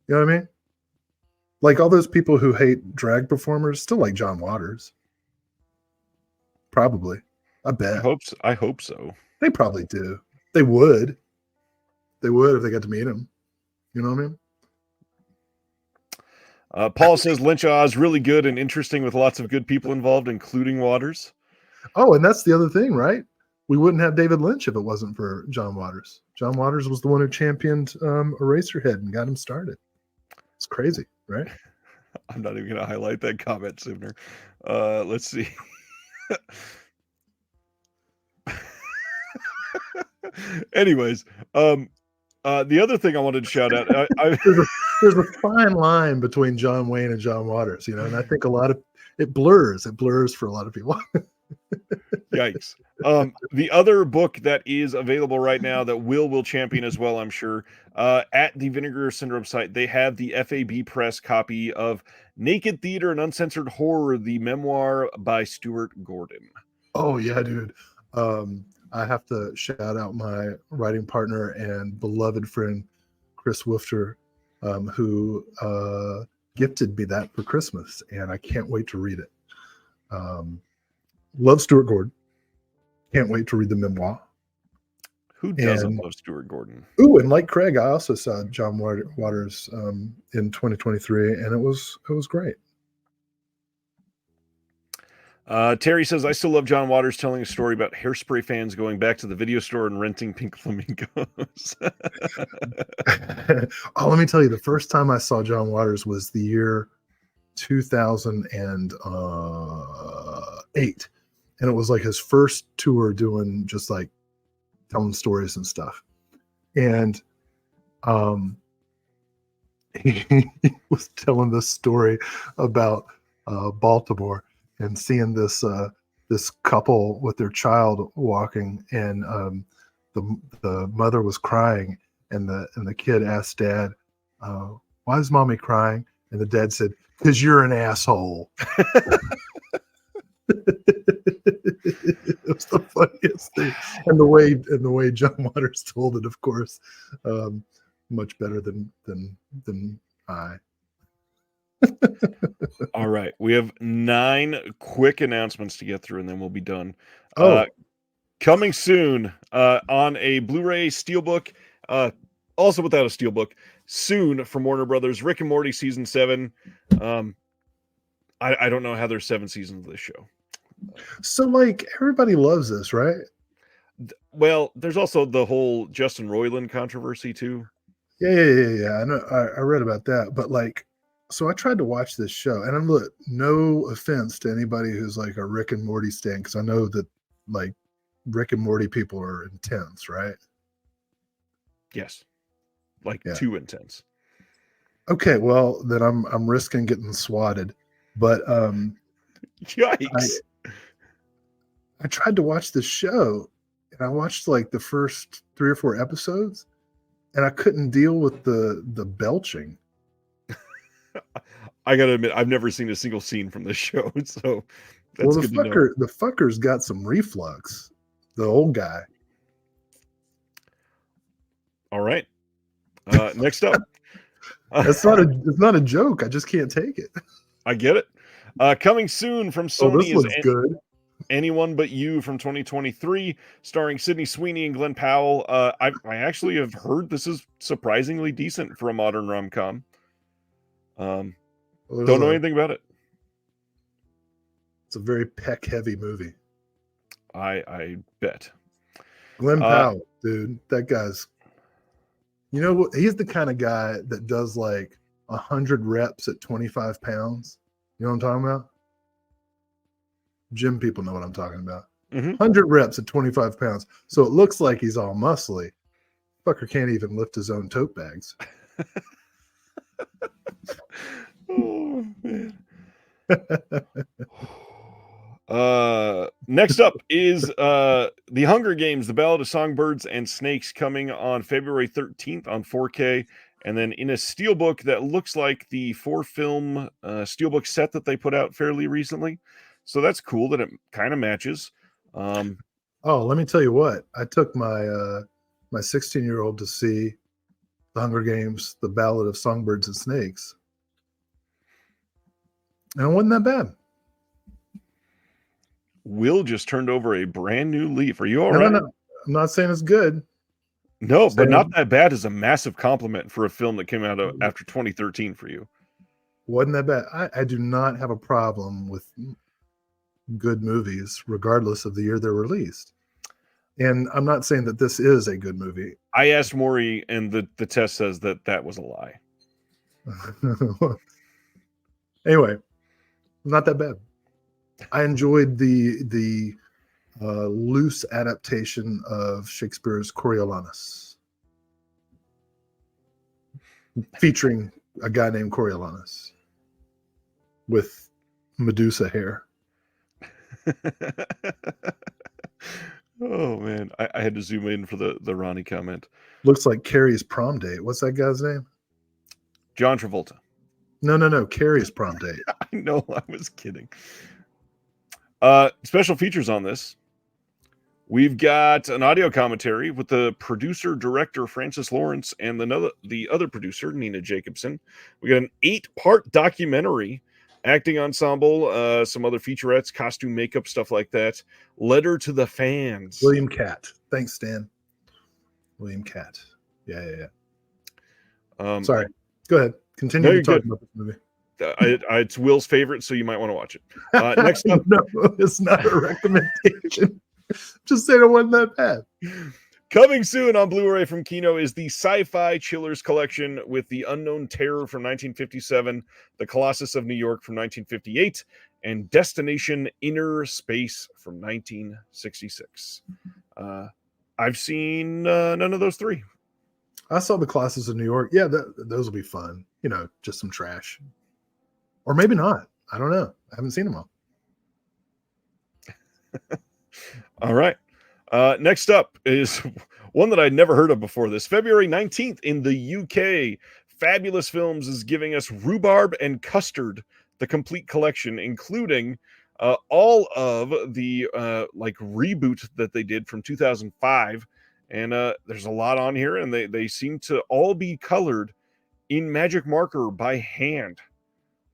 You know what I mean? Like all those people who hate drag performers still like John Waters. Probably. I bet. I hope so. They probably do. They would. They would if they got to meet him. You know what I mean? Paul says Lynch Oz really good and interesting with lots of good people involved, including Waters. Oh, and that's the other thing, right? We wouldn't have David Lynch if it wasn't for John Waters. John Waters was the one who championed Eraserhead and got him started. It's crazy, right? I'm not even going to highlight that comment sooner. Let's see. Anyways, The other thing I wanted to shout out, There's a there's a fine line between John Wayne and John Waters, and I think a lot of it blurs. It blurs for a lot of people. yikes. The other book that is available right now that will champion as well, I'm sure, at the Vinegar Syndrome site, they have the FAB Press copy of Naked Theater and Uncensored Horror, the memoir by Stuart Gordon. Oh yeah, dude. I have to shout out my writing partner and beloved friend Chris Woofter, who gifted me that for Christmas, and I can't wait to read it. Love Stuart Gordon. Can't wait to read the memoir. Who doesn't love Stuart Gordon? Ooh, and like Craig, I also saw John Waters in 2023, and it was great. Terry says, I still love John Waters telling a story about Hairspray fans going back to the video store and renting Pink Flamingos. Oh, let me tell you, the first time I saw John Waters was the year 2008. And it was like his first tour doing just like telling stories and stuff. And he was telling this story about Baltimore and seeing this couple with their child walking, and the mother was crying, and the kid asked dad, why is mommy crying? And the dad said, because you're an asshole. It was the funniest thing, and the way John Waters told it, of course, much better than I. All right, we have 9 quick announcements to get through, and then we'll be done. Coming soon on a Blu-ray Steelbook, also without a Steelbook, soon from Warner Brothers, Rick and Morty season 7. I don't know how there's 7 seasons of this show. So, like, everybody loves this, right? Well, there's also the whole Justin Roiland controversy too. Yeah. I know. I read about that, but like, so I tried to watch this show, and I'm look, no offense to anybody who's like a Rick and Morty stan, because I know that like Rick and Morty people are intense, right? Yes, like too intense. Okay, well then I'm risking getting swatted, but yikes! I tried to watch this show, and I watched like the first 3 or 4 episodes, and I couldn't deal with the belching. I gotta admit, I've never seen a single scene from this show, so that's good to know. The fucker's got some reflux. The old guy. All right. Next up. It's not a joke. I just can't take it. I get it. Coming soon from Sony this looks good. Anyone But You from 2023, starring Sydney Sweeney and Glenn Powell. I actually have heard this is surprisingly decent for a modern rom-com. Don't know anything about it. It's a very peck-heavy movie. I bet. Glenn Powell, dude, that guy's. You know what? He's the kind of guy that does like 100 reps at 25 pounds. You know what I'm talking about? Gym people know what I'm talking about. 100 reps at 25 pounds. So it looks like he's all muscly. Fucker can't even lift his own tote bags. Oh, man. Next up is The Hunger Games, The Ballad of Songbirds and Snakes, coming on February 13th on 4K, and then in a steelbook that looks like the 4-film steelbook set that they put out fairly recently. So that's cool that it kind of matches. Oh, let me tell you what. I took my my 16-year-old to see The Hunger Games, The Ballad of Songbirds and Snakes. And it wasn't that bad. Will just turned over a brand new leaf. Are you all right? No. I'm not saying it's good. No, but not that bad is a massive compliment for a film that came out after 2013 for you. Wasn't that bad. I do not have a problem with good movies, regardless of the year they're released. And I'm not saying that this is a good movie. I asked Maury, and the test says that was a lie. Anyway, not that bad. I enjoyed the loose adaptation of Shakespeare's Coriolanus. featuring a guy named Coriolanus with Medusa hair. Oh man, I had to zoom in for the Ronnie comment. Looks like Carrie's prom date. What's that guy's name? John Travolta. No. Carrie's prom date. I know, I was kidding. Special features on this. We've got an audio commentary with the producer, director, Francis Lawrence, and the other producer, Nina Jacobson. We got an 8-part documentary, acting ensemble, some other featurettes, costume, makeup, stuff like that. Letter to the Fans. William Catt. Thanks, Stan. William Catt. Yeah. Sorry. Go ahead. Continue to talk about this movie. It's Will's favorite, so you might want to watch it. Next up. No, it's not a recommendation. Just saying it wasn't that bad. Coming soon on Blu-ray from Kino is the Sci-Fi Chillers collection with The Unknown Terror from 1957, The Colossus of New York from 1958, and Destination Inner Space from 1966. I've seen none of those three. I saw The Colossus of New York. Yeah, those will be fun. Just some trash. Or maybe not. I don't know. I haven't seen them all. All right. Next up is one that I'd never heard of before this. February 19th in the UK, Fabulous Films is giving us Rhubarb and Custard, the complete collection, including all of the reboot that they did from 2005. And there's a lot on here, and they seem to all be colored in magic marker by hand.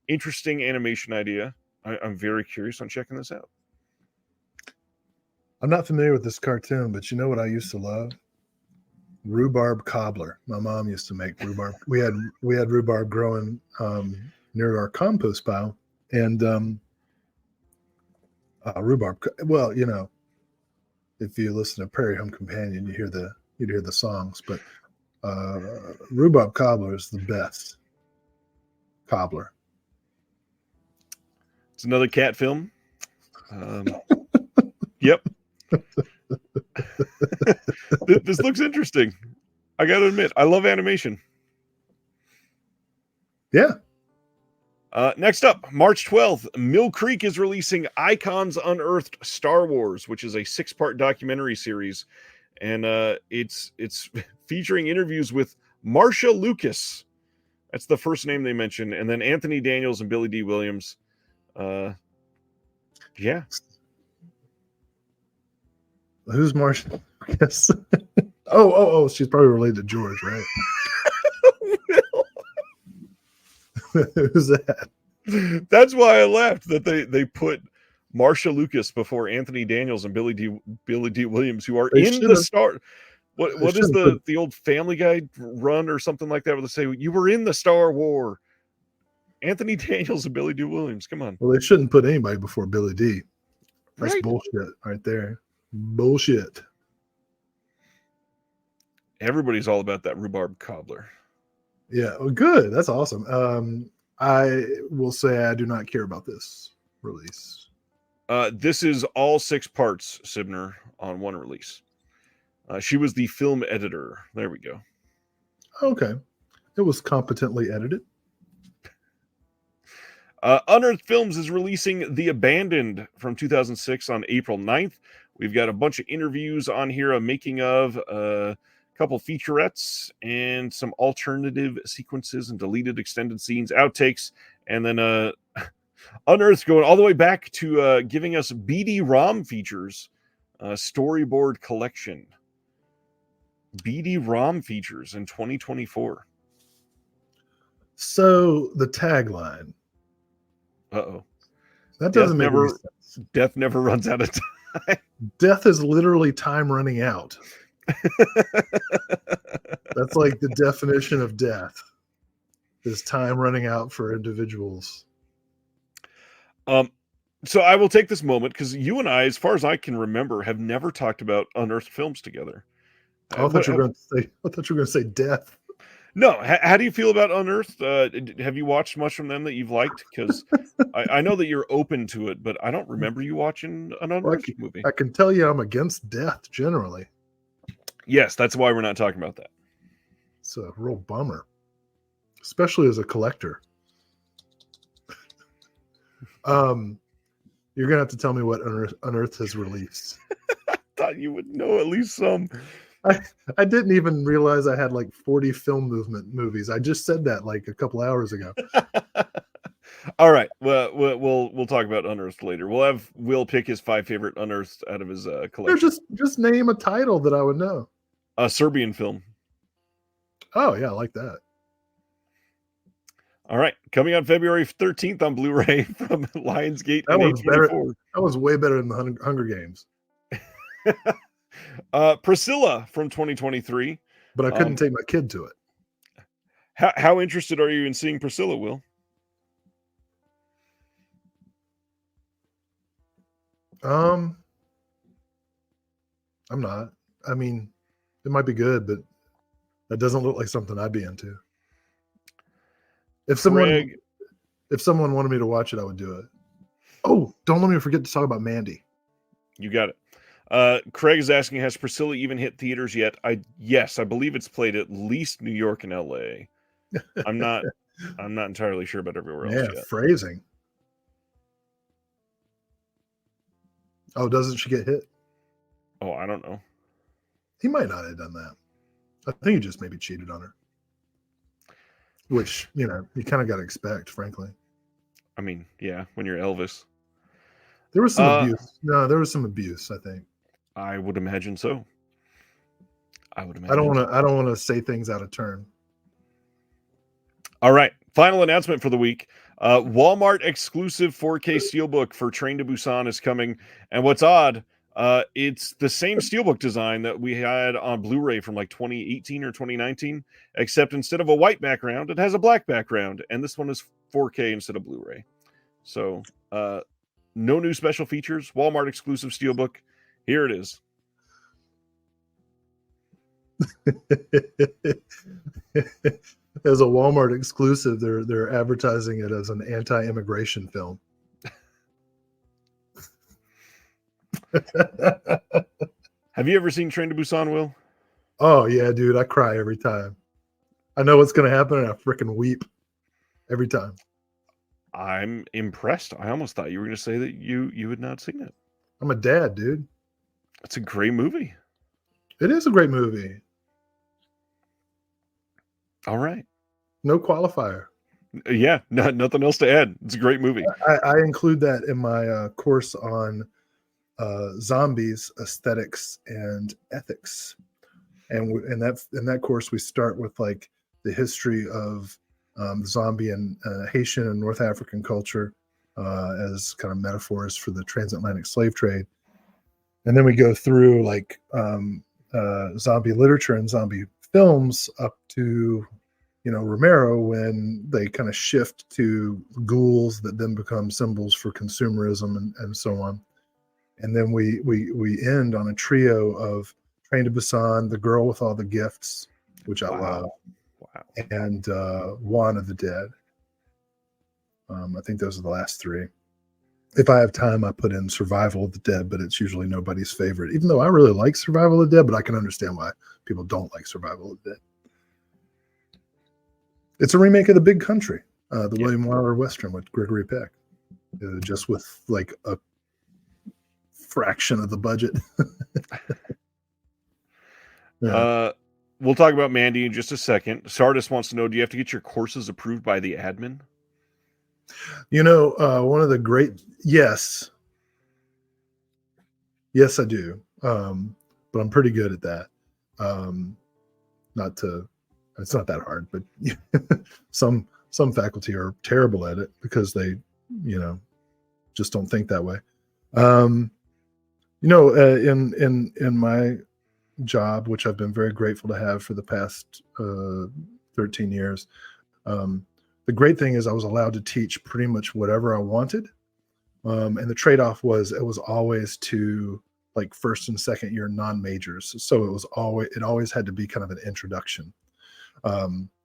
Interesting animation idea. I'm very curious on checking this out. I'm not familiar with this cartoon, but you know what I used to love? Rhubarb cobbler. My mom used to make rhubarb. We had rhubarb growing near our compost pile, and rhubarb. Well, if you listen to Prairie Home Companion, you'd hear the songs. But rhubarb cobbler is the best cobbler. It's another cat film. Yep. This looks interesting. I got to admit, I love animation. Yeah. Next up, March 12th, Mill Creek is releasing Icons Unearthed Star Wars, which is a 6-part documentary series. And it's featuring interviews with Marsha Lucas. That's the first name they mention. And then Anthony Daniels and Billy D. Williams. Yeah. Who's Marsha? Yes. Oh, she's probably related to George, right? Who's that? That's why I laughed that they put Marsha Lucas before Anthony Daniels and Billy D. Williams, who are in the Star. What is the old Family Guy run or something like that, where they say you were in the Star War? Anthony Daniels and Billy D. Williams. Come on. Well, they shouldn't put anybody before Billy D. That's right? Bullshit right there. Bullshit. Everybody's all about that rhubarb cobbler. Yeah, well, good. That's awesome. I will say I do not care about this release. This is all 6 parts, Sibner, on one release. She was the film editor. There we go. Okay. It was competently edited. Unearthed Films is releasing The Abandoned from 2006 on April 9th. We've got a bunch of interviews on here, a making of, a couple featurettes, and some alternative sequences and deleted extended scenes, outtakes, and then Unearthed going all the way back to giving us BD-ROM features, storyboard collection. BD-ROM features in 2024. So the tagline. Uh-oh. That doesn't make any sense. Death never runs out of time. Death is literally time running out. That's like the definition of death, is time running out for individuals. So I will take this moment, because you and I, as far as I can remember, have never talked about Unearthed Films together. I thought you were going to say death. No. How do you feel about Unearthed? Have you watched much from them that you've liked? Because I know that you're open to it, but I don't remember you watching an Unearthed movie. I can tell you I'm against death generally. Yes, that's why we're not talking about that. It's a real bummer. especially as a collector. You're gonna have to tell me what Unearth has released. Thought you would know at least some. I didn't even realize I had like 40 film movement movies. I just said that like a couple hours ago. All right. Well, we'll talk about Unearthed later. We'll have Will pick his 5 favorite Unearthed out of his collection. Just name a title that I would know. A Serbian film. Oh yeah, I like that. All right, coming on February 13th on Blu-ray from Lionsgate. That was better. That was way better than the Hunger Games. Priscilla from 2023. But I couldn't take my kid to it. How interested are you in seeing Priscilla, Will? I'm not. I mean, it might be good, but that doesn't look like something I'd be into. If someone wanted me to watch it, I would do it. Oh, don't let me forget to talk about Mandy. You got it. Craig is asking, has Priscilla even hit theaters yet? Yes, I believe it's played at least New York and LA. I'm not entirely sure about everywhere else yet. Phrasing. Oh, doesn't she get hit? Oh, I don't know. He might not have done that. I think he just maybe cheated on her. Which, you kind of got to expect, frankly. I mean, yeah, when you're Elvis. There was some abuse. No, there was some abuse, I think. I would imagine so. I don't want to say things out of turn. All right. Final announcement for the week. Walmart exclusive 4K steelbook for Train to Busan is coming. And what's odd, it's the same steelbook design that we had on Blu-ray from like 2018 or 2019, except instead of a white background, it has a black background. And this one is 4K instead of Blu-ray. So no new special features. Walmart exclusive steelbook. Here it is. As a Walmart exclusive, they're advertising it as an anti-immigration film. Have you ever seen Train to Busan, Will? Oh yeah, dude, I cry every time. I know what's going to happen, and I freaking weep every time. I'm impressed. I almost thought you were going to say that you had not seen it. I'm a dad, dude. It's a great movie. It is a great movie. All right. No qualifier. Yeah, nothing else to add. It's a great movie. I include that in my course on zombies, aesthetics, and ethics. And in that course, we start with like the history of zombie and Haitian and North African culture as kind of metaphors for the transatlantic slave trade. And then we go through like zombie literature and zombie films up to, Romero, when they kind of shift to ghouls that then become symbols for consumerism and so on. And then we end on a trio of Train to Busan, The Girl with All the Gifts, which I love, and Juan of the Dead. I think those are the last three. If I have time, I put in Survival of the Dead, but it's usually nobody's favorite, even though I really like Survival of the Dead, but I can understand why people don't like Survival of the Dead. It's a remake of The Big Country, the William Wyler Western with Gregory Peck, just with like a fraction of the budget. Yeah. We'll talk about Mandy in just a second. Sardis wants to know, do you have to get your courses approved by the admin? One of the great, yes, I do. But I'm pretty good at that. It's not that hard, but some faculty are terrible at it because they, just don't think that way. In my job, which I've been very grateful to have for the past 13 years, the great thing is I was allowed to teach pretty much whatever I wanted. And the trade-off was it was always to like first and second year non-majors. So it always had to be kind of an introduction.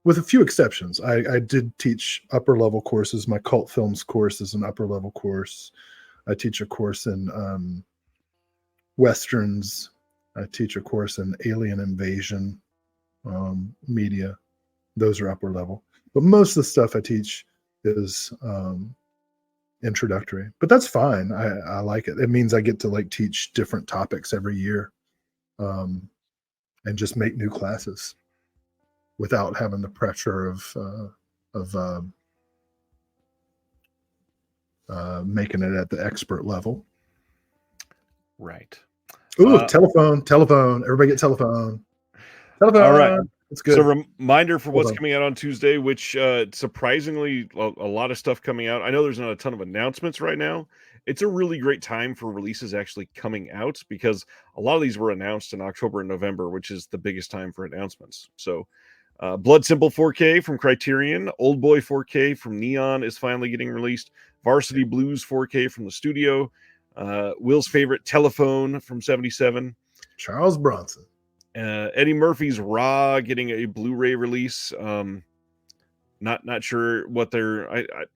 With a few exceptions. I did teach upper level courses. My cult films course is an upper level course. I teach a course in Westerns. I teach a course in alien invasion media. Those are upper level. But most of the stuff I teach is introductory. But that's fine. I like it. It means I get to like teach different topics every year, and just make new classes without having the pressure of making it at the expert level. Right. Ooh, telephone. Everybody get telephone. Telephone. All right. It's good. So reminder for what's on. coming out on Tuesday, which surprisingly a lot of stuff coming out. I know there's not a ton of announcements right now. It's a really great time for releases actually coming out because a lot of these were announced in October and November, which is the biggest time for announcements. So Blood Simple 4K from Criterion, Old Boy 4K from Neon is finally getting released. Varsity Blues 4K from the studio. Will's favorite Telephone from 77. Charles Bronson. Eddie Murphy's Raw getting a Blu-ray release. Not sure what they're.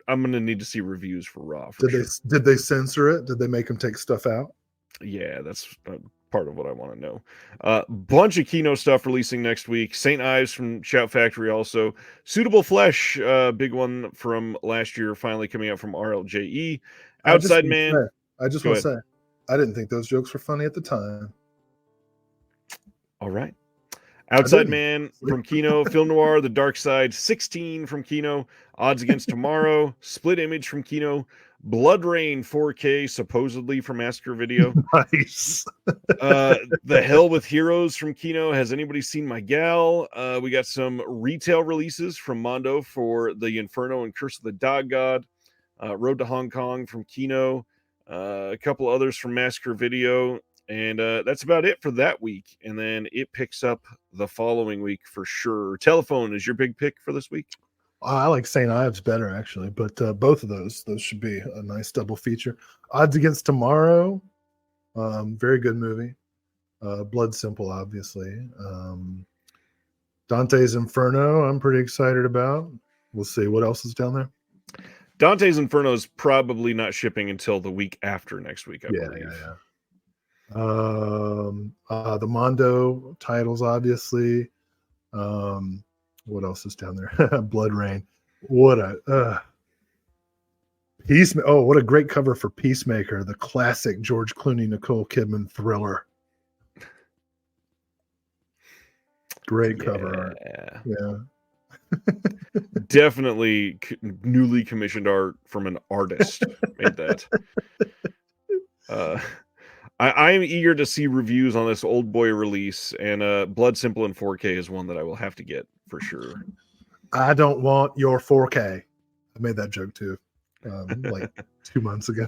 I'm gonna need to see reviews for Raw. Did they censor it? Did they make them take stuff out? Yeah, that's part of what I want to know. Bunch of Kino stuff releasing next week. St. Ives from Shout Factory also. Suitable Flesh, big one from last year, finally coming out from RLJE. Outside Man. I just want to say, I didn't think those jokes were funny at the time. All right. Outside Man from Kino, Film Noir, The Dark Side, 16 from Kino, Odds Against Tomorrow, Split Image from Kino, Blood Rain 4K, supposedly from Massacre Video. Nice. The Hell with Heroes from Kino. Has anybody seen My Gal? We got some retail releases from Mondo for The Inferno and Curse of the Dog God. Road to Hong Kong from Kino. A couple others from Massacre Video. And that's about it for that week. And then it picks up the following week for sure. Telephone is your big pick for this week? I like St. Ives better, actually. But both of those should be a nice double feature. Odds Against Tomorrow, very good movie. Blood Simple, obviously. Dante's Inferno, I'm pretty excited about. We'll see. What else is down there? Dante's Inferno is probably not shipping until the week after next week, I believe. Yeah. The Mondo titles, obviously. What else is down there? Blood Rain. What a what a great cover for Peacemaker, the classic George Clooney, Nicole Kidman thriller. Great cover art. Yeah. Definitely newly commissioned art from an artist made that. I am eager to see reviews on this Old Boy release, and Blood Simple in 4K is one that I will have to get for sure. I don't want your 4K. I made that joke too, like 2 months ago.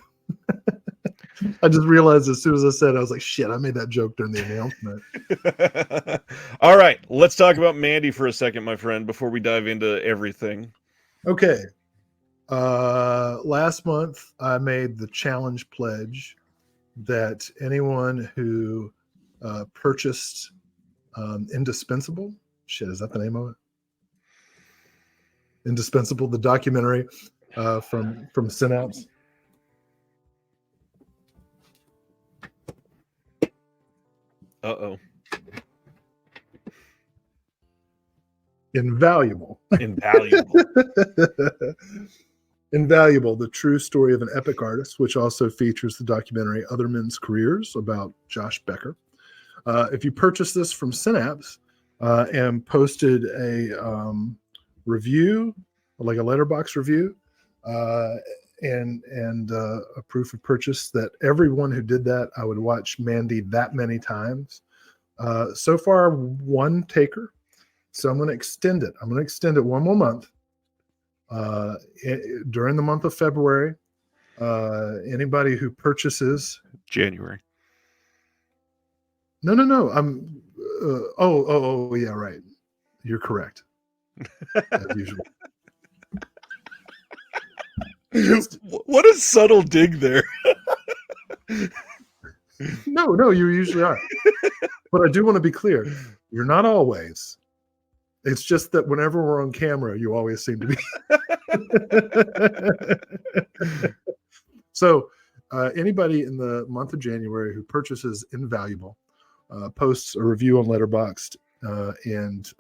I just realized as soon as I said it, I was like, shit, I made that joke during the announcement. All right, let's talk about Mandy for a second, my friend, before we dive into everything. Okay. Last month, I made the challenge pledge that anyone who purchased Indispensable, is that the name of it? Indispensable, the documentary from Synapse. Uh-oh. Invaluable. Invaluable, the true story of an epic artist, which also features the documentary Other Men's Careers about Josh Becker. If you purchase this from Synapse and posted a review, like a letterbox review, and a proof of purchase, that everyone who did that, I would watch Mandy that many times. So far, one taker. So I'm going to extend it. I'm going to extend it one more month. During the month of February, anybody who purchases January. No. I'm. Yeah, right. You're correct. As usual. What a subtle dig there. No, you usually are. But I do want to be clear. You're not always. It's just that whenever we're on camera, you always seem to be. So anybody in the month of January who purchases Invaluable posts a review on Letterboxd and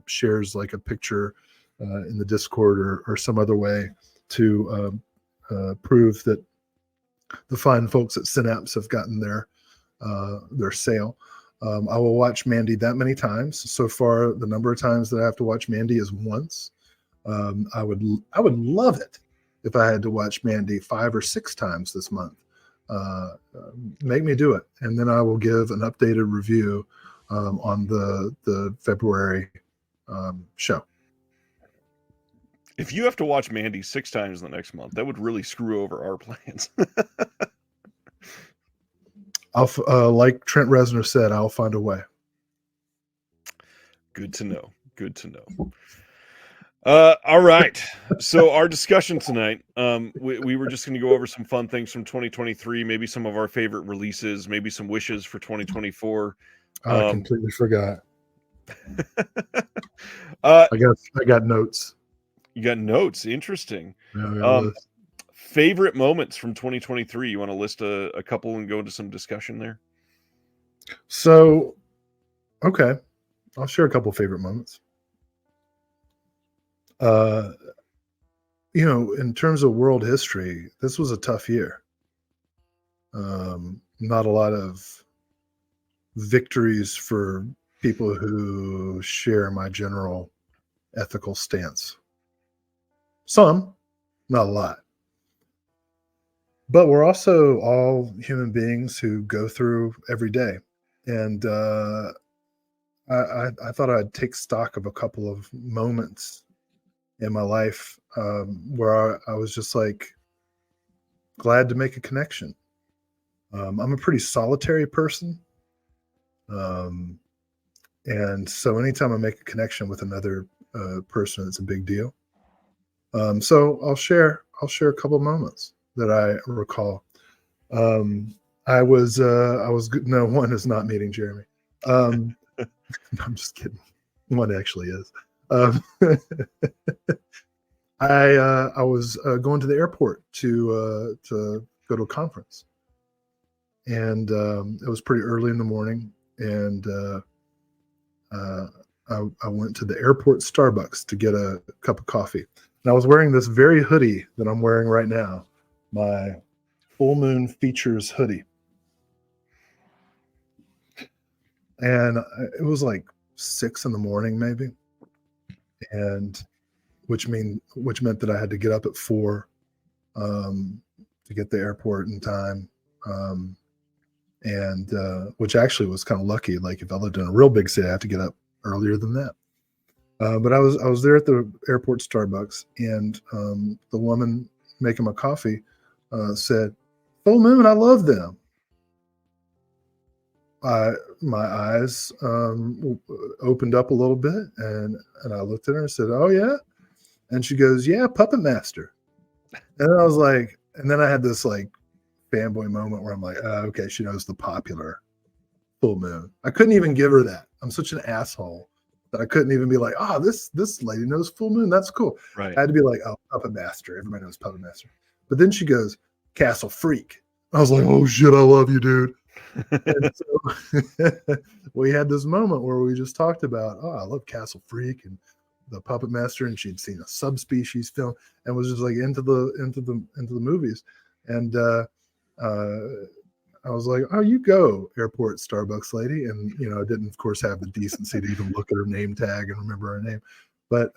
shares like a picture in the Discord or some other way to prove that the fine folks at Synapse have gotten their sale. I will watch Mandy that many times. So far, the number of times that I have to watch Mandy is once. I would love it if I had to watch Mandy 5 or 6 times this month. Make me do it, and then I will give an updated review on the February show. If you have to watch Mandy 6 times in the next month, that would really screw over our plans. Like Trent Reznor said, I'll find a way. Good to know. Good to know. All right. So our discussion tonight, we were just going to go over some fun things from 2023, maybe some of our favorite releases, maybe some wishes for 2024. I completely forgot. I got notes. You got notes. Interesting. Yeah, favorite moments from 2023. You want to list a couple and go into some discussion there? So, okay. I'll share a couple of favorite moments. In terms of world history, this was a tough year. Not a lot of victories for people who share my general ethical stance. Some, not a lot. But we're also all human beings who go through every day. And I thought I'd take stock of a couple of moments in my life where I was just like glad to make a connection. I'm a pretty solitary person. And so anytime I make a connection with another person, it's a big deal. So I'll share a couple of moments that I recall. I was no, one is not meeting Jeremy. I'm just kidding. One actually is. I was going to the airport to go to a conference, and it was pretty early in the morning, and I went to the airport Starbucks to get a cup of coffee. And I was wearing this very hoodie that I'm wearing right now, my Full Moon Features hoodie. And it was like 6 a.m. maybe, and which meant that I had to get up at 4 to get the airport in time, and which actually was kind of lucky. Like if I lived in a real big city, I had to get up earlier than that. But I was there at the airport Starbucks, and the woman making my coffee said, "Full Moon, I love them." My eyes opened up a little bit, and I looked at her and said, "Oh yeah," and she goes, "Yeah, Puppet Master." And I was like, and then I had this like fanboy moment where I'm like, okay, she knows the popular Full Moon. I couldn't even give her that. I'm such an asshole that I couldn't even be like, this lady knows Full Moon. That's cool. Right. I had to be like, oh, Puppet Master. Everybody knows Puppet Master. But then she goes, Castle Freak. I was like, oh shit, I love you, dude. And so we had this moment where we just talked about, I love Castle Freak and the Puppet Master, and she'd seen a Subspecies film and was just like into the movies. And I was like, oh, you go, airport Starbucks lady. And, I didn't, of course, have the decency to even look at her name tag and remember her name. But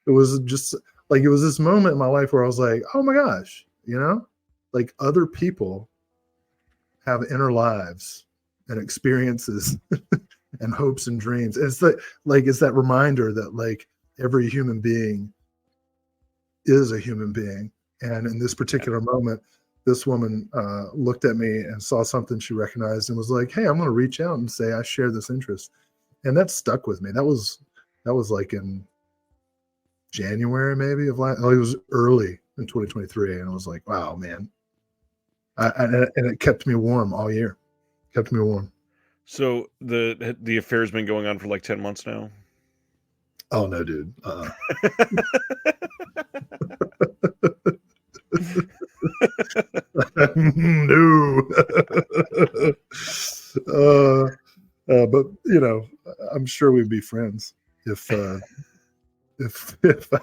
it was just like, it was this moment in my life where I was like, oh my gosh, like other people have inner lives and experiences and hopes and dreams. It's that reminder that like every human being is a human being. And in this particular moment, this woman looked at me and saw something she recognized and was like, hey, I'm going to reach out and say I share this interest. And that stuck with me. That was like in January maybe of it was early in 2023. And I was like, wow, man. And it kept me warm all year. Kept me warm. So the affair's been going on for like 10 months now? Oh, no, dude. No. But I'm sure we'd be friends if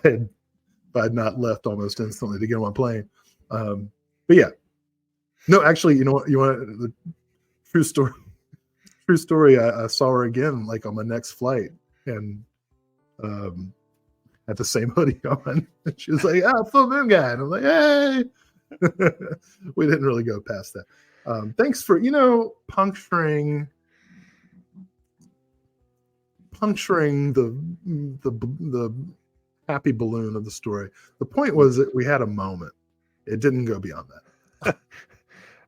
I'd not left almost instantly to get on my plane. But yeah, no, actually, you know what? You want the true story? True story. I saw her again, like on my next flight, and um, had the same hoodie on. She was like, "Ah, full moon guy," and I'm like, "Hey." We didn't really go past that. Thanks for puncturing the happy balloon of the story. The point was that we had a moment. It didn't go beyond that.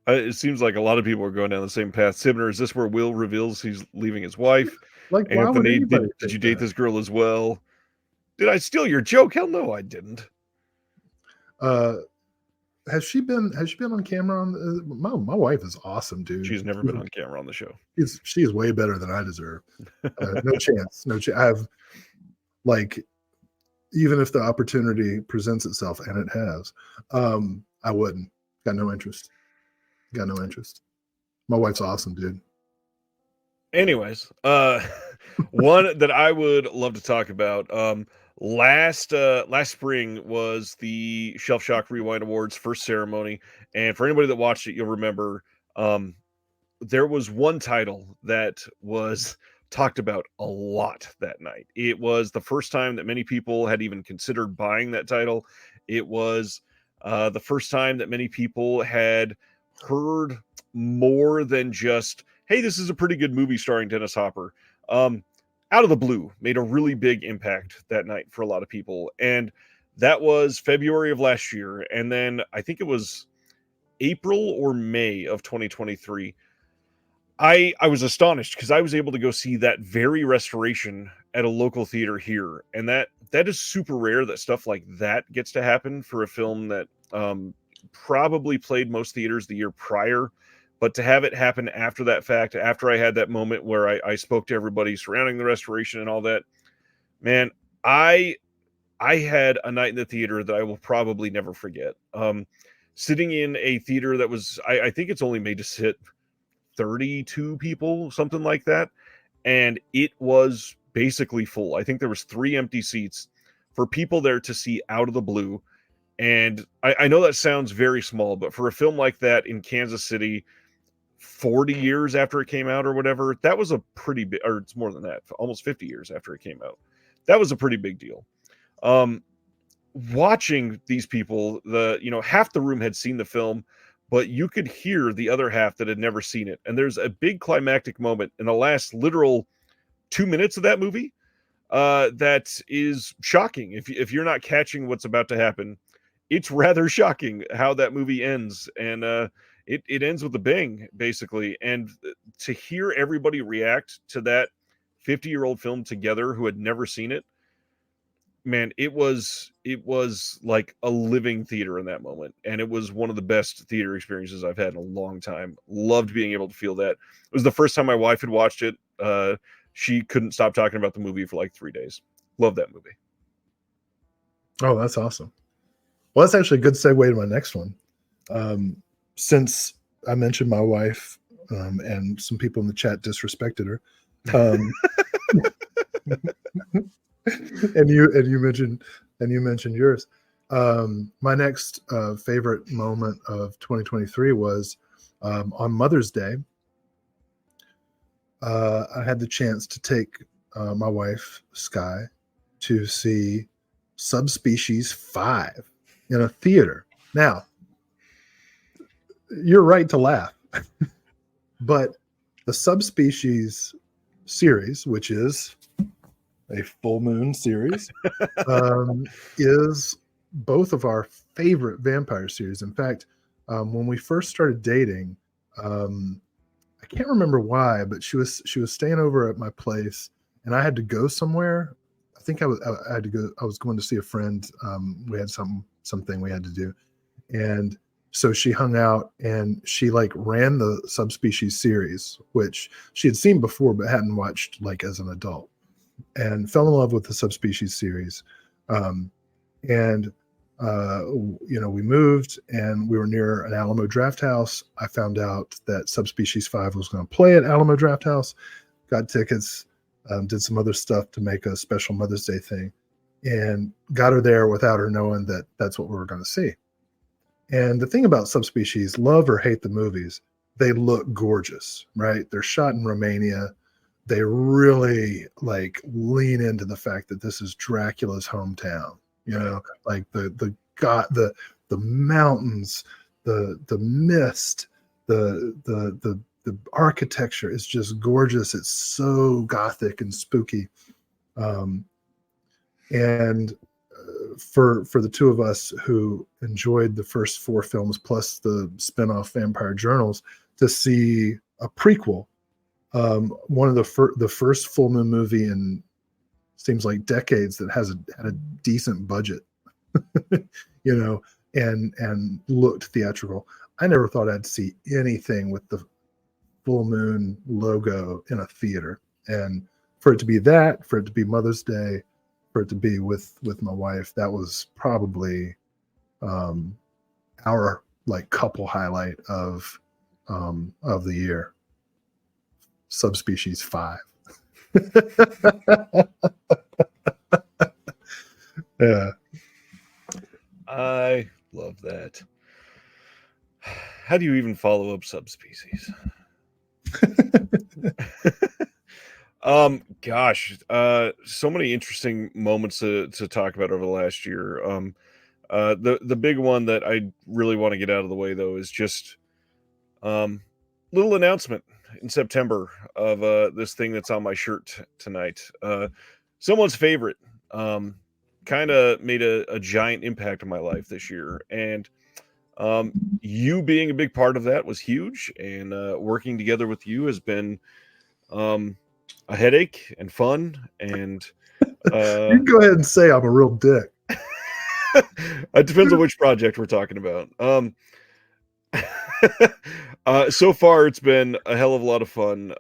It seems like a lot of people are going down the same path. Sibner, is this where Will reveals he's leaving his wife? Like, why would Anthony, anybody did you think date that? this girl as well? Did I steal your joke? Hell no, I didn't. Uh, has she been on camera on my wife is awesome, dude. She's never been on camera on the show. She is way better than I deserve. No chance. I have, like, even if the opportunity presents itself, and it has, I wouldn't. Got no interest. My wife's awesome, dude. Anyways, one that I would love to talk about. Last spring was the Shelf Shock Rewind Awards first ceremony, and for anybody that watched it, you'll remember there was one title that was talked about a lot that night. It was the first time that many people had even considered buying that title. It was the first time that many people had heard more than just, hey, this is a pretty good movie starring Dennis Hopper. Out of the blue, made a really big impact that night for a lot of people. And that was February of last year. And then I think it was April or May of 2023. I was astonished because I was able to go see that very restoration at a local theater here. And that is super rare that stuff like that gets to happen for a film that probably played most theaters the year prior. But to have it happen after that fact, after I had that moment where I spoke to everybody surrounding the restoration and all that, man, I had a night in the theater that I will probably never forget. Sitting in a theater that was, I think it's only made to sit 32 people, something like that. And it was basically full. I think there was 3 empty seats for people there to see Out of the Blue. And I know that sounds very small, but for a film like that in Kansas City, 40 years after it came out or whatever, that was a pretty big, or it's more than that, almost 50 years after it came out. That was a pretty big deal. Watching these people, half the room had seen the film, but you could hear the other half that had never seen it. And there's a big climactic moment in the last literal 2 minutes of that movie that is shocking. If you're not catching what's about to happen, it's rather shocking how that movie ends. And it ends with a bang, basically. And to hear everybody react to that 50-year-old film together who had never seen it, man, it was like a living theater in that moment. And it was one of the best theater experiences I've had in a long time. Loved being able to feel that. It was the first time my wife had watched it. She couldn't stop talking about the movie for like 3 days. Love that movie. Oh, that's awesome. Well, that's actually a good segue to my next one. Since I mentioned my wife, and some people in the chat disrespected her, and you mentioned yours. My next favorite moment of 2023 was on Mother's Day. I had the chance to take my wife Sky to see Subspecies 5 in a theater. Now, you're right to laugh, but the Subspecies series, which is a full moon series, is both of our favorite vampire series. In fact, when we first started dating, I can't remember why, but she was staying over at my place, and I had to go somewhere. I think I had to go. I was going to see a friend. We had something we had to do, and so she hung out and she like ran the Subspecies series, which she had seen before but hadn't watched like as an adult, and fell in love with the Subspecies series. We moved and we were near an Alamo Draft House. I found out that Subspecies 5 was going to play at Alamo Draft House. got tickets, did some other stuff to make a special Mother's Day thing, and got her there without her knowing that that's what we were going to see. And the thing about Subspecies, love or hate the movies, they look gorgeous, right? They're shot in Romania. They really like lean into the fact that this is Dracula's hometown. You know, like the mountains, the mist, the architecture is just gorgeous. It's so gothic and spooky. And for the two of us who enjoyed the first 4 films plus the spin-off Vampire Journals, to see a prequel, one of the first full moon movie in seems like decades that had a decent budget, you know, and looked theatrical. I never thought I'd see anything with the full moon logo in a theater, and for it to be that, for it to be Mother's Day, for it to be with my wife, that was probably our like couple highlight of the year. Subspecies 5. Yeah. I love that. How do you even follow up Subspecies? Gosh, so many interesting moments to talk about over the last year. The big one that I really want to get out of the way though is just little announcement in September of this thing that's on my shirt tonight. Someone's favorite kind of made a giant impact on my life this year, and you being a big part of that was huge, and working together with you has been a headache and fun, and you can go ahead and say I'm a real dick. It depends on which project we're talking about. So far it's been a hell of a lot of fun.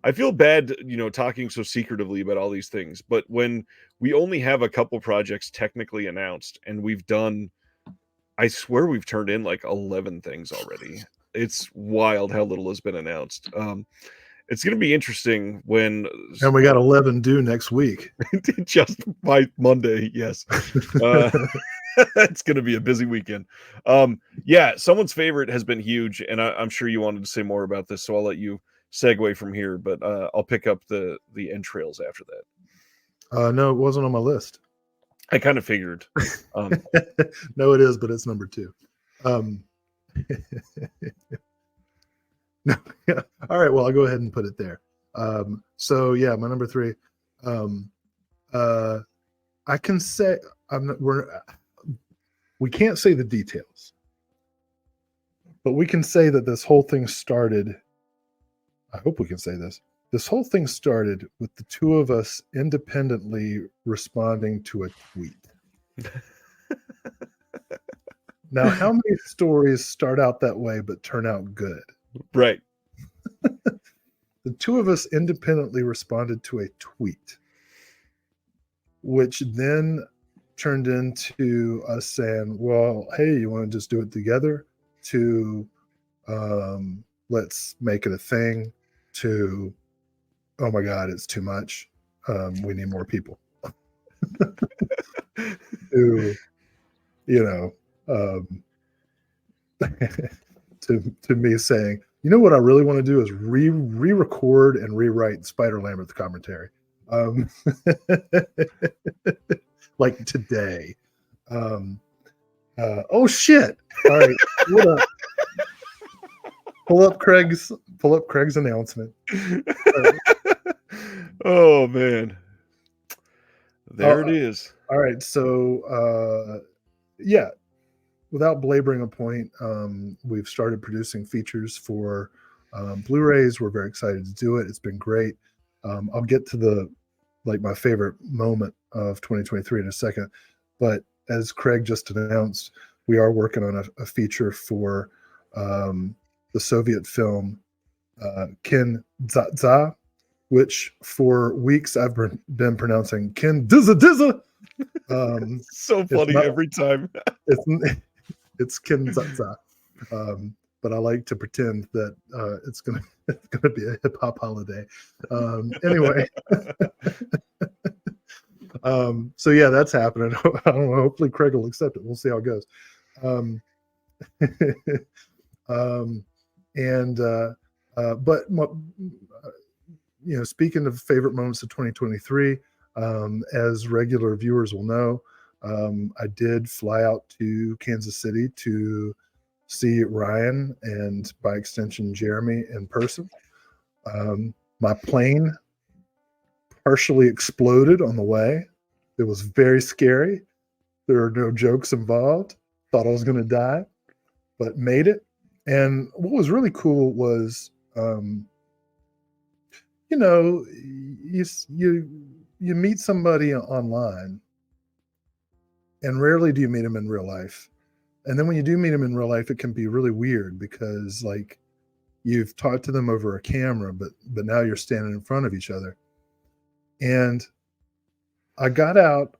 I feel bad, you know, talking so secretively about all these things, but when we only have a couple projects technically announced, and I swear we've turned in like 11 things already. It's wild how little has been announced. It's going to be interesting when... And we got 11 due next week. Just by Monday, yes. It's going to be a busy weekend. Yeah, someone's favorite has been huge, and I'm sure you wanted to say more about this, so I'll let you segue from here, but I'll pick up the entrails after that. No, it wasn't on my list. I kind of figured. No, it is, but it's number 2. No, yeah. All right, well, I'll go ahead and put it there. So yeah, my number 3. I can say we can't say the details, but we can say that this whole thing started. I hope we can say this. This whole thing started with the two of us independently responding to a tweet. Now, how many stories start out that way but turn out good? Right. The two of us independently responded to a tweet, which then turned into us saying, well, hey, you want to just do it together? To let's make it a thing. To, oh my God, it's too much. We need more people. To, you know, to me saying, you know what I really want to do is re-record and rewrite Spider Lambert commentary. Like today. Oh shit. All right. Pull up Craig's announcement. Oh man. There it is. All right. So yeah. Without belaboring a point, we've started producing features for Blu-rays. We're very excited to do it. It's been great. I'll get to my favorite moment of 2023 in a second. But as Craig just announced, we are working on a feature for the Soviet film Kin Dza, which for weeks I've been pronouncing Kin Dizza. So funny every time. It's Kin Dza. but I like to pretend that it's gonna it's gonna be a hip hop holiday. Anyway, so yeah, that's happening. I don't know. Hopefully, Craig will accept it. We'll see how it goes. Um, um, and but speaking of favorite moments of 2023, as regular viewers will know, I did fly out to Kansas City to see Ryan and by extension Jeremy in person. My plane partially exploded on the way. It was very scary. There are no jokes involved. Thought I was going to die, but made it. And what was really cool was, you meet somebody online, and rarely do you meet them in real life. And then when you do meet them in real life, it can be really weird because like you've talked to them over a camera, but now you're standing in front of each other. And I got out,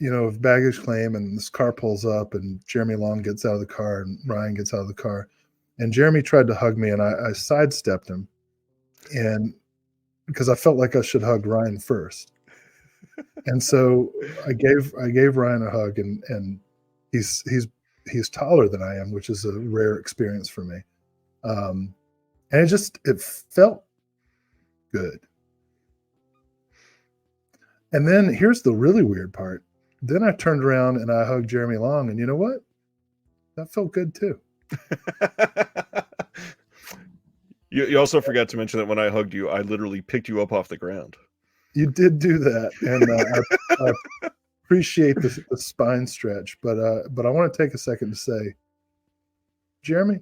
of baggage claim, and this car pulls up, and Jeremy Long gets out of the car, and Ryan gets out of the car, and Jeremy tried to hug me, and I sidestepped him, and because I felt like I should hug Ryan first, and so I gave Ryan a hug, and he's taller than I am, which is a rare experience for me, and it felt good. And then here's the really weird part. Then I turned around and I hugged Jeremy Long, and you know what? That felt good too. You also forgot to mention that when I hugged you, I literally picked you up off the ground. You did do that, and I appreciate the spine stretch. But I want to take a second to say, Jeremy,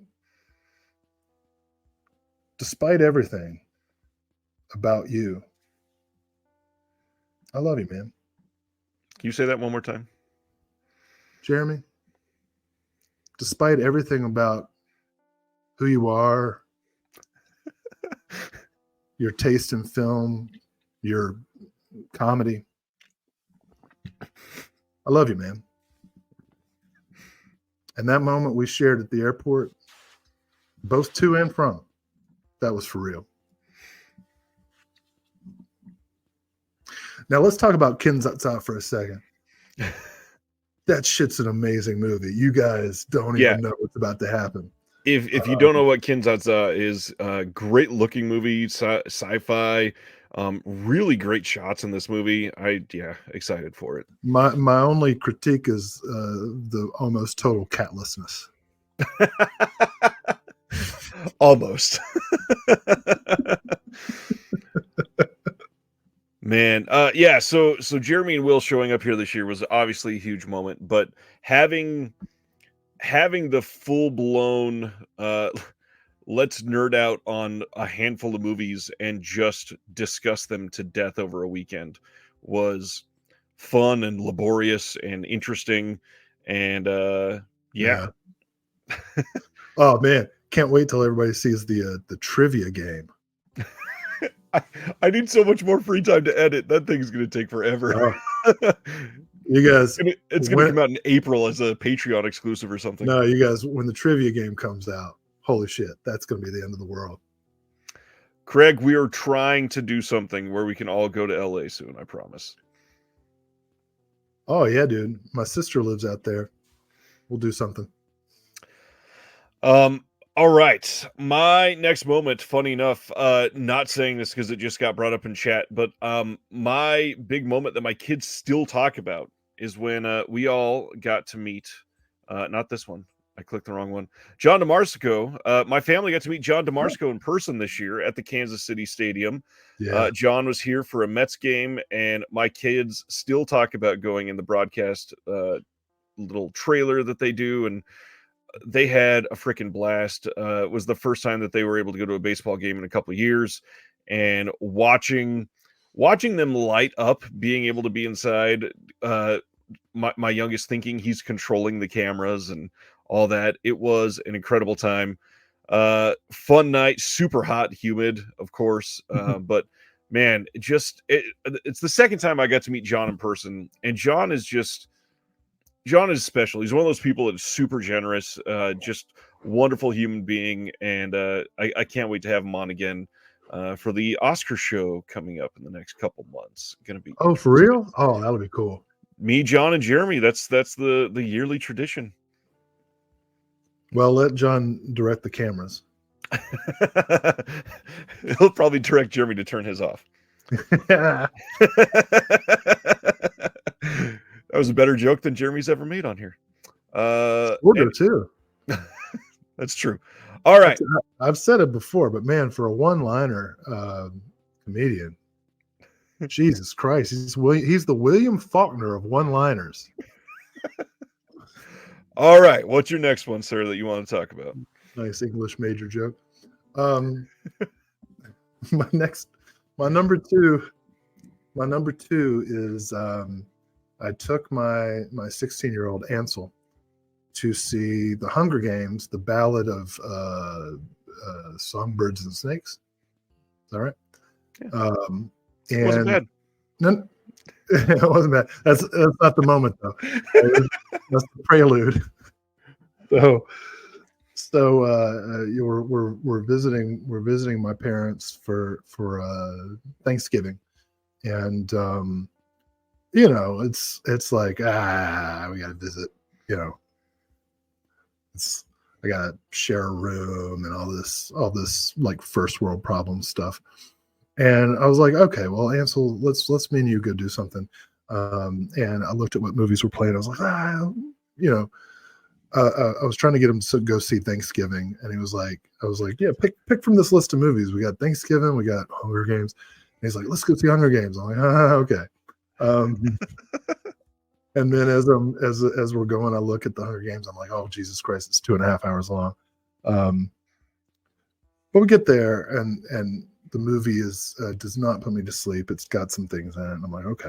despite everything about you, I love you, man. Can you say that one more time? Jeremy, despite everything about who you are, your taste in film, your comedy, I love you, man. And that moment we shared at the airport, both to and from, that was for real. Now let's talk about Kinzaza for a second. That shit's an amazing movie. You guys don't even know what's about to happen. If you don't know what Kinzaza is, great looking movie, sci-fi, really great shots in this movie. Excited for it. My only critique is the almost total catlessness. Almost. Man, so Jeremy and Will showing up here this year was obviously a huge moment, but having the full-blown let's nerd out on a handful of movies and just discuss them to death over a weekend was fun and laborious and interesting, and yeah. Oh man, can't wait till everybody sees the trivia game. I need so much more free time to edit. That thing's going to take forever. You guys, it's going to come out in April as a Patreon exclusive or something. No, you guys, when the trivia game comes out, holy shit, that's going to be the end of the world. Craig, we are trying to do something where we can all go to LA soon, I promise. Oh yeah, dude. My sister lives out there. We'll do something. All right. My next moment, funny enough, not saying this because it just got brought up in chat, but my big moment that my kids still talk about is when we all got to meet, not this one. I clicked the wrong one. John DeMarsico. My family got to meet John DeMarsico in person this year at the Kansas City Stadium. Yeah. John was here for a Mets game, and my kids still talk about going in the broadcast little trailer that they do, and they had a freaking blast. It was the first time that they were able to go to a baseball game in a couple of years, and watching them light up, being able to be inside, my youngest thinking he's controlling the cameras and all that. It was an incredible time. Fun night, super hot, humid, of course. But man, it's the second time I got to meet John in person, and John is special. He's one of those people that's super generous, just wonderful human being, and I can't wait to have him on again for the Oscar show coming up in the next couple months. Going to be Oh, for interesting. real? Oh, that'll be cool. Me, John, and Jeremy. That's the yearly tradition. Well, let John direct the cameras. He'll probably direct Jeremy to turn his off. Yeah. That was a better joke than Jeremy's ever made on here. Order too. That's true. All right. I've said it before, but man, for a one-liner comedian, Jesus Christ, he's the William Faulkner of one-liners. All right. What's your next one, sir, that you want to talk about? Nice English major joke. My number two is I took my 16-year-old Ansel to see The Hunger Games, the Ballad of Songbirds and Snakes. Is that right? Yeah. And It wasn't bad. No, it wasn't bad. That's not the moment though. That's the prelude. So we're visiting my parents for Thanksgiving, and it's like we gotta visit, I gotta share a room and all this like first world problem stuff. And I was like, okay, well, Ansel, let's me and you go do something. And I looked at what movies were playing. I was like, I was trying to get him to go see Thanksgiving, and I was like, yeah, pick from this list of movies. We got Thanksgiving, we got Hunger Games. And he's like, let's go see Hunger Games. I'm like, okay. And then as we're going, I look at the Hunger Games. I'm like, oh Jesus Christ, it's 2.5 hours long. But we get there, and the movie does not put me to sleep. It's got some things in it, and I'm like, okay.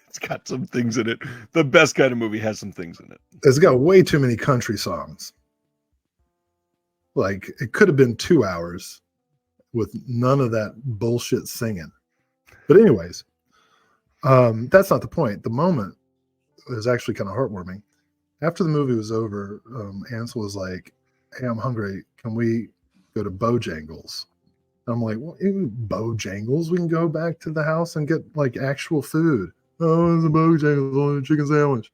It's got some things in it. The best kind of movie has some things in it. It's got way too many country songs. Like, it could have been 2 hours with none of that bullshit singing. But anyways, that's not the point. The moment was actually kind of heartwarming. After the movie was over, Ansel was like, hey, I'm hungry. Can we go to Bojangles? I'm like, well, Bojangles? We can go back to the house and get like actual food. Oh, it's a Bojangles, a chicken sandwich.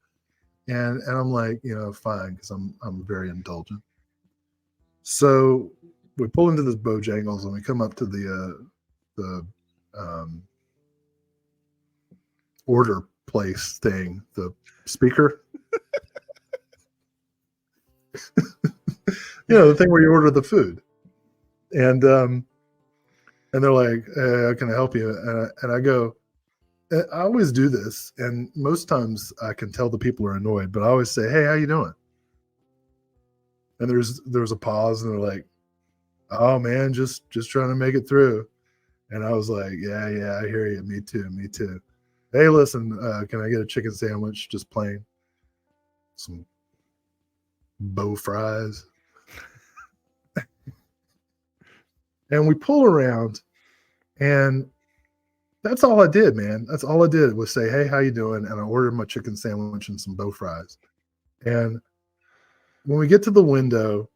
And I'm like, fine, because I'm very indulgent. So we pull into this Bojangles and we come up to the order place thing, the speaker. The thing where you order the food. And they're like, can I help you? And I go, I always do this, and most times I can tell the people are annoyed, but I always say, hey, how you doing? And there's a pause, and they're like, oh man, just trying to make it through. And I was like, yeah, I hear you. Me too. Hey, listen, can I get a chicken sandwich, just plain? Some bow fries. And we pull around, and that's all I did, man. That's all I did was say, hey, how you doing? And I ordered my chicken sandwich and some bow fries. And when we get to the window,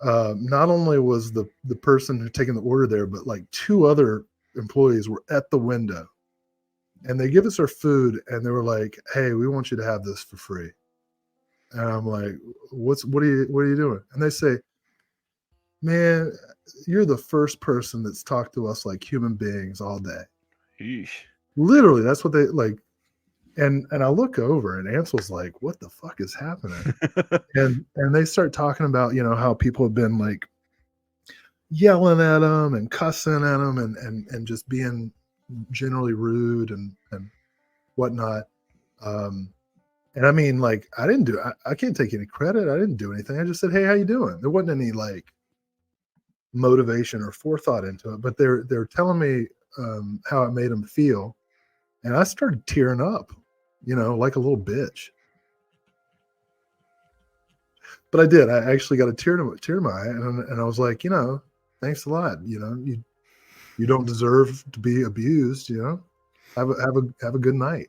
not only was the person who taken the order there, but like 2 other employees were at the window. And they give us our food, and they were like, hey, we want you to have this for free. And I'm like, what are you doing? And they say, man, you're the first person that's talked to us like human beings all day. Eesh. Literally, that's what they like. And I look over, and Ansel's like, what the fuck is happening? and they start talking about, how people have been like yelling at them and cussing at them and just being generally rude and whatnot. And I mean, like, I can't take any credit. I didn't do anything. I just said, hey, how you doing? There wasn't any like motivation or forethought into it, but they're telling me how it made them feel. And I started tearing up, like a little bitch. But I did. I actually got a tear in my eye, and I was like, thanks a lot. You don't deserve to be abused. Have a good night.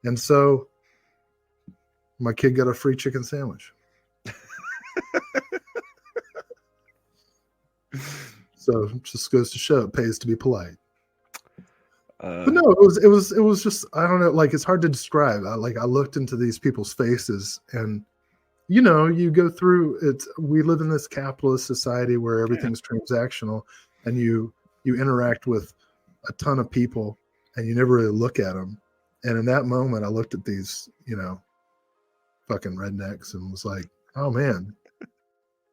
And so my kid got a free chicken sandwich. So it just goes to show it pays to be polite. Uh, But no, it was just, I don't know, like it's hard to describe. I looked into these people's faces, and you go through it. We live in this capitalist society where yeah. everything's transactional, and you interact with a ton of people, and you never really look at them. And in that moment, I looked at these, fucking rednecks, and was like, oh man,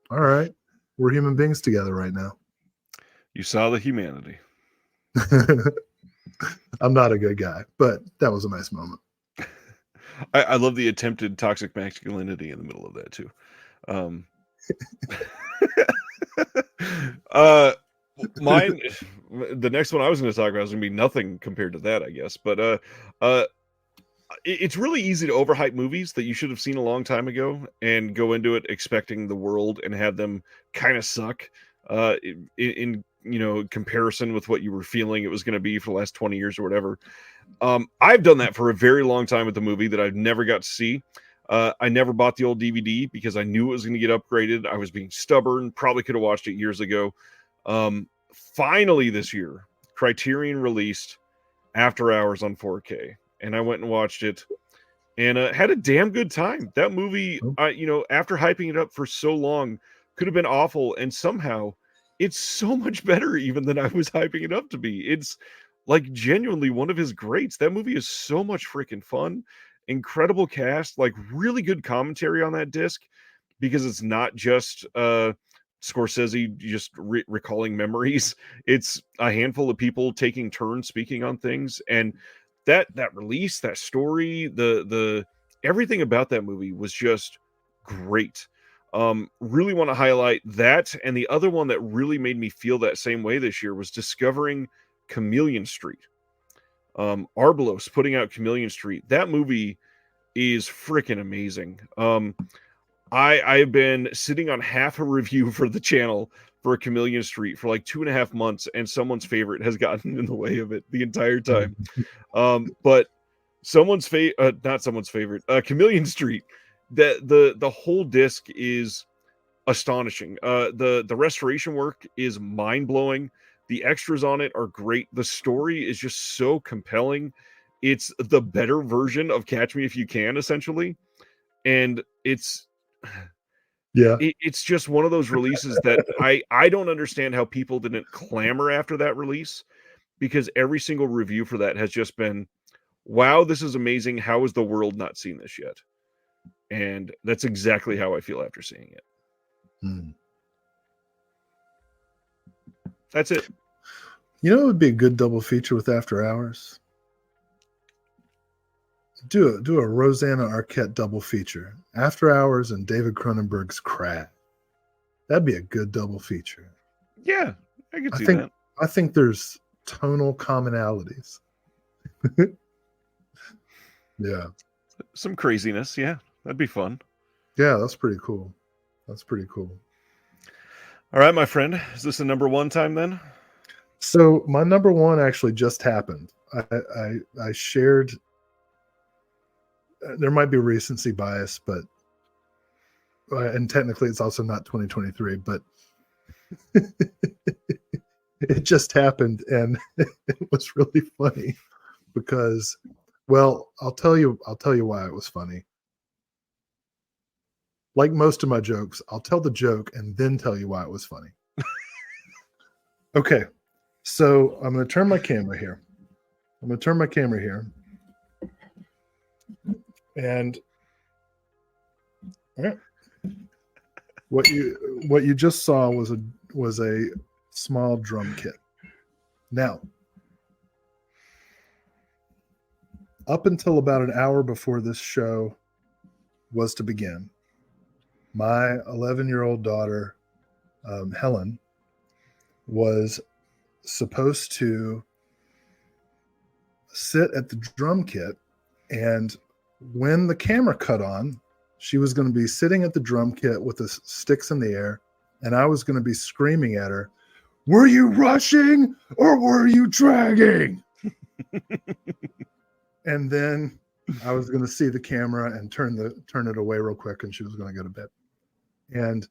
all right, we're human beings together right now. You saw the humanity. I'm not a good guy, but that was a nice moment. I love the attempted toxic masculinity in the middle of that too. Um, uh, mine, the next one I was going to talk about is going to be nothing compared to that, I guess. But it's really easy to overhype movies that you should have seen a long time ago and go into it expecting the world and have them kind of suck. In comparison with what you were feeling it was going to be for the last 20 years or whatever. I've done that for a very long time with the movie that I've never got to see. I never bought the old DVD because I knew it was going to get upgraded. I was being stubborn, probably could have watched it years ago. Finally this year, Criterion released After Hours on 4K, and I went and watched it and had a damn good time. That movie, after hyping it up for so long, could have been awful, and somehow it's so much better even than I was hyping it up to be. It's like genuinely one of his greats. That movie is so much freaking fun. Incredible cast, like really good commentary on that disc because it's not just Scorsese just recalling memories. It's a handful of people taking turns speaking on things, and that release, that story, the everything about that movie was just great. Really want to highlight that, and the other one that really made me feel that same way this year was discovering Chameleon Street. Arbelos putting out Chameleon Street. That movie is freaking amazing. I've been sitting on half a review for the channel for Chameleon Street for like 2.5 months, and someone's favorite has gotten in the way of it the entire time. But not someone's favorite, Chameleon Street. The whole disc is astonishing. The restoration work is mind blowing. The extras on it are great. The story is just so compelling. It's the better version of Catch Me If You Can, essentially, and it's Yeah. it's just one of those releases that I don't understand how people didn't clamor after that release, because every single review for that has just been, wow, this is amazing. How has the world not seen this yet? And that's exactly how I feel after seeing it. That's it. It would be a good double feature with After Hours. Do a Rosanna Arquette double feature. After Hours and David Cronenberg's Crash. That'd be a good double feature. Yeah, I could see that. I think there's tonal commonalities. Yeah. Some craziness, yeah. That'd be fun. Yeah, that's pretty cool. That's pretty cool. All right, my friend. Is this a number one time then? So my number one actually just happened. I shared. There might be recency bias, but and technically it's also not 2023, but it just happened, and it was really funny because, well, I'll tell you why it was funny. Like most of my jokes, I'll tell the joke and then tell you why it was funny. Okay, so I'm going to turn my camera here. And all right. What you just saw was a small drum kit. Now, up until about an hour before this show was to begin, my 11-year-old daughter, Helen, was supposed to sit at the drum kit, and when the camera cut on, she was going to be sitting at the drum kit with the sticks in the air, and I was going to be screaming at her, "Were you rushing or were you dragging?" And then I was going to see the camera and turn it away real quick, and she was going to go to bed. And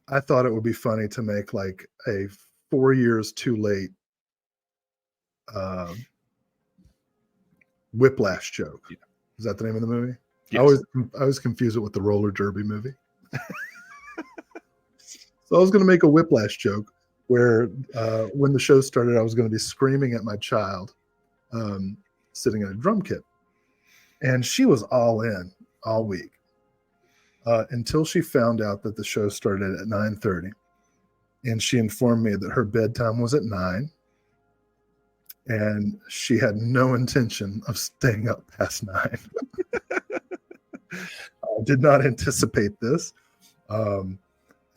I thought it would be funny to make like a 4 years too late uh, Whiplash joke. Yeah. Is that the name of the movie? I Yes. always I always confuse it with the roller derby movie. So I was going to make a Whiplash joke where when the show started, I was going to be screaming at my child um, sitting in a drum kit, and she was all in all week until she found out that the show started at 9:30, and she informed me that her bedtime was at 9, and she had no intention of staying up past 9. I did not anticipate this. Um,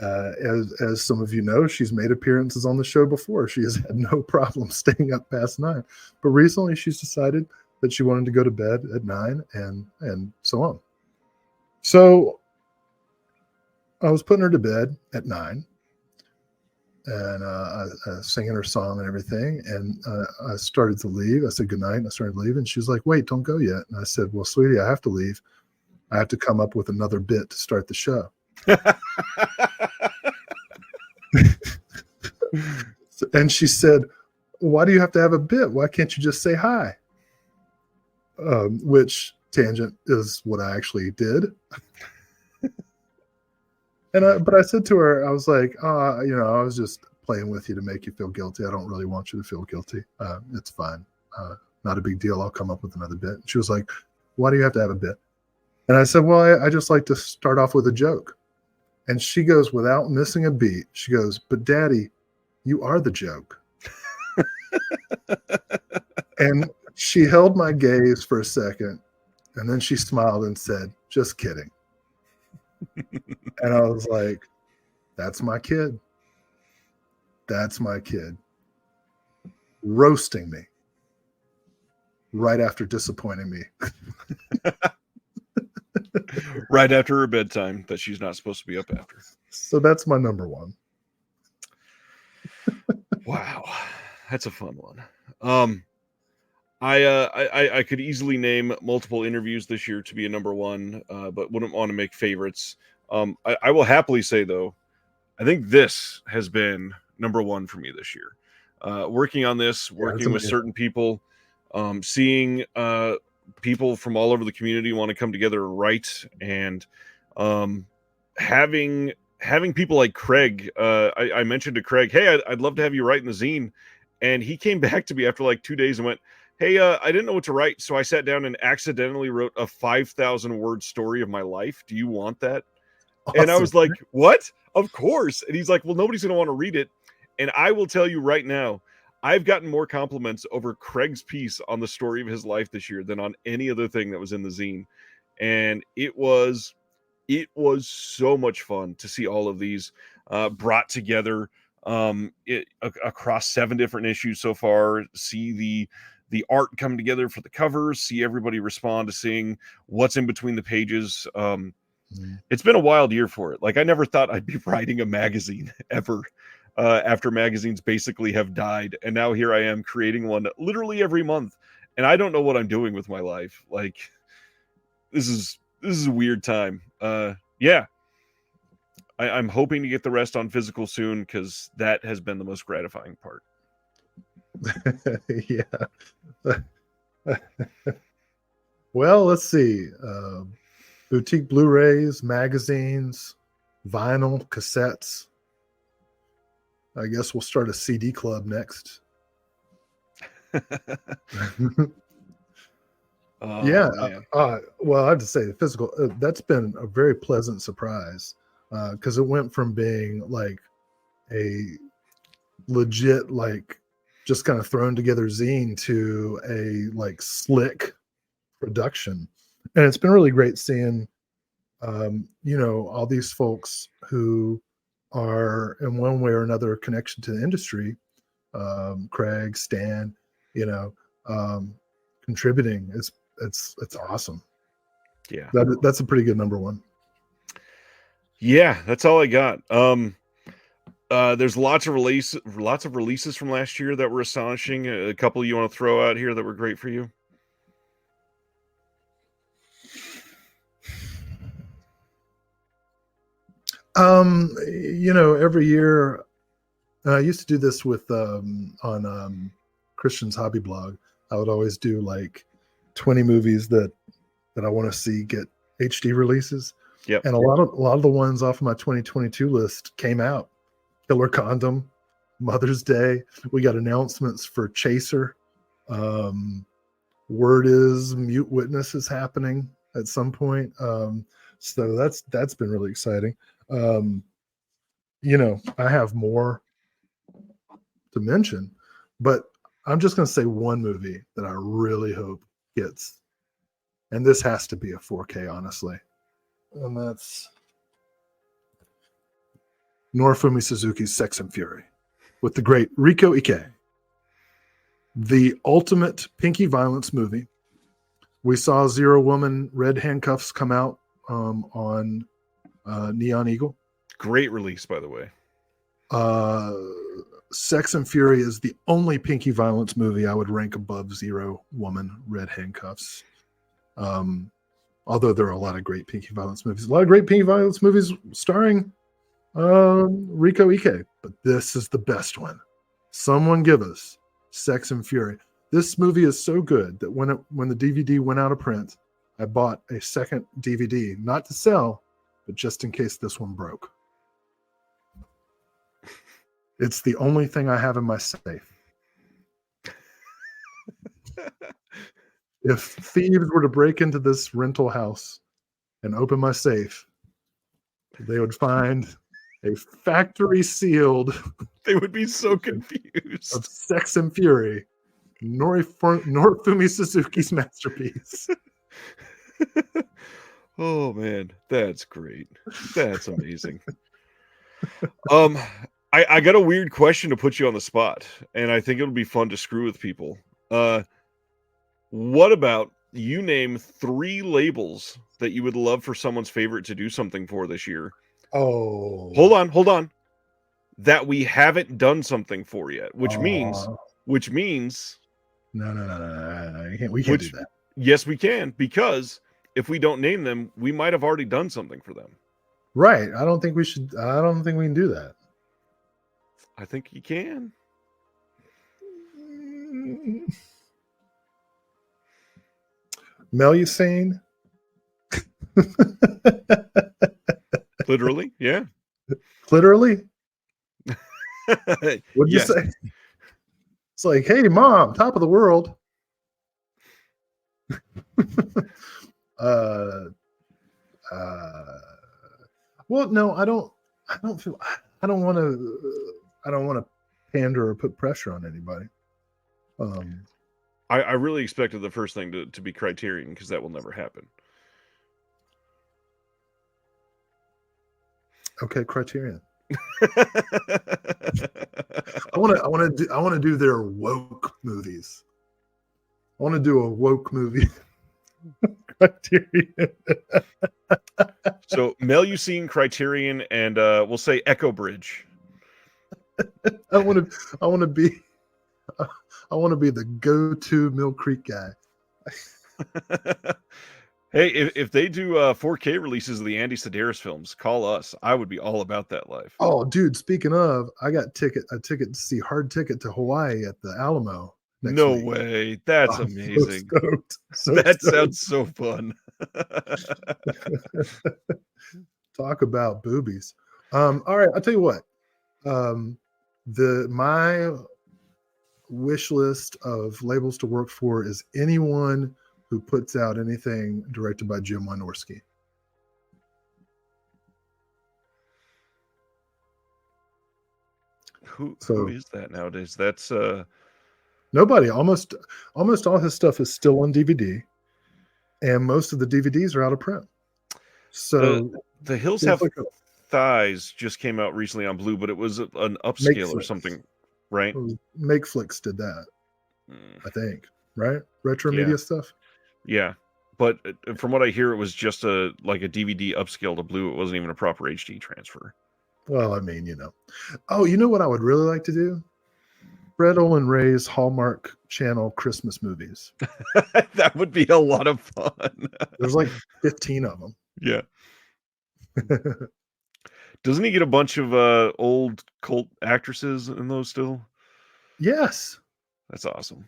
as some of you know, she's made appearances on the show before. She has had no problem staying up past 9, but recently she's decided that she wanted to go to bed at 9, and so on. So I was putting her to bed at 9, and singing her song and everything. And I started to leave. I said goodnight, and I started to leave. And she was like, "Wait, don't go yet." And I said, "Well, sweetie, I have to leave. I have to come up with another bit to start the show." And she said, "Why do you have to have a bit? Why can't you just say hi?" Which tangent is what I actually did. But I said to her, I was like, I was just playing with you to make you feel guilty. I don't really want you to feel guilty. It's fine. Not a big deal. I'll come up with another bit. She was like, "Why do you have to have a bit?" And I said, "Well, I just like to start off with a joke." And she goes, without missing a beat, she goes, "But Daddy, you are the joke." And she held my gaze for a second, and then she smiled and said, "Just kidding." And I was like, that's my kid. That's my kid. Roasting me right after disappointing me. Right after her bedtime that she's not supposed to be up after. So that's my number one. Wow, that's a fun one. I could easily name multiple interviews this year to be a number one, but wouldn't want to make favorites. I will happily say though, I think this has been number one for me this year. Working on this, Yeah, it's working with certain people, seeing people from all over the community want to come together and write, and having people like Craig. I mentioned to Craig, "Hey, I'd love to have you write in the zine," and he came back to me after like 2 days and went, "Hey, I didn't know what to write, so I sat down and accidentally wrote a 5,000-word story of my life. Do you want that?" awesome. And I was like, "What? Of course." And he's like, "Well, nobody's going to want to read it." And I will tell you right now, I've gotten more compliments over Craig's piece on the story of his life this year than on any other thing that was in the zine. And it was so much fun to see all of these brought together across 7 different issues so far. See the art come together for the covers, see everybody respond to seeing what's in between the pages. It's been a wild year for it. Like, I never thought I'd be writing a magazine ever, after magazines basically have died. And now here I am creating one literally every month. And I don't know what I'm doing with my life. Like, this is a weird time. Yeah. I'm hoping to get the rest on physical soon, because that has been the most gratifying part. Yeah. Well, let's see. Boutique Blu-rays, magazines, vinyl, cassettes. I guess we'll start a CD club next. Yeah. Well, I have to say the physical, that's been a very pleasant surprise, because it went from being like a legit, like just kind of thrown together zine to a like slick production. And it's been really great seeing, all these folks who are in one way or another connection to the industry, Craig, Stan, you know, contributing. It's awesome. Yeah. That's a pretty good number one. Yeah, that's all I got. There's lots of releases from last year that were astonishing. A couple you want to throw out here that were great for you? Every year I used to do this with on Christian's hobby blog. I would always do like 20 movies that I want to see get HD releases. Yep. And a lot of the ones off of my 2022 list came out. Killer Condom, Mother's Day. We got announcements for Chaser. Word is Mute Witness is happening at some point. So that's been really exciting. I have more to mention, but I'm just going to say one movie that I really hope gets, and this has to be a 4K, honestly, and that's Norifumi Suzuki's Sex and Fury with the great Riko Ike. The ultimate pinky violence movie. We saw Zero Woman Red Handcuffs come out on Neon Eagle. Great release, by the way. Sex and Fury is the only pinky violence movie I would rank above Zero Woman Red Handcuffs. Although there are a lot of great pinky violence movies. A lot of great pinky violence movies starring Riko Ike. But this is the best one. Someone give us Sex and Fury. This movie is so good that when the DVD went out of print, I bought a second DVD, not to sell, but just in case this one broke. It's the only thing I have in my safe. If thieves were to break into this rental house and open my safe, they would find a factory sealed. They would be so confused. Of Sex and Fury, Norifumi Suzuki's masterpiece. Oh man, that's great. That's amazing. I got a weird question to put you on the spot, and I think it'll be fun to screw with people. What about you name 3 labels that you would love for someone's favorite to do something for this year? Oh. Hold on. That we haven't done something for yet, which means No. We can't do that. Yes, we can, because if we don't name them, we might have already done something for them. Right. I don't think we can do that. I think you can. Melusine. Literally, yeah. Literally? What'd you Yes. say? It's like, hey, Mom, top of the world. Well, no, I don't want to pander or put pressure on anybody. I really expected the first thing to be Criterion, because that will never happen. Okay, Criterion. I want to do their woke movies. I want to do a woke movie. Criterion. So Melusine, Criterion, and we'll say Echo Bridge. I want to be the go-to Mill Creek guy. Hey, if they do 4K releases of the Andy Sedaris films, call us. I would be all about that life. Oh, dude! Speaking of, I got a ticket to see Hard Ticket to Hawaii at the Alamo. No week. way! That's amazing. That sounds so fun. Talk about boobies. All right, I'll tell you what. My wish list of labels to work for is anyone who puts out anything directed by Jim Wynorski. Who is that nowadays? That's nobody. Almost all his stuff is still on DVD, and most of the DVDs are out of print. So the Hills Have Thighs just came out recently on Blue, but it was an upscale or something, right? Makeflix did that, I think. Right? Retro Media stuff. Yeah, but from what I hear, it was just a DVD upscale to Blue. It wasn't even a proper HD transfer. Well, I mean, Oh, you know what I would really like to do? Fred Olin Ray's Hallmark Channel Christmas movies. That would be a lot of fun. There's like 15 of them. Yeah. Doesn't he get a bunch of old cult actresses in those still? Yes, That's awesome.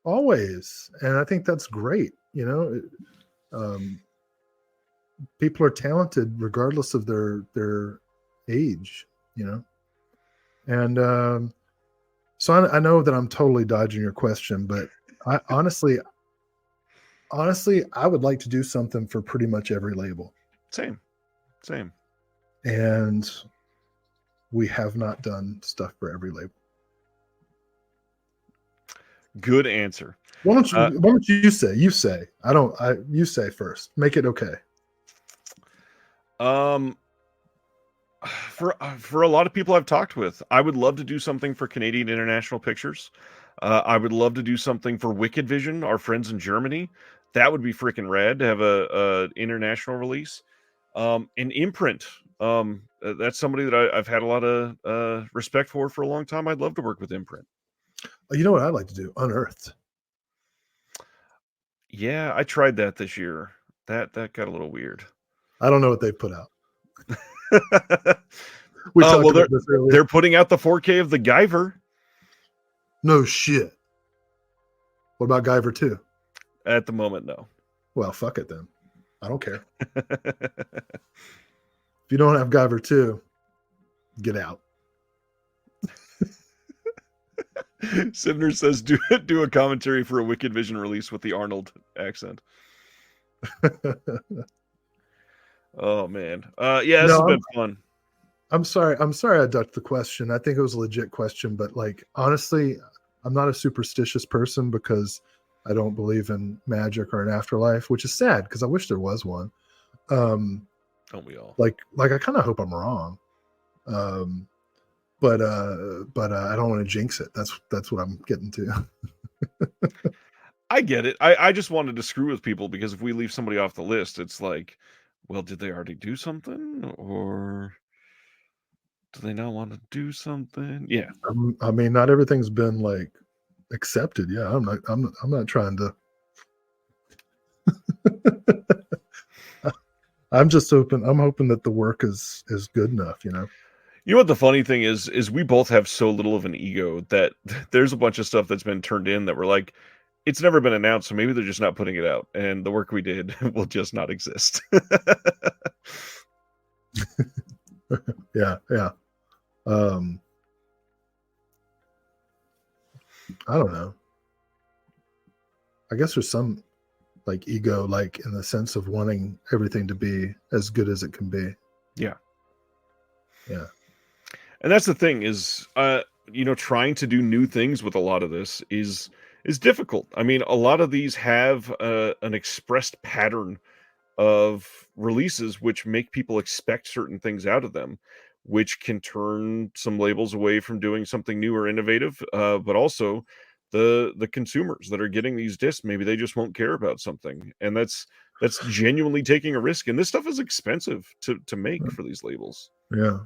always, and I think that's great. Um, people are talented regardless of their age. You know, and so I know that I'm totally dodging your question, but I honestly, I would like to do something for pretty much every label, Same, same. and we have not done stuff for every label. Good answer. Why don't you say? You say. I don't. You say first. Make it okay. Um, for a lot of people I've talked with, I would love to do something for Canadian International Pictures. I would love to do something for Wicked Vision, our friends in Germany. That would be freaking rad to have a international release. An Imprint. That's somebody that I've had a lot of respect for a long time. I'd love to work with Imprint. You know what I'd like to do? Unearthed. Yeah, I tried that this year. That got a little weird. I don't know what they put out. We talked well, about this earlier. they're putting out the 4K of the Guyver. No shit. What about Guyver 2? At the moment, no. Well, fuck it then. I don't care. If you don't have Guyver 2, get out. Sivner says do a commentary for a Wicked Vision release with the Arnold accent. Oh man. Yeah, this has been fun. I'm sorry I ducked the question. I think it was a legit question, but like honestly, I'm not a superstitious person because I don't believe in magic or an afterlife, which is sad because I wish there was one. Don't we all? Like I kind of hope I'm wrong. But I don't want to jinx it. That's what I'm getting to. I get it. I just wanted to screw with people because if we leave somebody off the list, it's like, well, did they already do something, or do they not want to do something? Yeah. I mean, not everything's been like accepted. Yeah, I'm not trying to. I'm hoping that the work is good enough. You know what the funny thing is we both have so little of an ego that there's a bunch of stuff that's been turned in that we're like, it's never been announced, so maybe they're just not putting it out, and the work we did will just not exist. Yeah. I don't know. I guess there's some like ego, like in the sense of wanting everything to be as good as it can be. Yeah. And that's the thing is, trying to do new things with a lot of this is difficult. I mean, a lot of these have an expressed pattern of releases which make people expect certain things out of them, which can turn some labels away from doing something new or innovative, but also the consumers that are getting these discs, maybe they just won't care about something, and that's genuinely taking a risk, and this stuff is expensive to make for these labels. Yeah.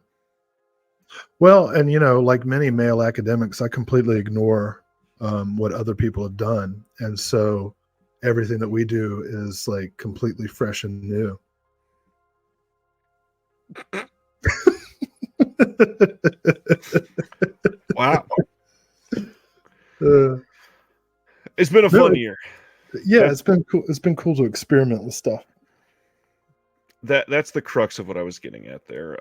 Well, and like many male academics, I completely ignore what other people have done, and so everything that we do is like completely fresh and new. Wow. It's been a fun year. Yeah, it's been cool. It's been cool to experiment with stuff. That's the crux of what I was getting at there.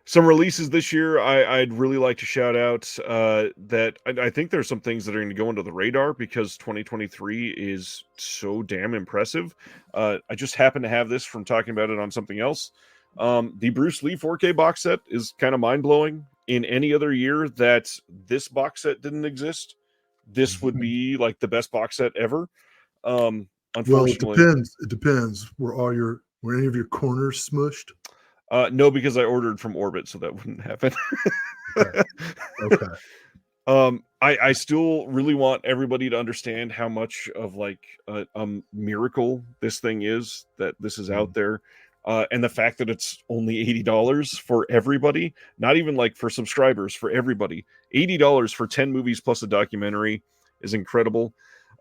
Some releases this year I'd really like to shout out that I think there's some things that are going to go under the radar because 2023 is so damn impressive. I just happen to have this from talking about it on something else. The Bruce Lee 4K box set is kind of mind-blowing. In any other year that this box set didn't exist, this would be like the best box set ever. Unfortunately, well, it depends. Were any of your corners smushed? No, because I ordered from Orbit, so that wouldn't happen. Okay. I still really want everybody to understand how much of like a miracle this thing is, that this is out there. And the fact that it's only $80 for everybody, not even like for subscribers, for everybody. $80 for 10 movies plus a documentary is incredible.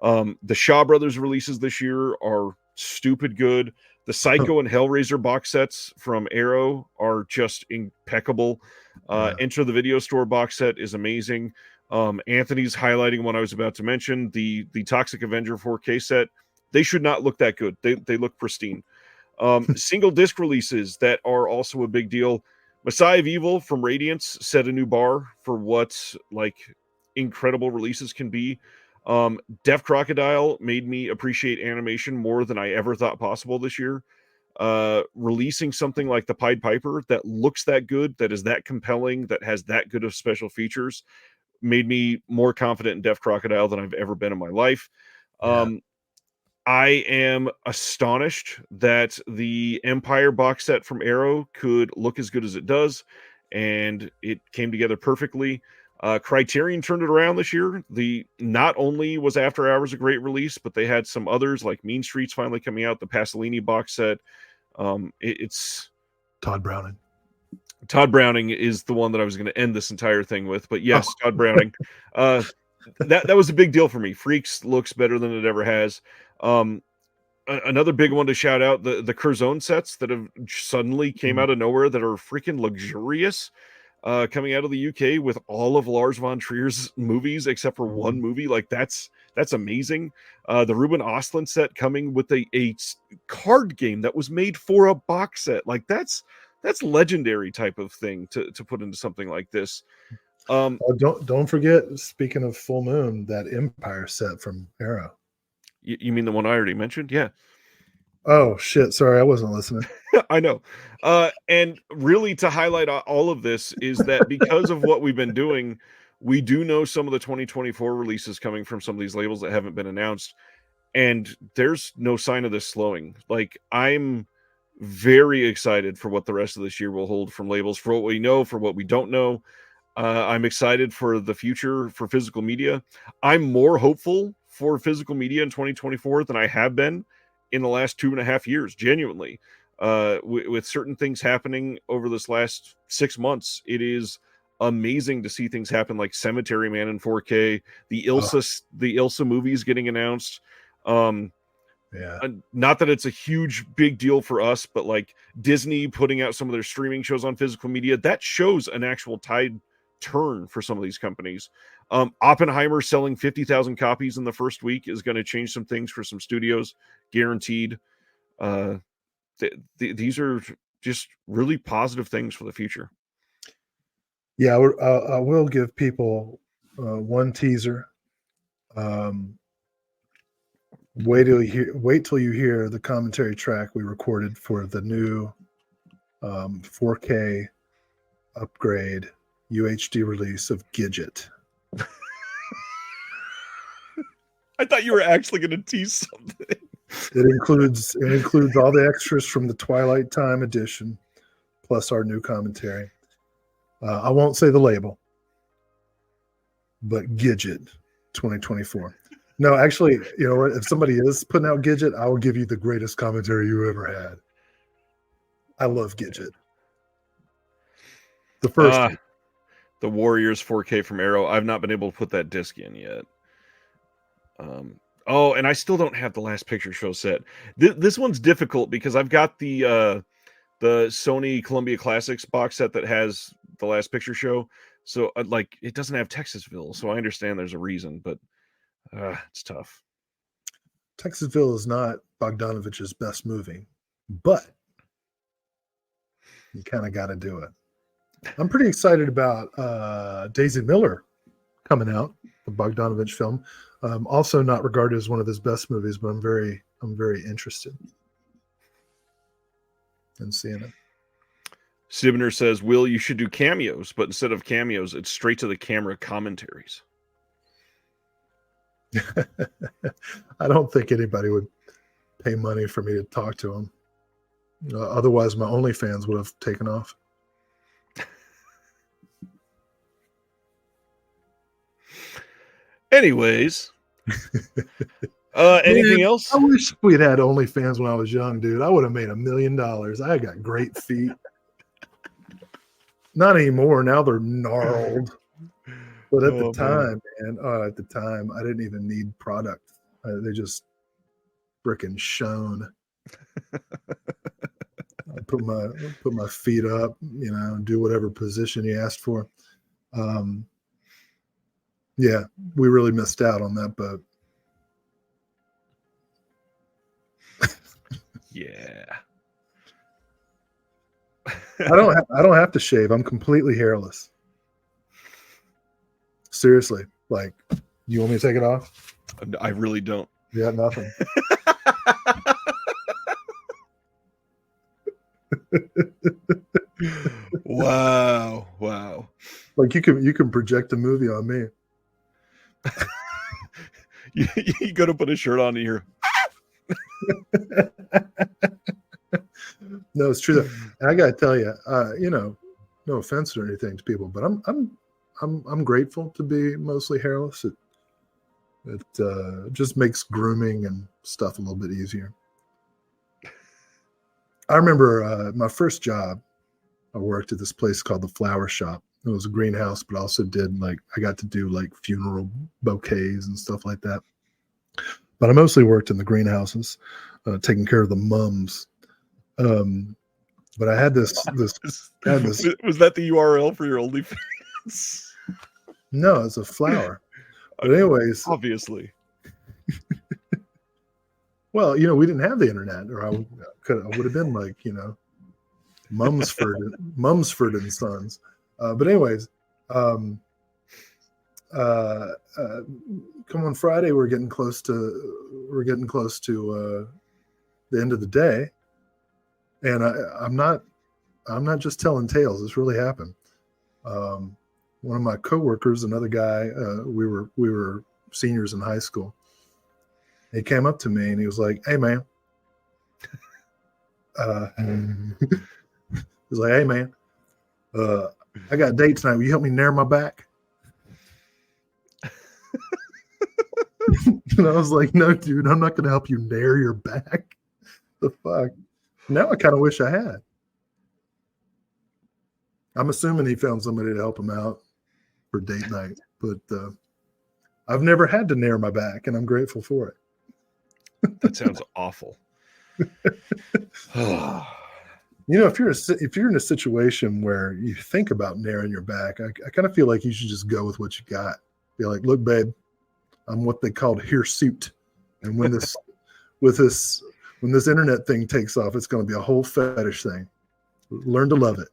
The Shaw Brothers releases this year are stupid good. The Psycho and Hellraiser box sets from Arrow are just impeccable. Yeah. Enter the Video Store box set is amazing. Anthony's highlighting what I was about to mention, the Toxic Avenger 4K set. They should not look that good. They look pristine. Single disc releases that are also a big deal. Messiah of Evil from Radiance set a new bar for what like incredible releases can be. Deaf Crocodile made me appreciate animation more than I ever thought possible this year. Releasing something like the Pied Piper that looks that good, that is that compelling, that has that good of special features, made me more confident in Deaf Crocodile than I've ever been in my life. Yeah. I am astonished that the Empire box set from Arrow could look as good as it does, and it came together perfectly. Criterion turned it around this year. Not only was After Hours a great release, but they had some others like Mean Streets finally coming out. The Pasolini box set. It's Tod Browning. Tod Browning is the one that I was going to end this entire thing with. But yes, Tod Browning. That was a big deal for me. Freaks looks better than it ever has. Another big one to shout out, the Curzon sets that have suddenly came out of nowhere that are freaking luxurious, coming out of the UK with all of Lars von Trier's movies except for one movie. Like that's amazing. The Ruben Östlund set coming with a card game that was made for a box set. Like that's legendary type of thing to put into something like this. Don't forget, speaking of Full Moon, that Empire set from Arrow. You mean the one I already mentioned? Yeah. Oh shit! Sorry, I wasn't listening. I know. And really to highlight all of this is that because of what we've been doing, we do know some of the 2024 releases coming from some of these labels that haven't been announced. And there's no sign of this slowing. Like, I'm very excited for what the rest of this year will hold from labels, for what we know, for what we don't know. I'm excited for the future for physical media. I'm more hopeful for physical media in 2024 than I have been in the last 2.5 years, genuinely. With certain things happening over this last 6 months, it is amazing to see things happen like Cemetery Man in 4K, the Ilsa movies getting announced. Yeah. Not that it's a huge big deal for us, but like Disney putting out some of their streaming shows on physical media, that shows an actual tide turn for some of these companies. Oppenheimer selling 50,000 copies in the first week is going to change some things for some studios, guaranteed. These are just really positive things for the future. Yeah, I will give people one teaser. Wait till you hear the commentary track we recorded for the new 4K upgrade UHD release of Gidget. I thought you were actually going to tease something. It includes all the extras from the Twilight Time edition, plus our new commentary. I won't say the label, but Gidget 2024. No, actually, you know, if somebody is putting out Gidget, I will give you the greatest commentary you ever had. I love Gidget. The first the Warriors 4K from Arrow. I've not been able to put that disc in yet. And I still don't have the Last Picture Show set. This one's difficult because I've got the Sony Columbia Classics box set that has the Last Picture Show. So like it doesn't have Texasville. So I understand there's a reason, but it's tough. Texasville is not Bogdanovich's best movie, but you kind of got to do it. I'm pretty excited about Daisy Miller coming out, the Bogdanovich film. Also not regarded as one of his best movies, but I'm very interested in seeing it. Sibner says, Will, you should do cameos, but instead of cameos, it's straight to the camera commentaries. I don't think anybody would pay money for me to talk to him. Otherwise, my OnlyFans would have taken off. Anyways, anything else? I wish we'd had OnlyFans when I was young, dude. I would have made $1 million. I got great feet. Not anymore. Now they're gnarled. But at the time, at the time, I didn't even need product. They just freaking shone. I put my feet up, do whatever position he asked for. Yeah, we really missed out on that boat. Yeah. I don't have to shave. I'm completely hairless. Seriously. Like, you want me to take it off? I really don't. Yeah, nothing. Wow. Like, you can project a movie on me. You got to put a shirt on here. No, it's true. And I got to tell you, no offense or anything to people, but I'm grateful to be mostly hairless. It just makes grooming and stuff a little bit easier. I remember my first job. I worked at this place called the Flower Shop. It was a greenhouse, but also I got to do like funeral bouquets and stuff like that. But I mostly worked in the greenhouses, taking care of the mums. But I had this. Was that the URL for your OnlyFans? No, it's a flower. But anyways, obviously. Well, we didn't have the internet, or I would have been like, Mumsford and Sons. But anyways, come on Friday, we're getting close to the end of the day, and I'm not just telling tales. This really happened. One of my coworkers, another guy, we were seniors in high school. He came up to me and he was like, "Hey, man." He was like, "Hey, man, I got a date tonight. Will you help me nair my back?" And I was like, "No, dude, I'm not going to help you nair your back." The fuck? Now I kind of wish I had. I'm assuming he found somebody to help him out for date night, but I've never had to nair my back, and I'm grateful for it. That sounds awful. If you're in a situation where you think about nairing your back, I kind of feel like you should just go with what you got. Be like, "Look, babe, I'm what they called hirsute, and when this internet thing takes off, it's going to be a whole fetish thing. Learn to love it."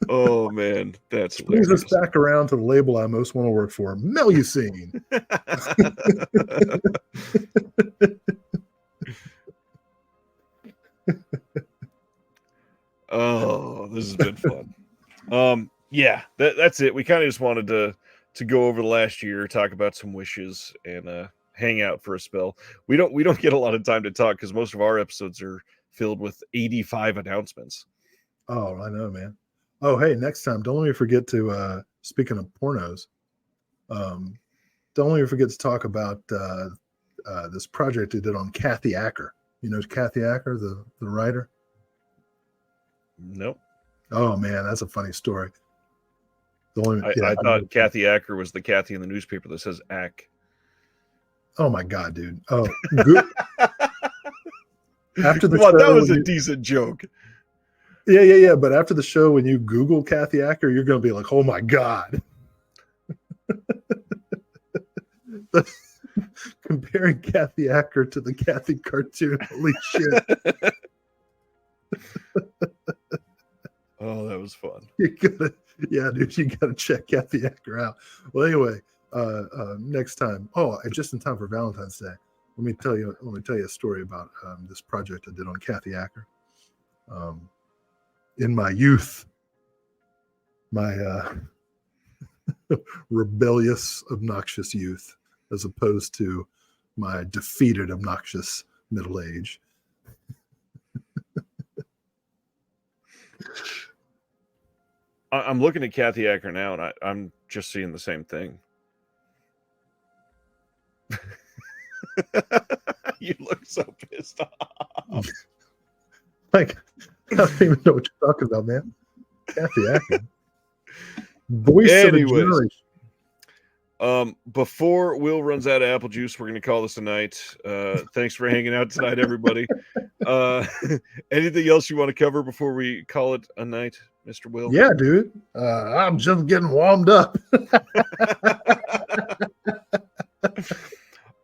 Oh man, that's brings us back around to the label I most want to work for, Melusine. Oh, this has been fun. Yeah, that's it. We kind of just wanted to go over the last year, talk about some wishes, and hang out for a spell. We don't get a lot of time to talk because most of our episodes are filled with 85 announcements. Oh, I know, man. Oh, hey, next time, don't let me forget to, speaking of pornos, don't let me forget to talk about this project I did on Kathy Acker. You know Kathy Acker, the writer? Nope. Oh, man, that's a funny story. I thought Kathy Acker was the Kathy in the newspaper that says Ack. Oh, my God, dude. Oh, after the show, that was a decent joke. Yeah. But after the show, when you Google Kathy Acker, you're going to be like, "Oh my God." Comparing Kathy Acker to the Kathy cartoon. Holy shit. Oh, that was fun. Dude, you gotta check Kathy Acker out. Well, anyway, next time. Oh, just in time for Valentine's Day. Let me tell you a story about this project I did on Kathy Acker. In my youth, my rebellious, obnoxious youth, as opposed to my defeated, obnoxious middle age. I'm looking at Kathy Acker now, and I'm just seeing the same thing. You look so pissed off. Like, I don't even know what you're talking about, man. Kathy Acker. Voice of a generation. Before Will runs out of apple juice, we're going to call this a night. Thanks for hanging out tonight, everybody. Anything else you want to cover before we call it a night, Mr. Will? Yeah, dude. I'm just getting warmed up.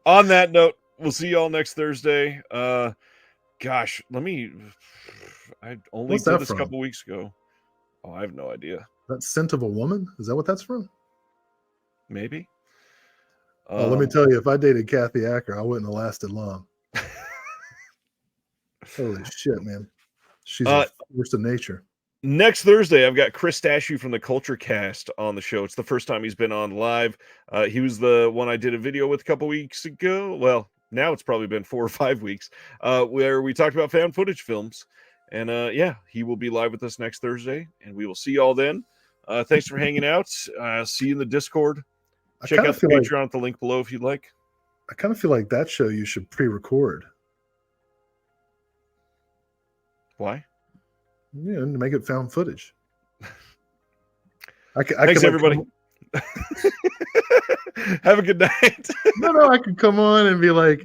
On that note, we'll see y'all next Thursday. Gosh, I only What's did that this from? a couple weeks ago. Oh, I have no idea. That Scent of a Woman? Is that what that's from? Maybe. Oh, let me tell you, if I dated Kathy Acker, I wouldn't have lasted long. Holy shit, man. She's a force of nature. Next Thursday, I've got Chris Stashew from the Culture Cast on the show. It's the first time he's been on live. He was the one I did a video with a couple weeks ago. Well, now it's probably been 4 or 5 weeks, where we talked about found footage films. And yeah, he will be live with us next Thursday, and we will see y'all then. Thanks for hanging out. See you in the Discord. Check out the Patreon at the link below if you'd like. I kind of feel like that show you should pre-record. Why? Yeah, to make it found footage. Thanks, everybody. Have a good night. No, I could come on and be like,